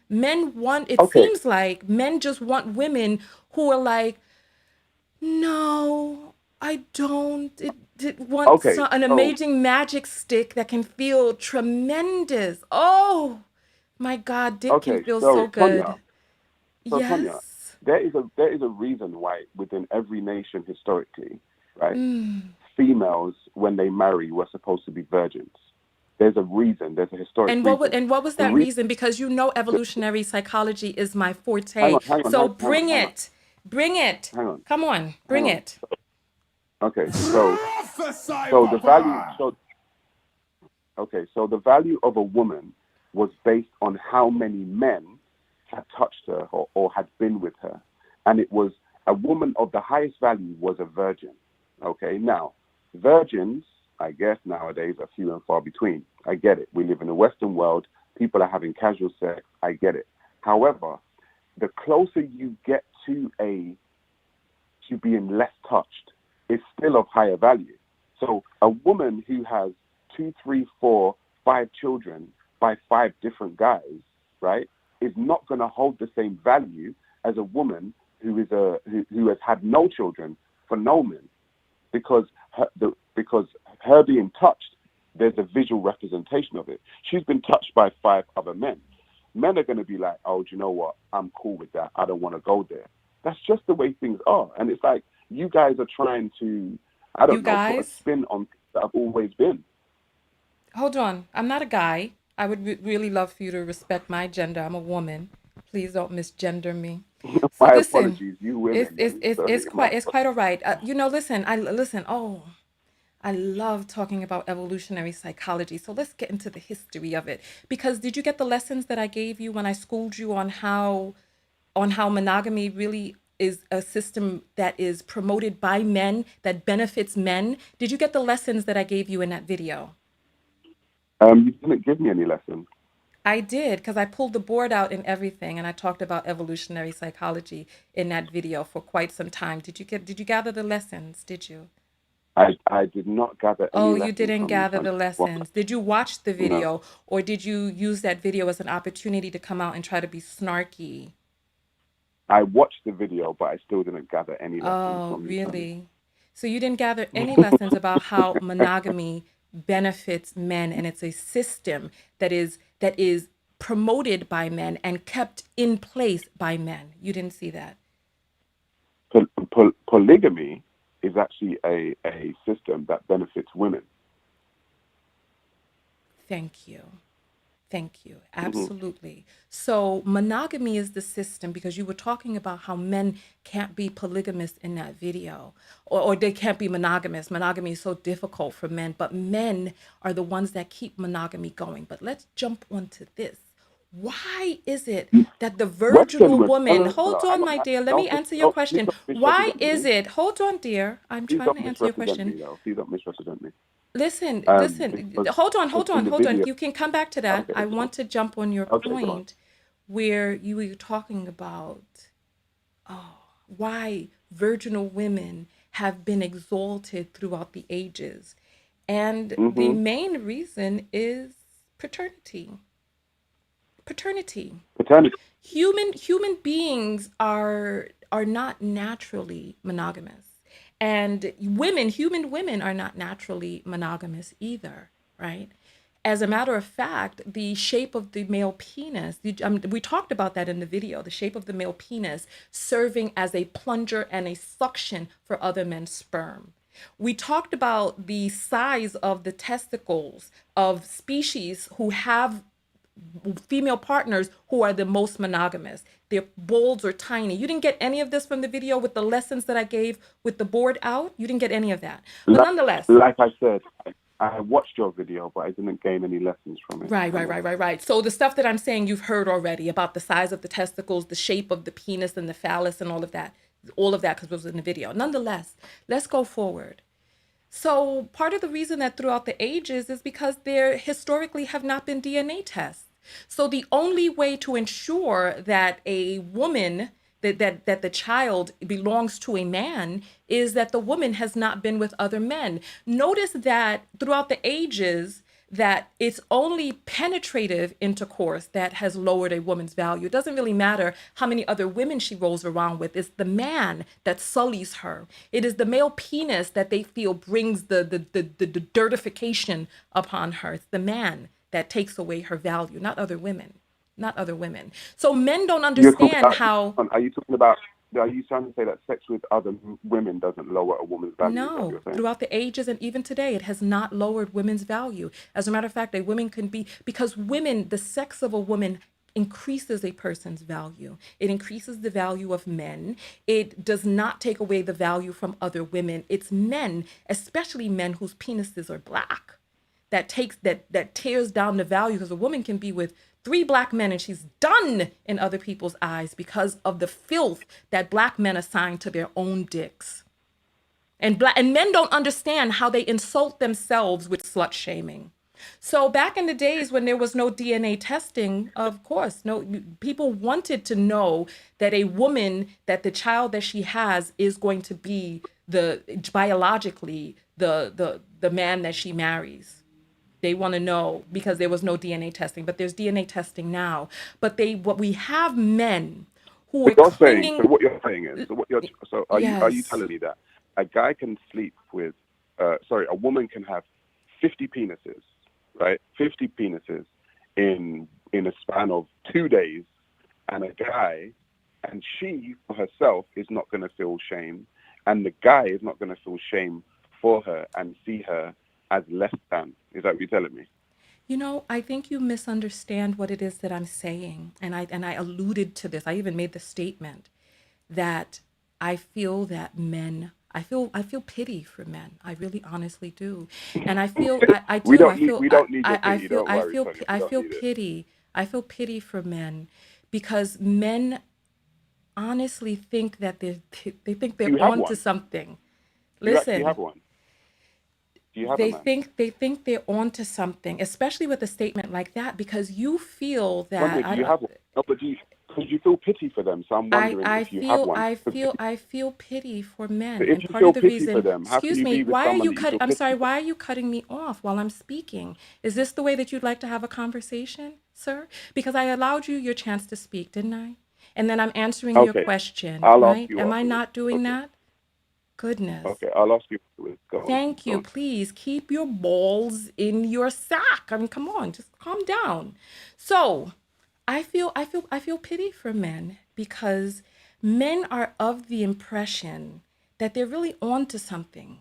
It seems like men just want women who are like, no, I don't. It wants an amazing magic stick that can feel tremendous. Oh, my God, dick can feel so good. Yes. Tanya, there is a reason why within every nation historically, right, females when they marry were supposed to be virgins. There's a reason. There's a historic reason. And what was that reason? Because evolutionary psychology is my forte. Bring it. Hang on. Come on, bring it. Okay, so the value. So the value of a woman was based on how many men had touched her or had been with her, and it was a woman of the highest value was a virgin. Okay, now virgins, I guess nowadays are few and far between. I get it. We live in a Western world. People are having casual sex. I get it. However, the closer you get to being less touched, is still of higher value. So a woman who has 2, 3, 4, 5 children by 5 different guys, right, is not going to hold the same value as a woman who has had no children for no men, because her being touched, there's a visual representation of it. She's been touched by 5 other men. Men are going to be like, oh, do you know what? I'm cool with that. I don't want to go there. That's just the way things are. And it's like, you guys are trying to, put a spin on things that have always been. Hold on. I'm not a guy. I would really love for you to respect my gender. I'm a woman. Please don't misgender me. So My listen, apologies, you women. It's quite all right. Listen. I love talking about evolutionary psychology. So let's get into the history of it. Because did you get the lessons that I gave you when I schooled you on how monogamy really is a system that is promoted by men, that benefits men? Did you get the lessons that I gave you in that video? You didn't give me any lessons. I did, because I pulled the board out and everything, and I talked about evolutionary psychology in that video for quite some time. Did you gather the lessons? Did you? I did not gather any lessons. Oh, you didn't gather the lessons. Did you watch the video, or did you use that video as an opportunity to come out and try to be snarky? I watched the video, but I still didn't gather any lessons from you. Oh, really? So you didn't gather any lessons about how monogamy benefits men, and it's a system that is promoted by men and kept in place by men. You didn't see that? Polygamy is actually a system that benefits women. Thank you. Thank you. Absolutely. So monogamy is the system, because you were talking about how men can't be polygamous in that video, or they can't be monogamous. Monogamy is so difficult for men, but men are the ones that keep monogamy going. But let's jump onto this. Why is it that the Western virginal women, woman, no, hold hang on, on, my dear, let me don't, answer your don't, please question. don't Why misrepresent is me. it, hold on, dear, I'm Please trying don't to answer your misrepresent question. me, though. Please don't misrepresent me. Listen, Because hold on, in the hold on. video, You can come back to that. okay, I go on. want to jump on your Okay, go on. point where you were talking about why virginal women have been exalted throughout the ages. And the main reason is paternity. Paternity. Paternity. Human beings are not naturally monogamous. And human women are not naturally monogamous either, right? As a matter of fact, the shape of the male penis, we talked about that in the video, the shape of the male penis serving as a plunger and a suction for other men's sperm. We talked about the size of the testicles of species who have female partners who are the most monogamous. Their balls are tiny. You didn't get any of this from the video with the lessons that I gave with the board out? You didn't get any of that. But nonetheless. Like I said, I watched your video, but I didn't gain any lessons from it. Right. So the stuff that I'm saying you've heard already about the size of the testicles, the shape of the penis and the phallus and all of that because it was in the video. Nonetheless, let's go forward. So part of the reason that throughout the ages is because there historically have not been DNA tests. So the only way to ensure that a woman, that the child belongs to a man, is that the woman has not been with other men. Notice that throughout the ages, that it's only penetrative intercourse that has lowered a woman's value. It doesn't really matter how many other women she rolls around with. It's the man that sullies her. It is the male penis that they feel brings the dirtification upon her. It's the man that takes away her value, not other women. Not other women. So men don't understand how. Are you trying to say that sex with other women doesn't lower a woman's value? No, throughout the ages and even today, it has not lowered women's value. As a matter of fact, a woman can be, because women, the sex of a woman increases a person's value. It increases the value of men. It does not take away the value from other women. It's men, especially men whose penises are black, that tears down the value, because a woman can be with 3 black men and she's done in other people's eyes because of the filth that black men assign to their own dicks. And men don't understand how they insult themselves with slut shaming. So back in the days when there was no DNA testing, of course, people wanted to know that a woman, that the child that she has is going to be biologically the man that she marries. They want to know, because there was no DNA testing, but there's DNA testing now. But we have men who are clinging. So what you're saying is, are you telling me that a guy can sleep with, a woman can have 50 penises, right? 50 penises in a span of 2 days, and a guy, and she for herself is not going to feel shame, and the guy is not going to feel shame for her and see her as less than. Is that what you're telling me? I think you misunderstand what it is that I'm saying. And I alluded to this. I even made the statement that I feel that men, I feel pity for men. I really honestly do. And I feel, I do. We don't need your pity. Don't worry, I feel pity for men, because men honestly think that they think they're onto something. Listen. You have one. They think they're onto something, especially with a statement like that, because you feel that. Do you have one? No, but because you feel pity for them, so I'm wondering if you have one. I feel pity for men, but if and you part feel of the pity reason. for them, how Excuse can you me. be with Why are someone you that cutting? feel I'm pity sorry. for? Why are you cutting me off while I'm speaking? Is this the way that you'd like to have a conversation, sir? Because I allowed you your chance to speak, didn't I? And then I'm answering your question. I'll right? ask you Am I afterwards. not doing that? Goodness. Okay, I'll ask you afterwards. Thank you. Please keep your balls in your sack. I mean, come on, just calm down. So I feel pity for men, because men are of the impression that they're really onto something.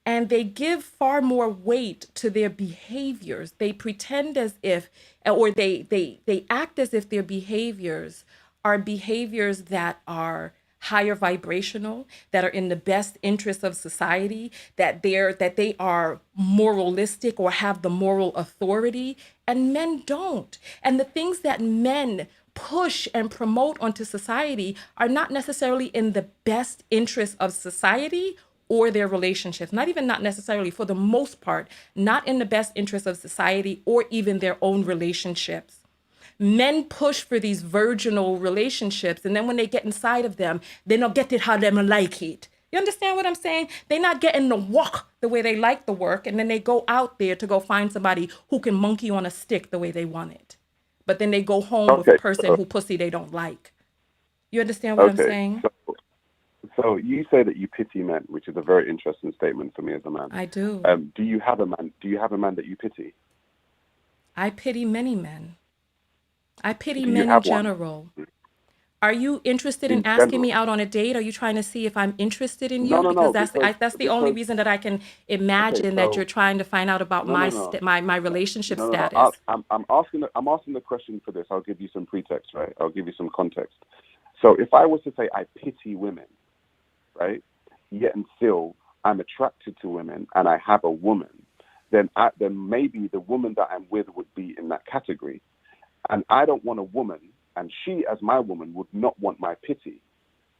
and they give far more weight to their behaviors. They pretend as if, or they act as if their behaviors are behaviors that are higher vibrational, that are in the best interest of society, that they are moralistic or have the moral authority, and men don't. And the things that men push and promote onto society are not necessarily in the best interest of society or their relationships. Not necessarily, for the most part, not in the best interest of society or even their own relationships. Men push for these virginal relationships, and then when they get inside of them, they don't get it how them like it. You understand what I'm saying? They're not getting the walk the way they like the work, and then they go out there to go find somebody who can monkey on a stick the way they want it. But then they go home with a person who pussy they don't like. You understand what I'm saying? So you say that you pity men, which is a very interesting statement for me as a man. I do. Do you have a man? Do you have a man that you pity? I pity many men. I pity men in general. Are you interested in asking me out on a date? Are you trying to see if I'm interested in you? No, that's the only reason that I can imagine that you're trying to find out about my relationship status. I'm asking the question for this. I'll give you some pretext, right? I'll give you some context. So if I was to say I pity women, right, yet and still I'm attracted to women and I have a woman, then maybe the woman that I'm with would be in that category. And I don't want a woman, and she, as my woman, would not want my pity.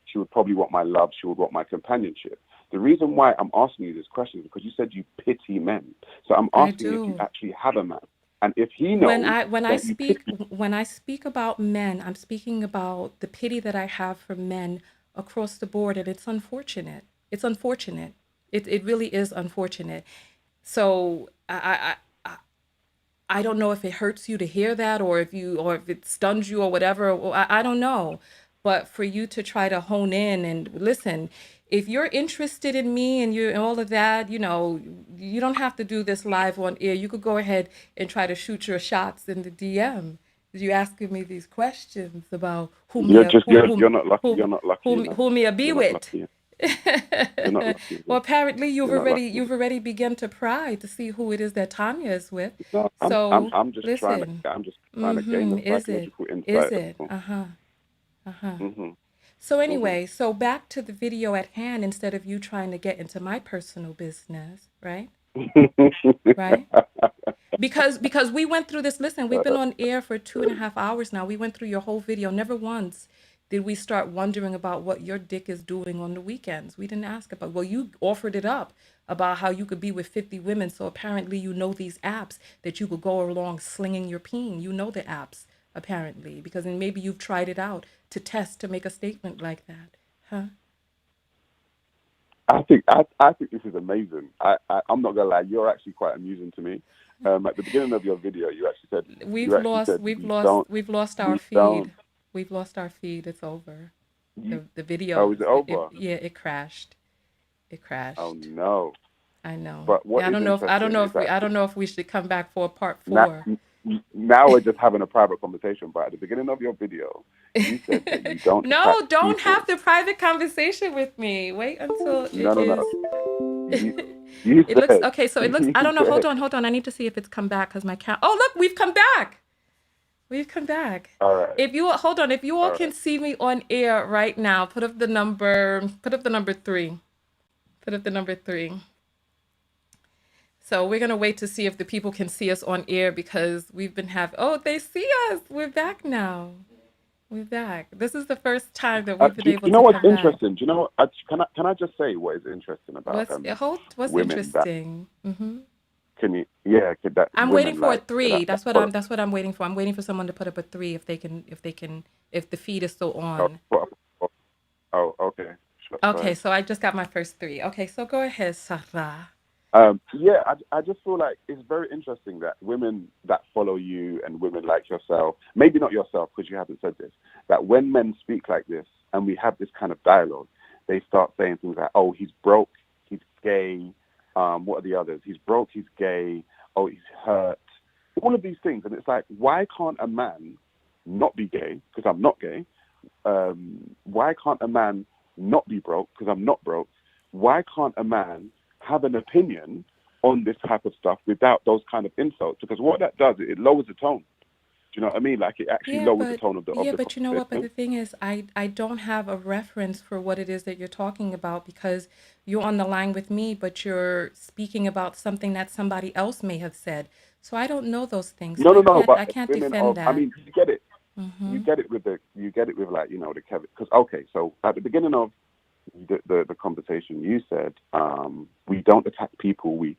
She would probably want my love. She would want my companionship. The reason why I'm asking you this question is because you said you pity men. So I'm asking if you actually have a man, and if he knows. When I speak about men, I'm speaking about the pity that I have for men across the board, and it's unfortunate. It's unfortunate. It really is unfortunate. So I don't know if it hurts you to hear that, or if it stuns you or whatever. I don't know. But for you to try to hone in and listen, if you're interested in me and all of that, you don't have to do this live on air. You could go ahead and try to shoot your shots in the DM. You asking me these questions about who me a be with. Well, apparently you've already begun to pry to see who it is that Tanya is with. No, I'm just trying to gain the psychological insight. Is it? Mm-hmm. So anyway, so back to the video at hand, instead of you trying to get into my personal business, right? Right? Because we went through this. Listen, we've been on air for 2.5 hours now. We went through your whole video. Never once did we start wondering about what your dick is doing on the weekends. We didn't ask about, well, you offered it up about how you could be with 50 women. So apparently you know these apps that you could go along slinging your peen. You know the apps, apparently, because then maybe you've tried it out to test to make a statement like that. Huh? I think this is amazing. I'm not gonna lie, you're actually quite amusing to me. At the beginning of your video, you actually said we've lost our feed. We've lost our feed. It's over. The video. Oh, is it over? It crashed. It crashed. Oh no. I know. But what I don't know if we should come back for part 4. Now we're just having a private conversation. But at the beginning of your video, you said that you don't. No, don't have the private conversation with me. Wait until it looks okay. So it looks. I don't know. Hold on. I need to see if it's come back because my cat. Oh, look, we've come back. We've come back. All right. If you all can see me on air right now, put up the number 3. Put up the number 3. So we're going to wait to see if the people can see us on air, because we've been they see us. We're back now. We're back. This is the first time that we've been able to. You know what's interesting? Do you know? Can I just say what is interesting about what's interesting? Mm-hmm. Can you? Yeah. I'm waiting for a 3. That's what I'm waiting for. I'm waiting for someone to put up a 3 if the feed is still on. Oh, okay. Sure, okay, so I just got my first 3. Okay, so go ahead, Sarah. I just feel like it's very interesting that women that follow you and women like yourself, maybe not yourself because you haven't said this, that when men speak like this and we have this kind of dialogue, they start saying things like, oh, he's broke, he's gay, what are the others? He's broke, he's gay, oh, he's hurt. All of these things. And it's like, why can't a man not be gay? Because I'm not gay. Why can't a man not be broke? Because I'm not broke. Why can't a man have an opinion on this type of stuff without those kind of insults, because what that does, it lowers the tone. Do you know what I mean? Like, it actually lowers the tone of the but you know what? But conversation. the thing is, I don't have a reference for what it is that you're talking about, because you're on the line with me, but you're speaking about something that somebody else may have said. So I don't know those things. No, So no, no. But I can't women defend of, I that. mean, you get it. Mm-hmm. You get it with like, you know, the Kevin. Because okay, so at the beginning of the conversation, you said we don't attack people. We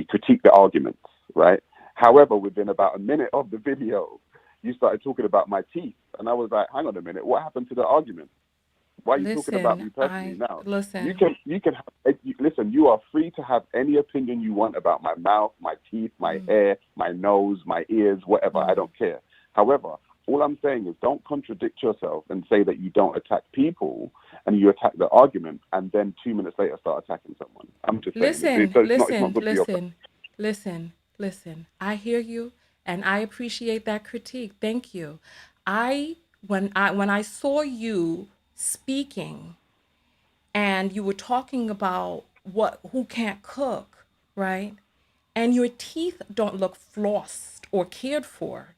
critique the arguments, right? However, within about a minute of the video, you started talking about my teeth, and I was like, hang on a minute, what happened to the argument? Why are you talking about me personally now? You can listen. You are free to have any opinion you want about my mouth, my teeth, my hair, my nose, my ears, whatever. I don't care. However, all I'm saying is don't contradict yourself and say that you don't attack people and you attack the argument, and then 2 minutes later start attacking someone. I'm just saying. Listen. I hear you, and I appreciate that critique. Thank you. When I saw you speaking, and you were talking about who can't cook, right? And your teeth don't look flossed or cared for.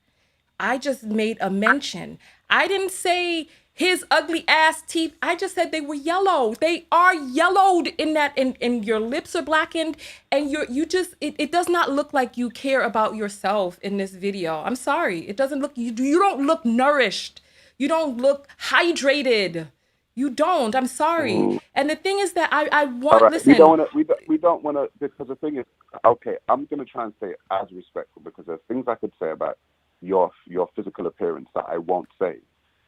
I just made a mention. I didn't say his ugly ass teeth. I just said they were yellow. They are yellowed in that, and your lips are blackened, and it does not look like you care about yourself in this video. I'm sorry. It doesn't look, you don't look nourished. You don't look hydrated. You don't. I'm sorry. And the thing is that I want, right. listen. We don't want to, because the thing is, okay, I'm going to try and say it as respectful, because there's things I could say about your physical appearance that I won't say.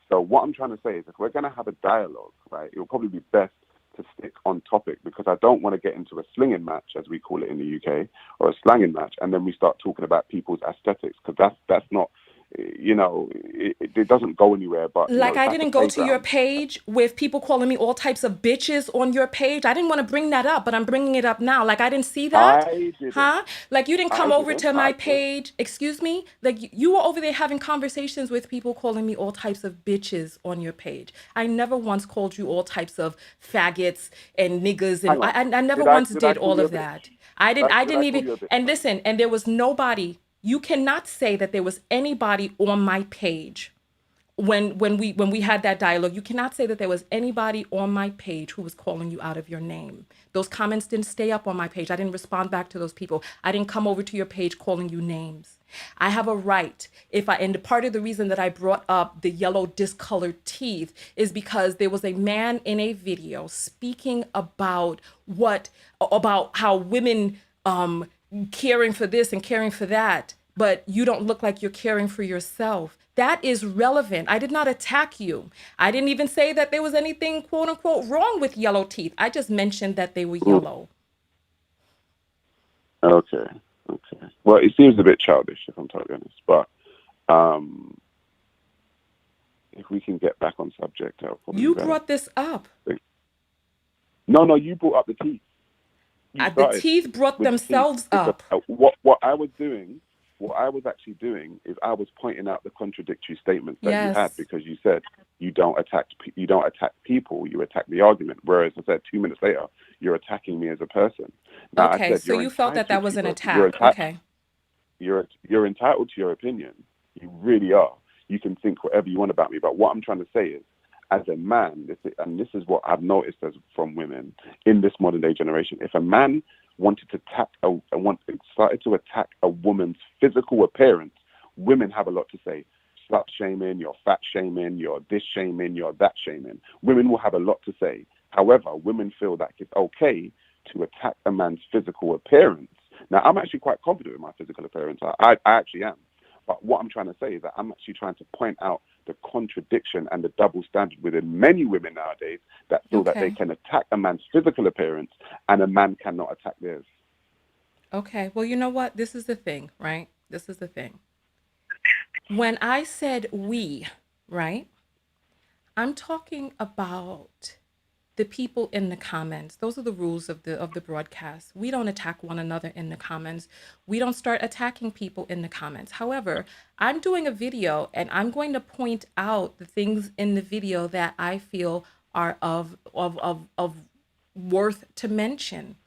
So what I'm trying to say is, if we're going to have a dialogue, right, it will probably be best to stick on topic, because I don't want to get into a slinging match, as we call it in the UK, or a slanging match, and then we start talking about people's aesthetics, because that's not, you know, it doesn't go anywhere. But like, I didn't go to your page with people calling me all types of bitches on your page. I didn't want to bring that up, but I'm bringing it up now. Like, I didn't see that. I didn't. Huh? Like, you didn't come over to my page. Excuse me? Like, you were over there having conversations with people calling me all types of bitches on your page. I never once called you all types of faggots and niggas, and I never once did all of that. I didn't even, and listen, and there was nobody. You cannot say that there was anybody on my page when we had that dialogue. You cannot say that there was anybody on my page who was calling you out of your name. Those comments didn't stay up on my page. I didn't respond back to those people. I didn't come over to your page calling you names. I have a right, and part of the reason that I brought up the yellow discolored teeth is because there was a man in a video speaking about how women caring for this and caring for that, but you don't look like you're caring for yourself. That is relevant. I did not attack you. I didn't even say that there was anything, quote unquote, wrong with yellow teeth. I just mentioned that they were yellow. Okay. Well, it seems a bit childish, if I'm totally honest, but if we can get back on subject, you brought this up. No, you brought up the teeth. The teeth brought themselves up. What I was actually doing is I was pointing out the contradictory statements that you had, because you said you don't attack people, you attack the argument. Whereas I said 2 minutes later, you're attacking me as a person. Now, okay, I said, so you felt that was an attack. Okay. You're entitled to your opinion. You really are. You can think whatever you want about me. But what I'm trying to say is, as a man, this is what I've noticed from women in this modern day generation. If a man started to attack a woman's physical appearance, women have a lot to say. Slut shaming, you're fat shaming, you're this shaming, you're that shaming. Women will have a lot to say. However, women feel that it's okay to attack a man's physical appearance. Now, I'm actually quite confident with my physical appearance. I actually am. But what I'm trying to say is that I'm actually trying to point out the contradiction and the double standard within many women nowadays that feel that they can attack a man's physical appearance and a man cannot attack theirs. Okay, well, you know what? This is the thing, right? This is the thing. When I said we, right, I'm talking about the people in the comments. Those are the rules of the broadcast. We don't attack one another in the comments. We don't start attacking people in the comments. However, I'm doing a video and I'm going to point out the things in the video that I feel are of worth to mention.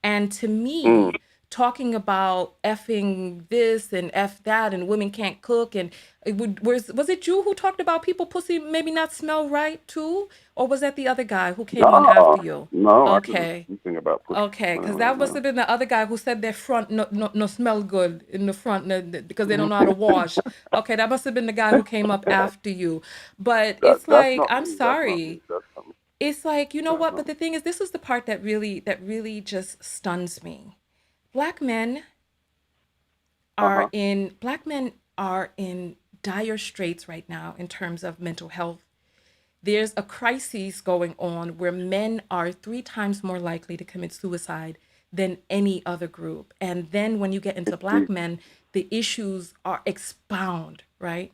And to me, talking about effing this and F that and women can't cook and was it you who talked about people pussy maybe not smell right too? Or was that the other guy who came on after you? No, I didn't Okay. anything about pussy. Okay, because that must have been the other guy who said their front no smell good in the front because they don't know how to wash. Okay, that must have been the guy who came up after you. But it's That's like, not I'm me. That's not me. sorry. That's not me. It's like, you know That's what? not But me. the thing is, this is the part that really just stuns me. Black men black men are in dire straits right now in terms of mental health. There's a crisis going on where men are 3 times more likely to commit suicide than any other group. And then when you get into black men, the issues are expound, right?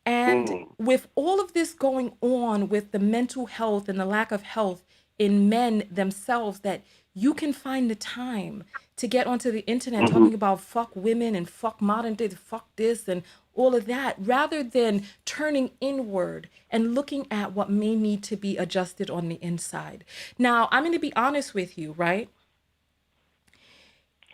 And with all of this going on with the mental health and the lack of health in men themselves, that you can find the time to get onto the internet talking about fuck women and fuck modern day, fuck this and all of that, rather than turning inward and looking at what may need to be adjusted on the inside. Now, I'm going to be honest with you, right?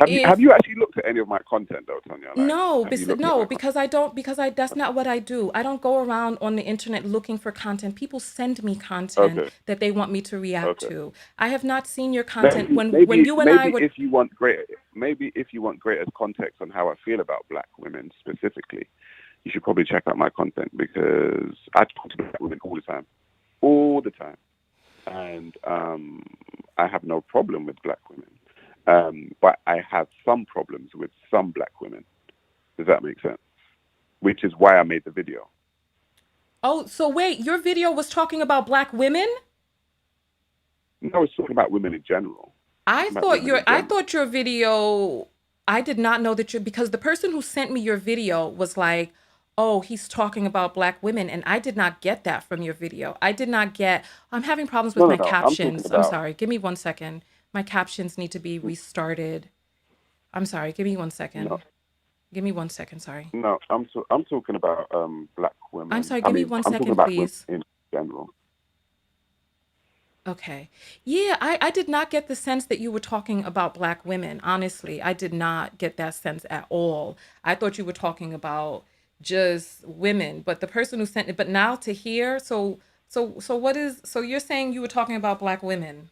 Have you actually looked at any of my content though, Tanya? No, Have you looked at my content? because that's not what I do. I don't go around on the internet looking for content. People send me content that they want me to react to. I have not seen your content when you and I Maybe would. if you want greater context on how I feel about black women specifically, you should probably check out my content because I talk to black women all the time, and I have no problem with black women. But I have some problems with some black women. Does that make sense? Which is why I made the video. Oh, so wait, your video was talking about black women? No, I was talking about women in general. I thought your video, I did not know that because the person who sent me your video was like, oh, he's talking about black women. And I did not get that from your video. I did not get, I'm having problems with my captions. I'm sorry. Give me 1 second. My captions need to be restarted. I'm sorry. Give me 1 second. No. Give me 1 second. Sorry. No, I'm talking about black women. I'm sorry. Give me 1 second, please. In general. Okay. Yeah, I did not get the sense that you were talking about black women. Honestly, I did not get that sense at all. I thought you were talking about just women, but the person who sent it, but now to hear, so you're saying you were talking about black women?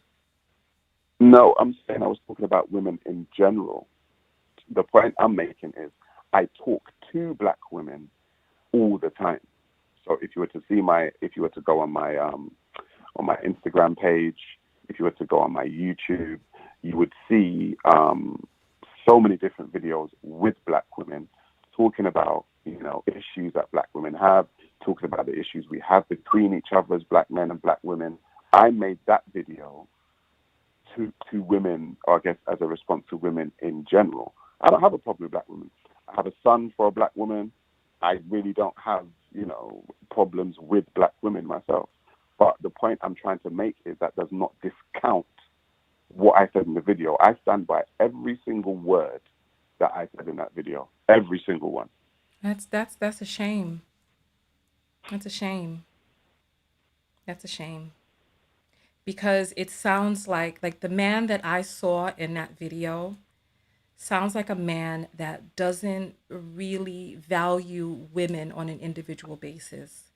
No, I'm saying I was talking about women in general. The point I'm making is I talk to black women all the time. So if you were to go on my Instagram page, if you were to go on my YouTube, you would see so many different videos with black women talking about, issues that black women have, talking about the issues we have between each other as black men and black women. I made that video to women, or I guess as a response to women in general. I don't have a problem with black women. I have a son for a black woman. I really don't have, problems with black women myself. But the point I'm trying to make is that does not discount what I said in the video. I stand by every single word that I said in that video. Every single one. That's a shame. That's a shame. That's a shame. Because it sounds like the man that I saw in that video sounds like a man that doesn't really value women on an individual basis.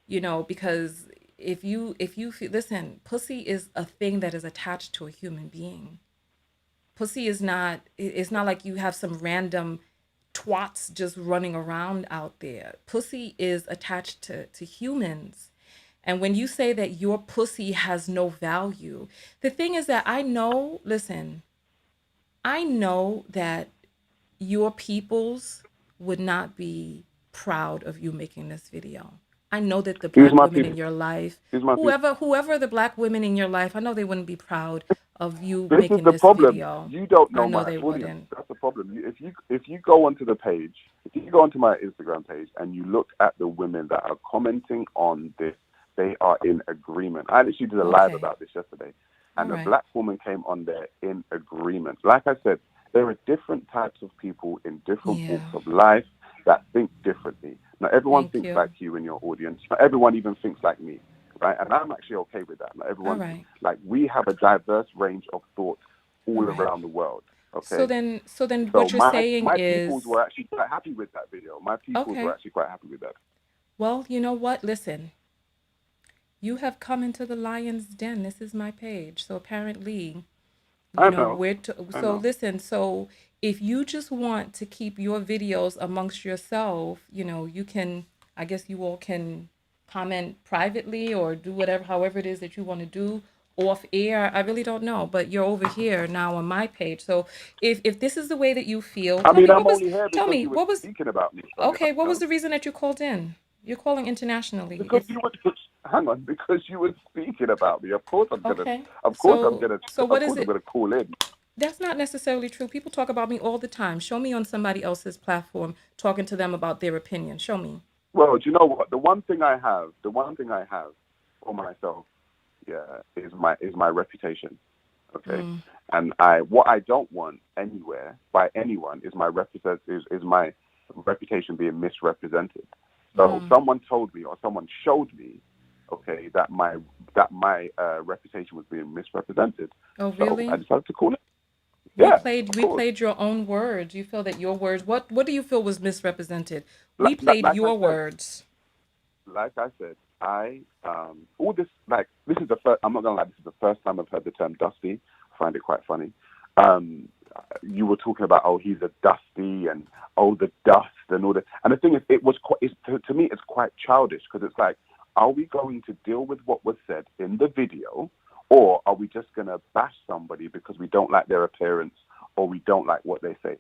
Because if you listen, pussy is a thing that is attached to a human being. Pussy is not, it's not like you have some random twats just running around out there. Pussy is attached to humans. And when you say that your pussy has no value, the thing is that I know that your peoples would not be proud of you making this video. I know that the black women in your life, whoever the black women in your life, I know they wouldn't be proud of you making this video. You don't know I know my they audience. wouldn't. That's the problem. If you go onto the page, if you go onto my Instagram page and you look at the women that are commenting on this, they are in agreement. I actually did a live about this yesterday, and a black woman came on there in agreement. Like I said, there are different types of people in different walks of life that think differently. Not everyone thinks like you in your audience. Not everyone even thinks like me, right? And I'm actually okay with that. Not everyone, we have a diverse range of thought all Right. around the world. So Okay, then, so what you're saying my peoples is, were actually quite happy with that video. My peoples were okay, actually quite happy with that. well, you know what? Listen, you have come into the lion's den. This is my page. So apparently, I know, I so know. listen, so if you just want to keep your videos amongst yourself, you can, I guess you all can comment privately or do whatever, however it is that you want to do off air. I really don't know, but you're over here now on my page. So if this is the way that you feel, I mean, I'm only here tell because me, you were what was, speaking about me, Sonia. okay, what You was know? the reason that you called in? You're calling internationally. Because you were, hang on, because you were speaking about me. Of course, Okay. of course, So what of is course, I'm it? gonna call in. That's not necessarily true. People talk about me all the time. Show me on somebody else's platform talking to them about their opinion. Show me. Well, do you know what? The one thing I have for myself, yeah, is my reputation. Okay, Mm. and what I don't want anywhere by anyone is my my reputation being misrepresented. So someone told me or someone showed me, okay, that my reputation was being misrepresented. Oh, So I really? decided to call it. Yeah, of We course. played your own words. You feel that your words. What do you feel was misrepresented? We played Like I your said, words. I all this, like, this is the first. I'm not gonna lie. This is the first time I've heard the term dusty. I find it quite funny. Um, you were talking about, oh, he's a dusty, and oh, the dust and all that. And the thing is, it was quite. To me, it's quite childish, because it's like, are we going to deal with what was said in the video, or are we just gonna bash somebody because we don't like their appearance or we don't like what they say?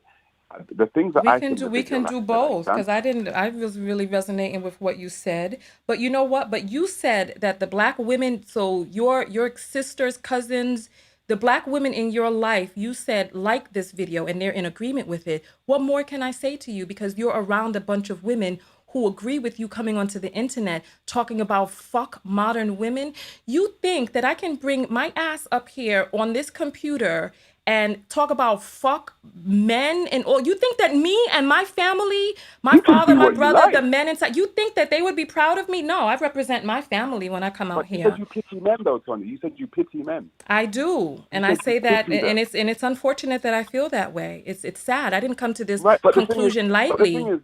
The things that I see in the We video, can like do I said, I both, stand. because I was really resonating with what you said. But you know what? But you said that the black women, so your sisters, cousins, the black women in your life, you said like this video and they're in agreement with it. What more can I say to you? Because you're around a bunch of women who agree with you coming onto the internet talking about fuck modern women. You think that I can bring my ass up here on this computer and talk about fuck men and all? You think that me and my family, my You can father, do my what you brother, the like. men inside, you think that they would be proud of me? No, I represent my family when I come out But you said here. you pity men, though, Tony. You said you pity men. I do. You And I said you say that, pity them. and it's unfortunate that I feel that way. It's sad. I didn't come to this Right, conclusion but the thing lightly. is,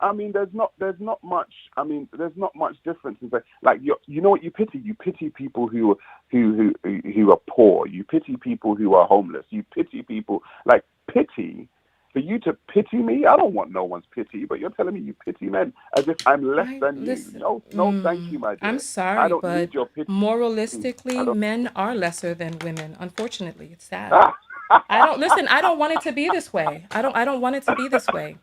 I mean, there's not much. I mean, there's not much difference in say, like, you know what you pity? You pity people who are poor. You pity people who are homeless. You pity people, like, pity. For you to pity me, I don't want no one's pity. But you're telling me you pity men as if I'm less I than you. listen. No, no, thank you, my I'm dear. I sorry, don't need but your pity. I moralistically, don't. men are lesser than women. Unfortunately, it's sad. I don't listen. I don't want it to be this way. I don't want it to be this way.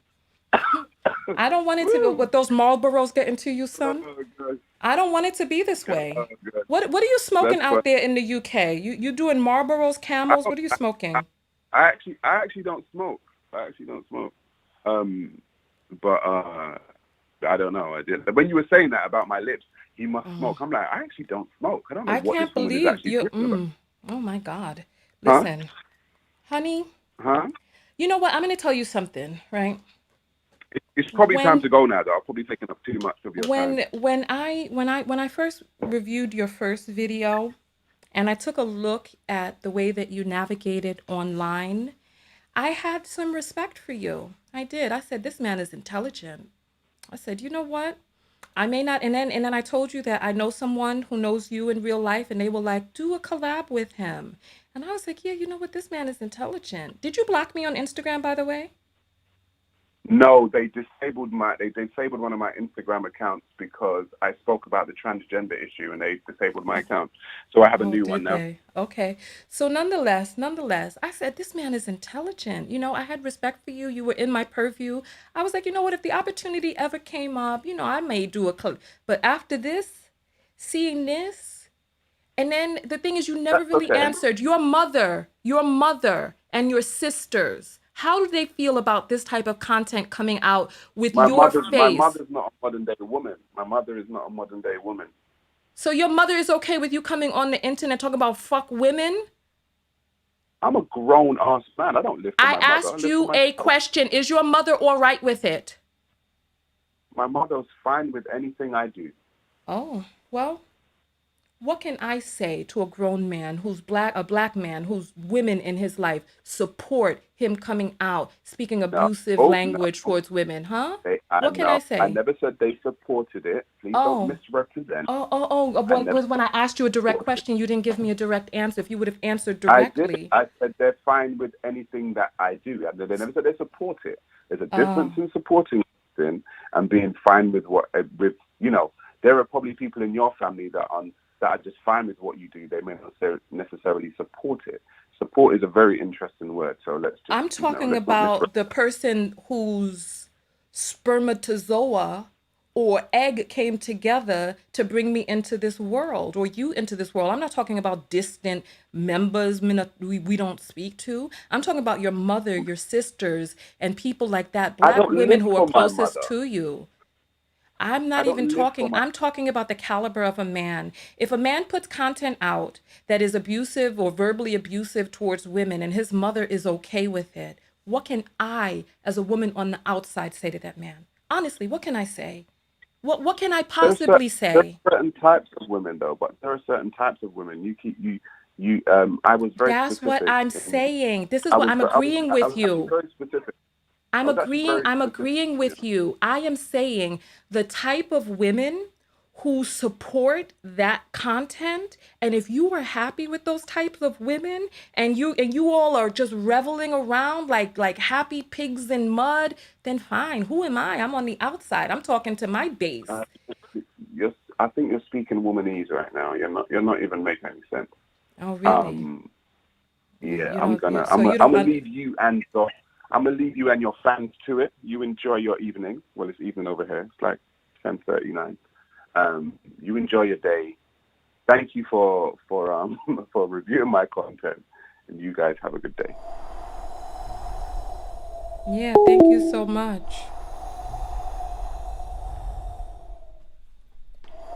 I don't want it to be Woo. what those Marlboros get into you, son. Oh, gosh. I don't want it to be this Oh, way. gosh. What are you smoking That's out funny. there in the UK? You doing Marlboros, I, Camels? don't, What are you smoking? I actually don't smoke. I actually don't smoke. But I don't know. I did. When you were saying that about my lips, he must Oh, smoke. I'm like, I actually don't smoke. I don't know I what this can't woman is believe actually you. talking about. Oh my God. Huh? Listen, honey. Huh? You know what? I'm gonna tell you something, right? It's probably time When to go now, though. I've probably taken up too much of your time. when I first reviewed your first video and I took a look at the way that you navigated online, I had some respect for you. I did. I said, this man is intelligent. I said, you know what? I may not, and then I told you that I know someone who knows you in real life, and they will like do a collab with him. And I was like, yeah, you know what? This man is intelligent. Did you block me on Instagram, by the way? No, they disabled one of my Instagram accounts because I spoke about the transgender issue, and they disabled my account. So I have a Oh, new one did now. they? Okay. So nonetheless, I said, this man is intelligent. I had respect for you. You were in my purview. I was like, you know what? If the opportunity ever came up, I may do a clip. But after this, seeing this, and then the thing is, you never That's really okay. answered your mother and your sisters. How do they feel about this type of content coming out with your My face? mother's not a modern day woman. My mother is not a modern day woman. So your mother is okay with you coming on the internet talking about fuck women? I'm a grown ass man. I don't live for I my mother. I asked live for you a myself. question. Is your mother all right with it? My mother's fine with anything I do. Oh, well, What can I say to a grown man who's black, a black man whose women in his life support him coming out, speaking No. abusive Oh, no. language towards women, huh? What can I No, I say? never said they supported it. Please don't Oh, misrepresent. oh, I never when I asked you a direct supported it. question, you didn't give me a direct answer. If you would have answered I did. directly. I said they're fine with anything that I do. And they never said they support it. There's a difference Oh, in supporting something and being fine with there are probably people in your family that are just fine with what you do. They may not necessarily support it. Support is a very interesting word. So let's just, I'm talking let's not misrepresent. about the person whose spermatozoa or egg came together to bring me into this world or you into this world. I'm not talking about distant members we don't speak to. I'm talking about your mother, your sisters, and people like that, I black don't women live who are for my closest mother. to you. I'm I not even don't live for talking, my I'm talking about the caliber of a man. If a man puts content out that is abusive or verbally abusive towards women and his mother is okay with it, what can I, as a woman on the outside, say to that man? Honestly, what can I say? What can I possibly There say? are certain types of women though, but there are certain types of women. I was very That's what specific. I'm saying. This is what I'm agreeing I with was actually you. very specific. I was actually very I'm specific. agreeing with you. I am saying the type of women who support that content, and if you are happy with those types of women and you all are just reveling around like happy pigs in mud, then fine. Who am I? I'm on the outside. I'm talking to my base. I think you're speaking womanese right now. You're not even making any sense. Oh, really? Yeah, You I'm don't gonna so you don't leave you and your fans to it. You enjoy your evening. Well, it's evening over here. It's like 10:39. You enjoy your day. Thank you for for reviewing my content, and you guys have a good day. Yeah, thank you so much.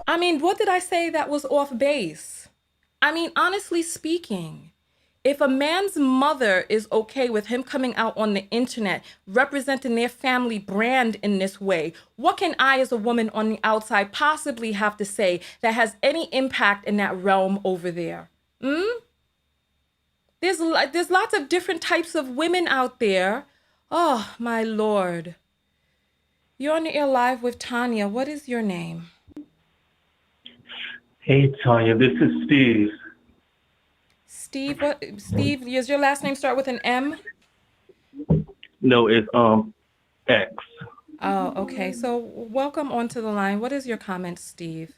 I mean, what did I say that was off base? I mean, honestly speaking, if a man's mother is okay with him coming out on the internet representing their family brand in this way, what can I, as a woman on the outside, possibly have to say that has any impact in that realm over there? There's lots of different types of women out there. Oh, my Lord. You're on the air live with Tanya. What is your name? Hey, Tanya, this is Steve. Steve, what? Steve, does your last name start with an M? No, it's X. Oh, okay. So welcome onto the line. What is your comment, Steve?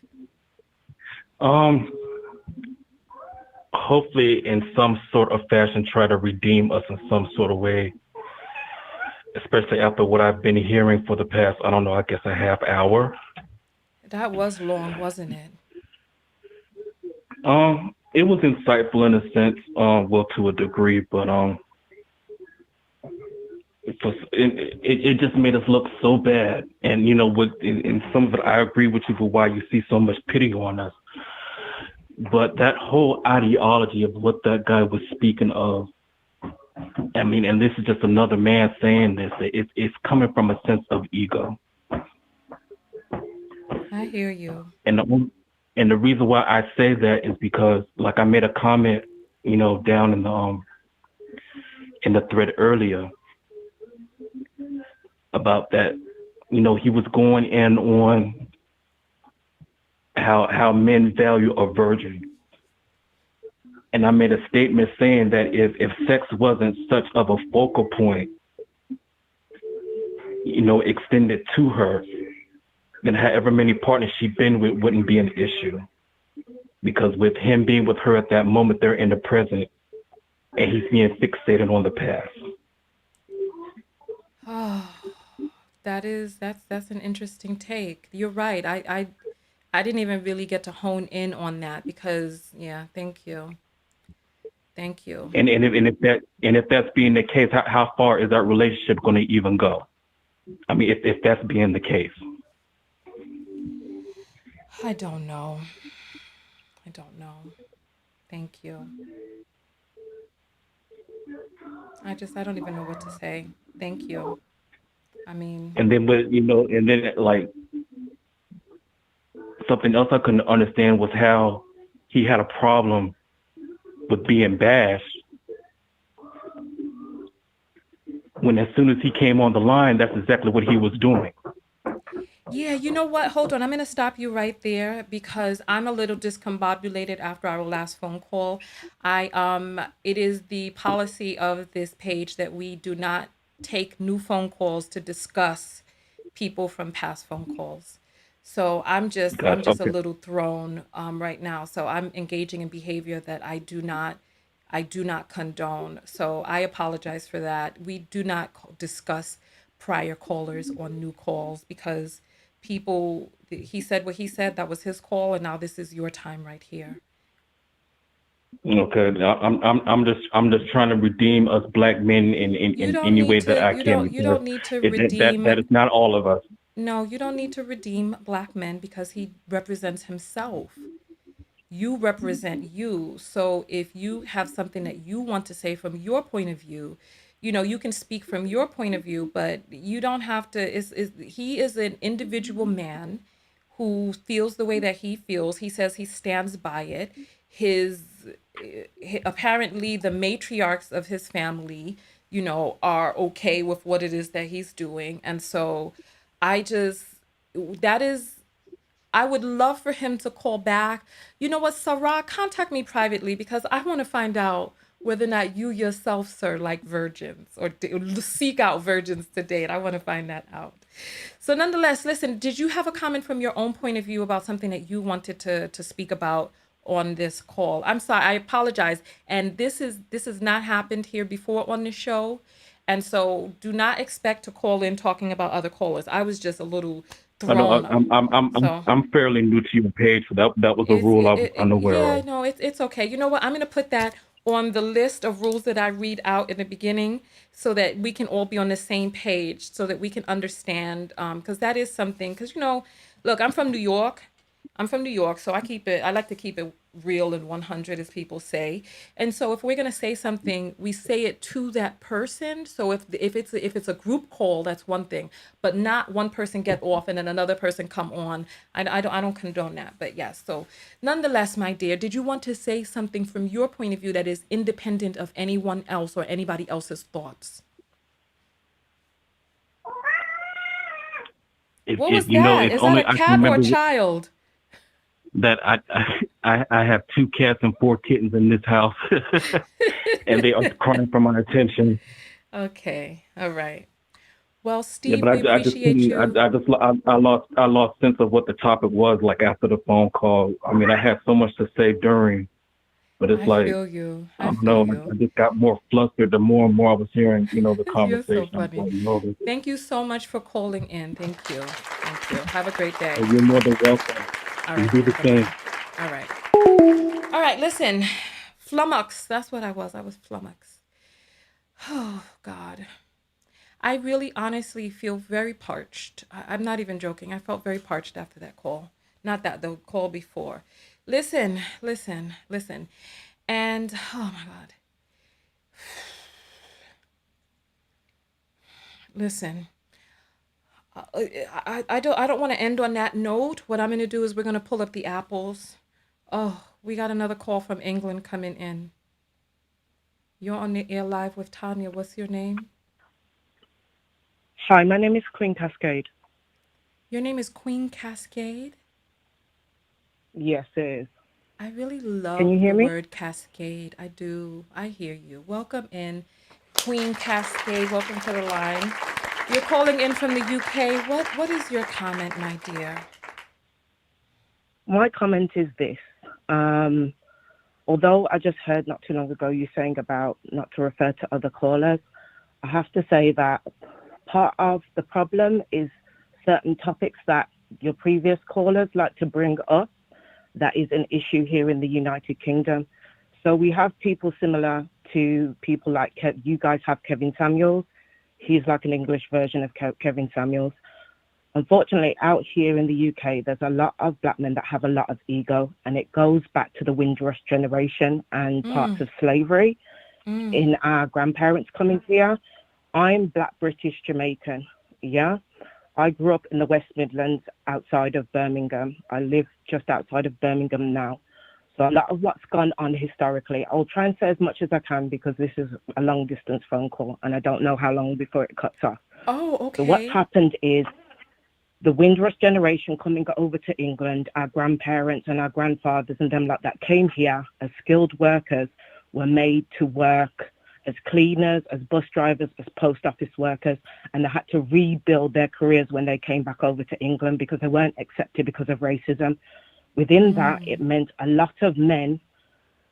Hopefully, in some sort of fashion, try to redeem us in some sort of way, especially after what I've been hearing for the past, I don't know, I guess a half hour. That was long, wasn't it? It was insightful in a sense, well, to a degree, but it just made us look so bad. And you know, in some of it, I agree with you for why you see so much pity on us. But that whole ideology of what that guy was speaking of, I mean, and this is just another man saying this, it's coming from a sense of ego. I hear you. And the reason why I say that is because, like, I made a comment, you know, down in the thread earlier about that, you know, he was going in on how men value a virgin. And I made a statement saying that if sex wasn't such of a focal point, you know, extended to her, then however many partners she'd been with wouldn't be an issue. Because with him being with her at that moment, they're in the present, and he's being fixated on the past. Oh, that's an interesting take. You're right. I didn't even really get to hone in on that because, yeah, thank you. Thank you. And if that's being the case, how far is that relationship going to even go? I mean, if that's being the case. I don't know. Thank you. I don't even know what to say. Thank you. I mean, And then, like, something else I couldn't understand was how he had a problem with being bashed. When as soon as he came on the line, that's exactly what he was doing. Yeah, you know what? Hold on. I'm going to stop you right there because I'm a little discombobulated after our last phone call. It is the policy of this page that we do not take new phone calls to discuss people from past phone calls. So I'm just a Okay. little thrown right now. So I'm engaging in behavior that I do not condone. So I apologize for that. We do not discuss prior callers on new calls because he said what he said, that was his call, and now this is your time right here. Okay, I'm just trying to redeem us black men in any way that I can. You don't need to That is not all of us. No, you don't need to redeem black men because he represents himself. You represent you. So if you have something that you want to say from your point of view, you can speak from your point of view, but you don't have to. He is an individual man who feels the way that he feels. He says he stands by it. Apparently the matriarchs of his family, are okay with what it is that he's doing. And so that is, I would love for him to call back. You know what, Sarah, contact me privately because I want to find out whether or not you yourself, sir, like virgins or seek out virgins to date. I want to find that out. So nonetheless, listen, did you have a comment from your own point of view about something that you wanted to speak about on this call? I'm sorry, I apologize. And this has not happened here before on the show. And so do not expect to call in talking about other callers. I was just a little I know thrown. I'm fairly new to your page, so that was a rule I was unaware Yeah, of. no, it's okay. You know what? I'm going to put that on the list of rules that I read out in the beginning so that we can all be on the same page so that we can understand. Because that is something, because, look, I'm from New York. So I like to keep it real and 100, as people say. And so if we're going to say something, we say it to that person. So if it's a group call, that's one thing, but not one person get off and then another person come on. I don't condone that. But yes, so nonetheless, my dear, did you want to say something from your point of view that is independent of anyone else or anybody else's thoughts? What was that? Is that a cat or a child? That I have 2 cats and 4 kittens in this house, and they are crying for my attention. Okay, all right. Well, Yeah, Steve, but we appreciate you. I lost sense of what the topic was, like after the phone call. I mean, I had so much to say during, but it's I like feel you. I don't know. I just got more flustered the more and more I was hearing, the You're conversation. so funny. Thank you so much for calling in. Thank you. Thank you. Have a great day. You're more than welcome. All You right. do the same. All right. All right. Listen, flummox. That's what I was. I was flummox. Oh, God. I really honestly feel very parched. I'm not even joking. I felt very parched after that call. Not the call before. Listen. And, oh, my God. Listen. I don't want to end on that note. What I'm going to do is we're going to pull up the apples. Oh, we got another call from England coming in. You're on the air live with Tanya. What's your name? Hi, my name is Queen Cascade. Your name is Queen Cascade? Yes, it is. I really love Can you hear the me? word cascade. I do. I hear you. Welcome in, Queen Cascade. Welcome to the line. You're calling in from the UK. What is your comment, my dear? My comment is this. Although I just heard not too long ago you saying about not to refer to other callers, I have to say that part of the problem is certain topics that your previous callers like to bring up. That is an issue here in the United Kingdom. So we have people similar to people like you guys have Kevin Samuels. He's like an English version of Kevin Samuels. Unfortunately, out here in the UK, there's a lot of black men that have a lot of ego, and it goes back to the Windrush generation and parts of slavery in our grandparents coming here. I'm Black British Jamaican, yeah? I grew up in the West Midlands outside of Birmingham. I live just outside of Birmingham now. So a lot of what's gone on historically, I'll try and say as much as I can because this is a long distance phone call and I don't know how long before it cuts off. Oh, okay. So what's happened is the Windrush generation coming over to England, our grandparents and our grandfathers and them like that came here as skilled workers, were made to work as cleaners, as bus drivers, as post office workers, and they had to rebuild their careers when they came back over to England because they weren't accepted because of racism. Within that, it meant a lot of men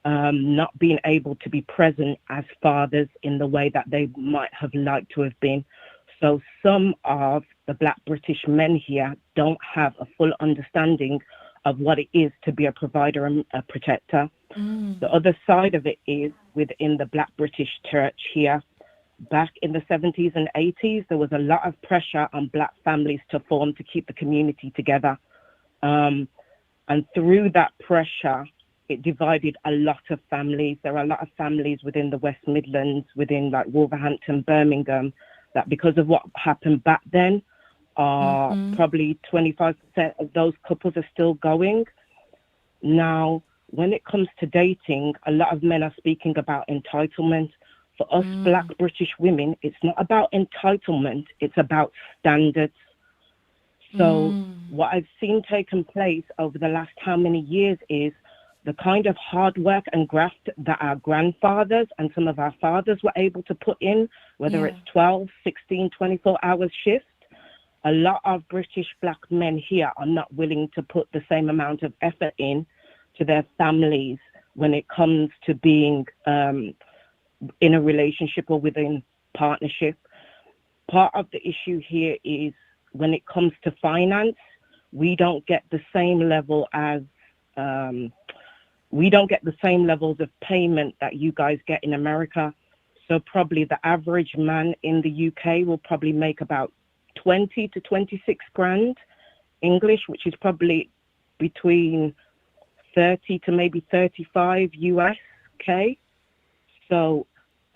not being able to be present as fathers in the way that they might have liked to have been. So some of the Black British men here don't have a full understanding of what it is to be a provider and a protector. The other side of it is within the Black British church here. Back in the 70s and 80s, there was a lot of pressure on Black families to form to keep the community together. And through that pressure, it divided a lot of families. There are a lot of families within the West Midlands, within like Wolverhampton, Birmingham, that because of what happened back then, probably 25% of those couples are still going. Now, when it comes to dating, a lot of men are speaking about entitlement. For us Black British women, it's not about entitlement, it's about standards. So what I've seen taken place over the last how many years is the kind of hard work and graft that our grandfathers and some of our fathers were able to put in, whether it's 12, 16, 24 hours shift. A lot of British Black men here are not willing to put the same amount of effort in to their families when it comes to being in a relationship or within partnership. Part of the issue here is when it comes to finance, we don't get the same level as we don't get the same levels of payment that you guys get in America. So probably the average man in the UK will probably make about 20 to 26 grand English, which is probably between 30 to maybe 35 US, okay? So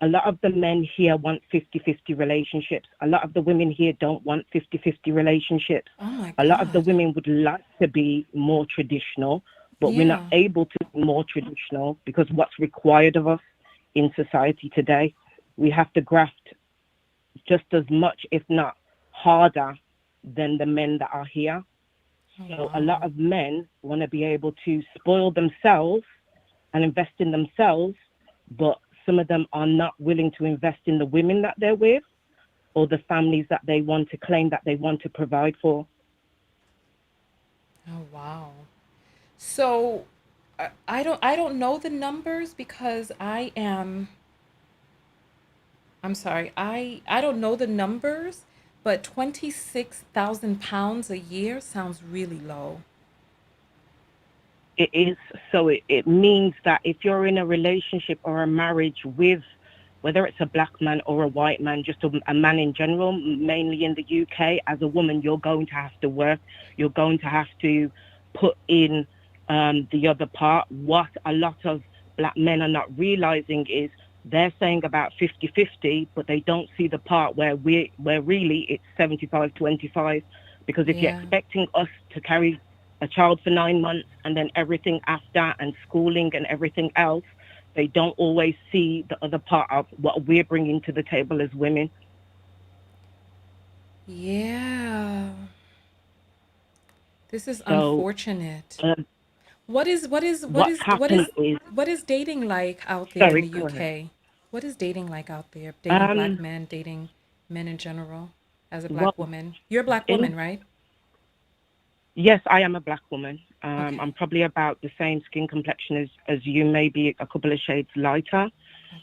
a lot of the men here want 50-50 relationships. A lot of the women here don't want 50-50 relationships. Oh my God. A lot of the women would like to be more traditional, but we're not able to be more traditional because what's required of us in society today, we have to graft just as much, if not harder, than the men that are here. So a lot of men want to be able to spoil themselves and invest in themselves, but some of them are not willing to invest in the women that they're with or the families that they want to claim that they want to provide for. Oh, wow. So I don't know the numbers because I'm sorry. I don't know the numbers, but 26,000 pounds a year sounds really low. It is. So it means that if you're in a relationship or a marriage with, whether it's a Black man or a white man, just a man in general, mainly in the UK, as a woman, you're going to have to work. You're going to have to put in the other part. What a lot of Black men are not realizing is they're saying about 50-50, but they don't see the part where really it's 75-25. Because if you're expecting us to carry a child for 9 months and then everything after and schooling and everything else, they don't always see the other part of what we're bringing to the table as women. Yeah. This is unfortunate. What is dating like out there in the UK? What is dating like out there? Dating Black men, dating men in general as a Black woman. You're a Black woman, right? Yes, I am a Black woman. I'm probably about the same skin complexion as you, maybe a couple of shades lighter.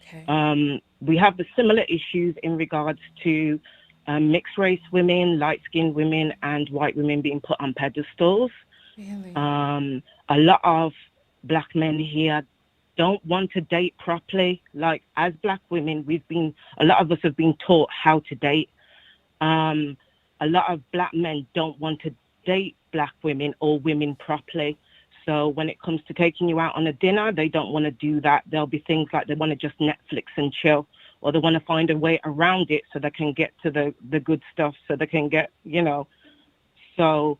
Okay. We have the similar issues in regards to mixed race women, light-skinned women, and white women being put on pedestals. Really? A lot of Black men here don't want to date properly. Like, as Black women, a lot of us have been taught how to date. A lot of Black men don't want to date Black women or women properly. So when it comes to taking you out on a dinner, they don't want to do that. There'll be things like they want to just Netflix and chill, or they want to find a way around it so they can get to the good stuff, so they can get, So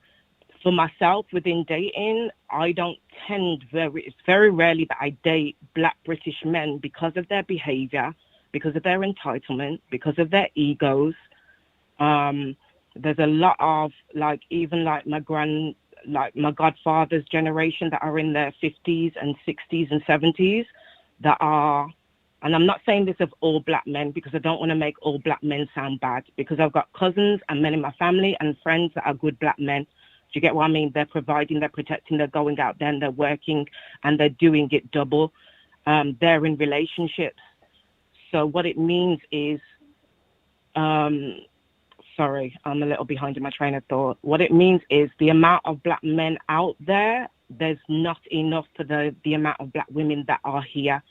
for myself within dating, I don't it's very rarely that I date Black British men because of their behavior, because of their entitlement, because of their egos. There's a lot of even my godfather's generation that are in their 50s and 60s and 70s that are, and I'm not saying this of all Black men because I don't want to make all Black men sound bad, because I've got cousins and men in my family and friends that are good Black men. Do you get what I mean? They're providing, they're protecting, they're going out there and they're working and they're doing it double. They're in relationships. So what it means is, sorry, I'm a little behind in my train of thought. What it means is the amount of Black men out there, there's not enough for the amount of Black women that are here.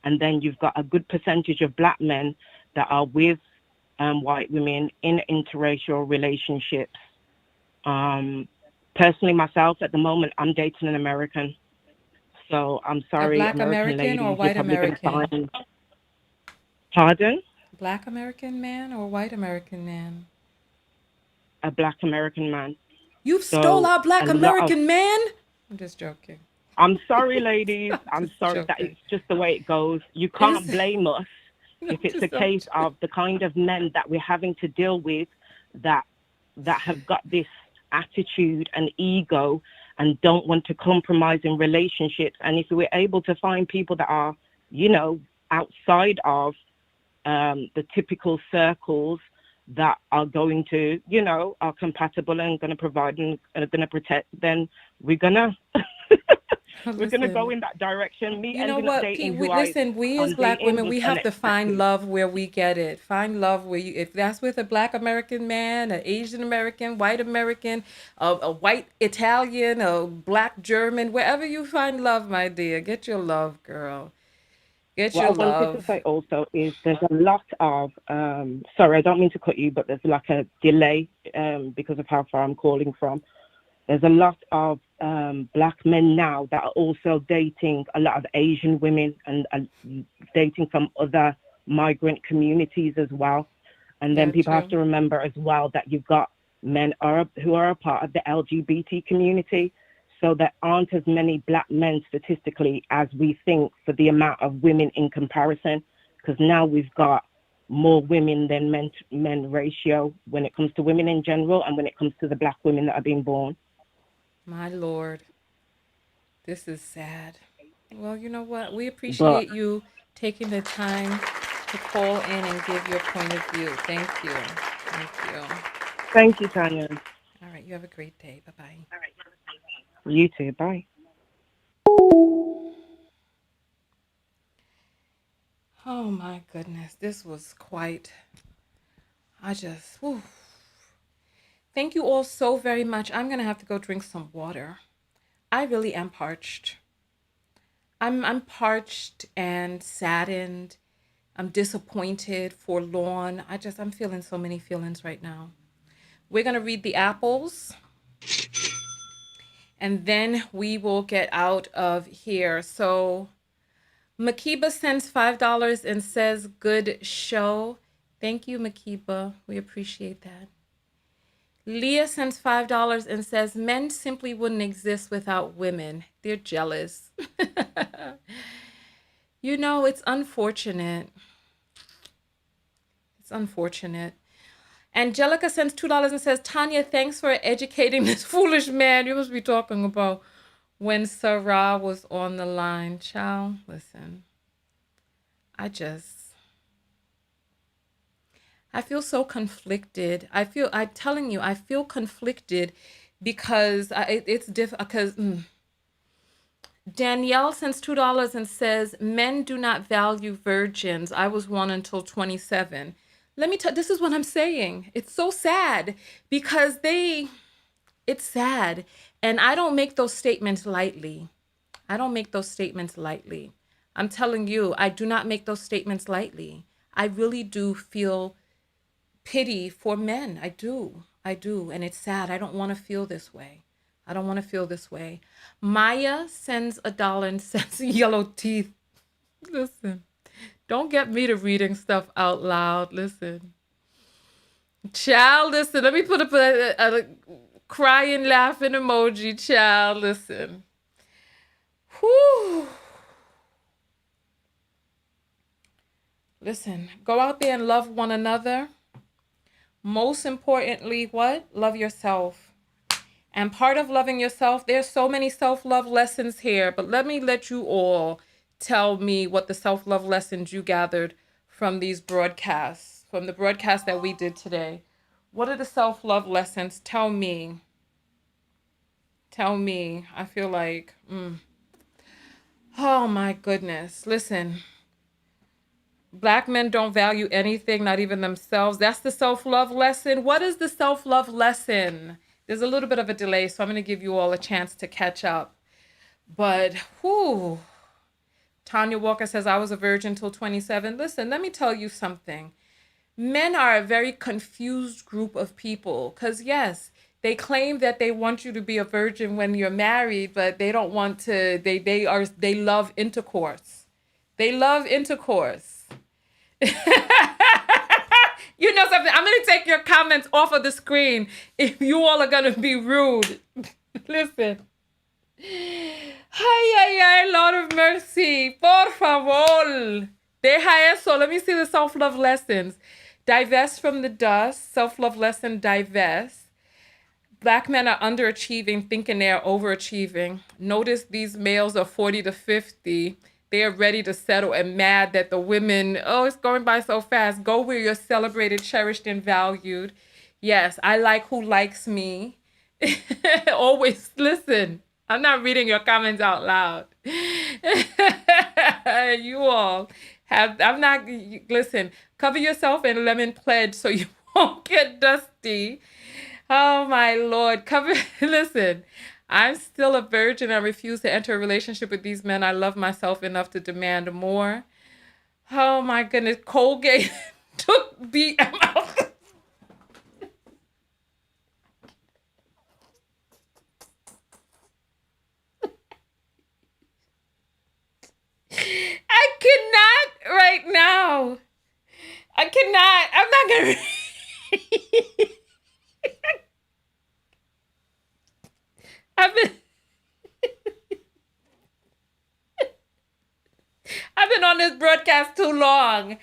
And then you've got a good percentage of Black men that are with white women in interracial relationships. Personally, myself, at the moment, I'm dating an American. So I'm sorry, Black American American ladies, or you're white probably going to American? find... Pardon? Black American man or white American man? A Black American man. You stole our Black American man? I'm just joking. I'm sorry, ladies. I'm sorry that joking. it's just the way it goes. You can't blame us if it's a case of the kind of men that we're having to deal with that have got this attitude and ego and don't want to compromise in relationships. And if we're able to find people that are, outside of the typical circles that are going to, are compatible and going to provide and are going to protect, then we're gonna we're gonna go in that direction. Me, you know what, Pete? We as Black women, we have to find love where we get it. Find love where if that's with a Black American man, an Asian American, white American, a white Italian, a Black German, wherever you find love, my dear, get your love, girl. Get your love. What I wanted to say also is there's a lot of, sorry, I don't mean to cut you, but there's like a delay because of how far I'm calling from. There's a lot of Black men now that are also dating a lot of Asian women and dating from other migrant communities as well. And then people have to remember as well that you've got men who are a part of the LGBT community. So there aren't as many Black men statistically as we think for the amount of women in comparison, because now we've got more women than men ratio when it comes to women in general and when it comes to the Black women that are being born. My Lord, this is sad. Well, you know what? We appreciate you taking the time to call in and give your point of view. Thank you. Thank you. Thank you, Tanya. All right. You have a great day. Bye-bye. All right. You too. Bye. Oh, my goodness. This was quite... Whew. Thank you all so very much. I'm going to have to go drink some water. I really am parched. I'm parched and saddened. I'm disappointed, forlorn. I'm feeling so many feelings right now. We're going to read the apples. And then we will get out of here. So Makiba sends $5 and says, good show. Thank you, Makiba. We appreciate that. Leah sends $5 and says, men simply wouldn't exist without women. They're jealous. It's unfortunate. It's unfortunate. Angelica sends $2 and says, Tanya, thanks for educating this foolish man. You must be talking about when Sarah was on the line. Child, listen. I feel so conflicted. I feel conflicted because it's difficult. Because Danielle sends $2 and says, men do not value virgins. I was one until 27. Let me tell you, this is what I'm saying. It's so sad because it's sad. And I don't make those statements lightly. I'm telling you, I do not make those statements lightly. I really do feel pity for men. I do. And it's sad. I don't want to feel this way. Maya sends $1 and says yellow teeth. Listen, don't get me to reading stuff out loud. Listen. Child, listen, let me put up Crying, laughing emoji, child. Listen. Whew. Listen, go out there and love one another. Most importantly, what? Love yourself. And part of loving yourself, there's so many self-love lessons here, but let me let you all tell me what the self-love lessons you gathered from these broadcasts, from the broadcast that we did today. What are the self-love lessons? Tell me. Tell me. I feel like, oh my goodness. Listen, Black men don't value anything, not even themselves. That's the self-love lesson. What is the self-love lesson? There's a little bit of a delay, so I'm going to give you all a chance to catch up. But, whew. Tanya Walker says, I was a virgin till 27. Listen, let me tell you something. Men are a very confused group of people because, yes, they claim that they want you to be a virgin when you're married, but they don't want to, they love intercourse. They love intercourse. You know something? I'm going to take your comments off of the screen if you all are going to be rude. Listen. Ay, Lord of mercy. Por favor. Deja eso. Let me see the self-love lessons. Divest from the dust. Self-love lesson, divest. Black men are underachieving, thinking they're overachieving. Notice these males are 40 to 50. They are ready to settle and mad that the women, oh, it's going by so fast. Go where you're celebrated, cherished, and valued. Yes, I like who likes me. Always listen. I'm not reading your comments out loud. You all have, I'm not, listen, cover yourself in lemon pledge so you won't get dusty. Oh my Lord, listen, I'm still a virgin. I refuse to enter a relationship with these men. I love myself enough to demand more. Oh my goodness, Colgate took BM out. I cannot right now. I cannot. I'm not going to. I've been on this broadcast too long.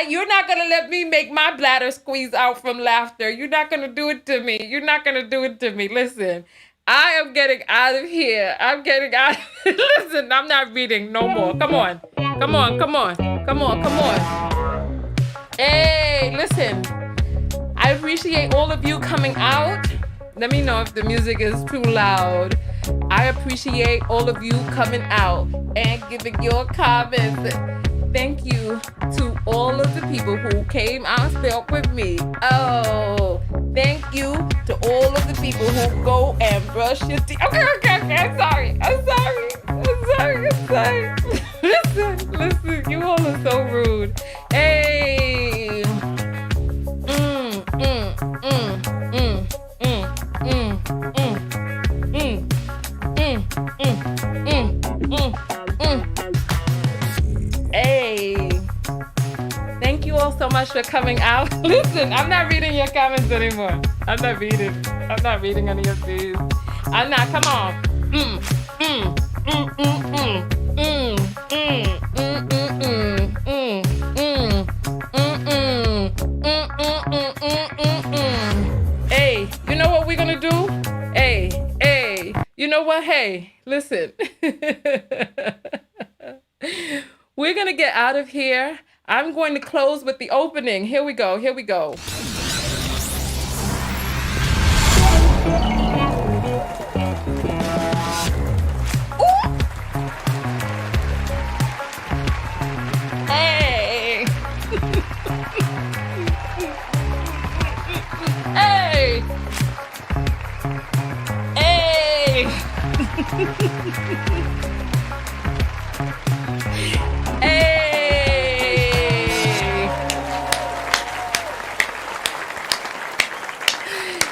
You're not going to let me make my bladder squeeze out from laughter. You're not going to do it to me. You're not going to do it to me. Listen, I am getting out of here. I'm getting out. Listen, I'm not reading no more. Come on. Come on. Come on. Come on. Come on. Hey, listen. I appreciate all of you coming out. Let me know if the music is too loud. I appreciate all of you coming out and giving your comments. Thank you to all of the people who came out and spoke with me. Oh, thank you to all of the people who go and brush your teeth. Okay. I'm sorry. Listen. You all are so rude. Hey. Hey, thank you all so much for coming out. Listen, I'm not reading your comments anymore. I'm not reading any of these. Come on. Hey, you know what we're gonna do? Hey, you know what? Hey, listen. We're gonna get out of here. I'm going to close with the opening. Here we go. Hey.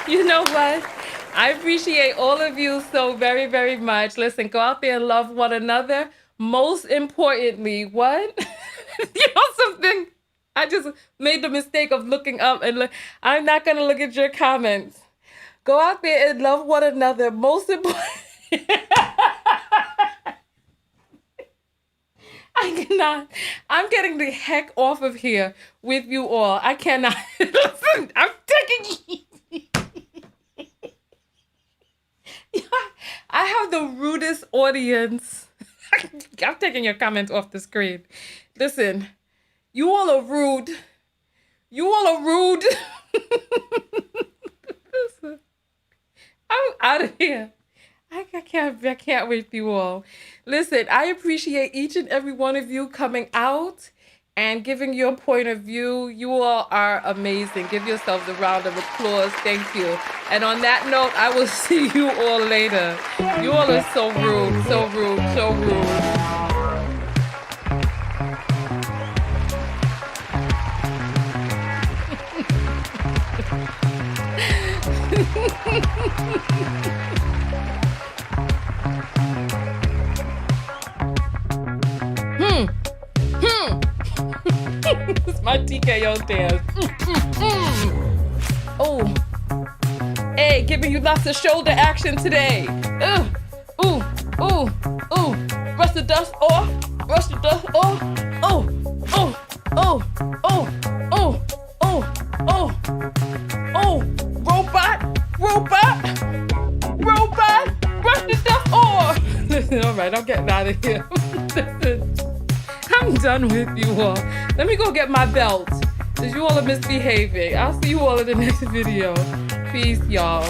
You know what? I appreciate all of you so very, very much. Listen, go out there and love one another. Most importantly, what? You know something? I just made the mistake of looking up and I'm not going to look at your comments. Go out there and love one another. Most important. I cannot. I'm getting the heck off of here with you all. I cannot. Listen, I'm taking. I have the rudest audience. I'm taking your comments off the screen. Listen, you all are rude. You all are rude. Listen, I'm out of here. I can't wait for you all. Listen, I appreciate each and every one of you coming out and giving your point of view. You all are amazing. Give yourselves a round of applause. Thank you. And on that note, I will see you all later. You all are so rude, so rude, so rude. It's my TKO dance. Oh, hey, giving you lots of shoulder action today. Ooh, ooh, ooh. Brush the dust off. Brush the dust off. Oh, oh, oh, oh, oh, oh, oh, oh. Robot, robot, robot. Brush the dust off. Listen, all right, I'm getting out of here. Listen. I'm done with you all. Let me go get my belt, because you all are misbehaving. I'll see you all in the next video. Peace, y'all.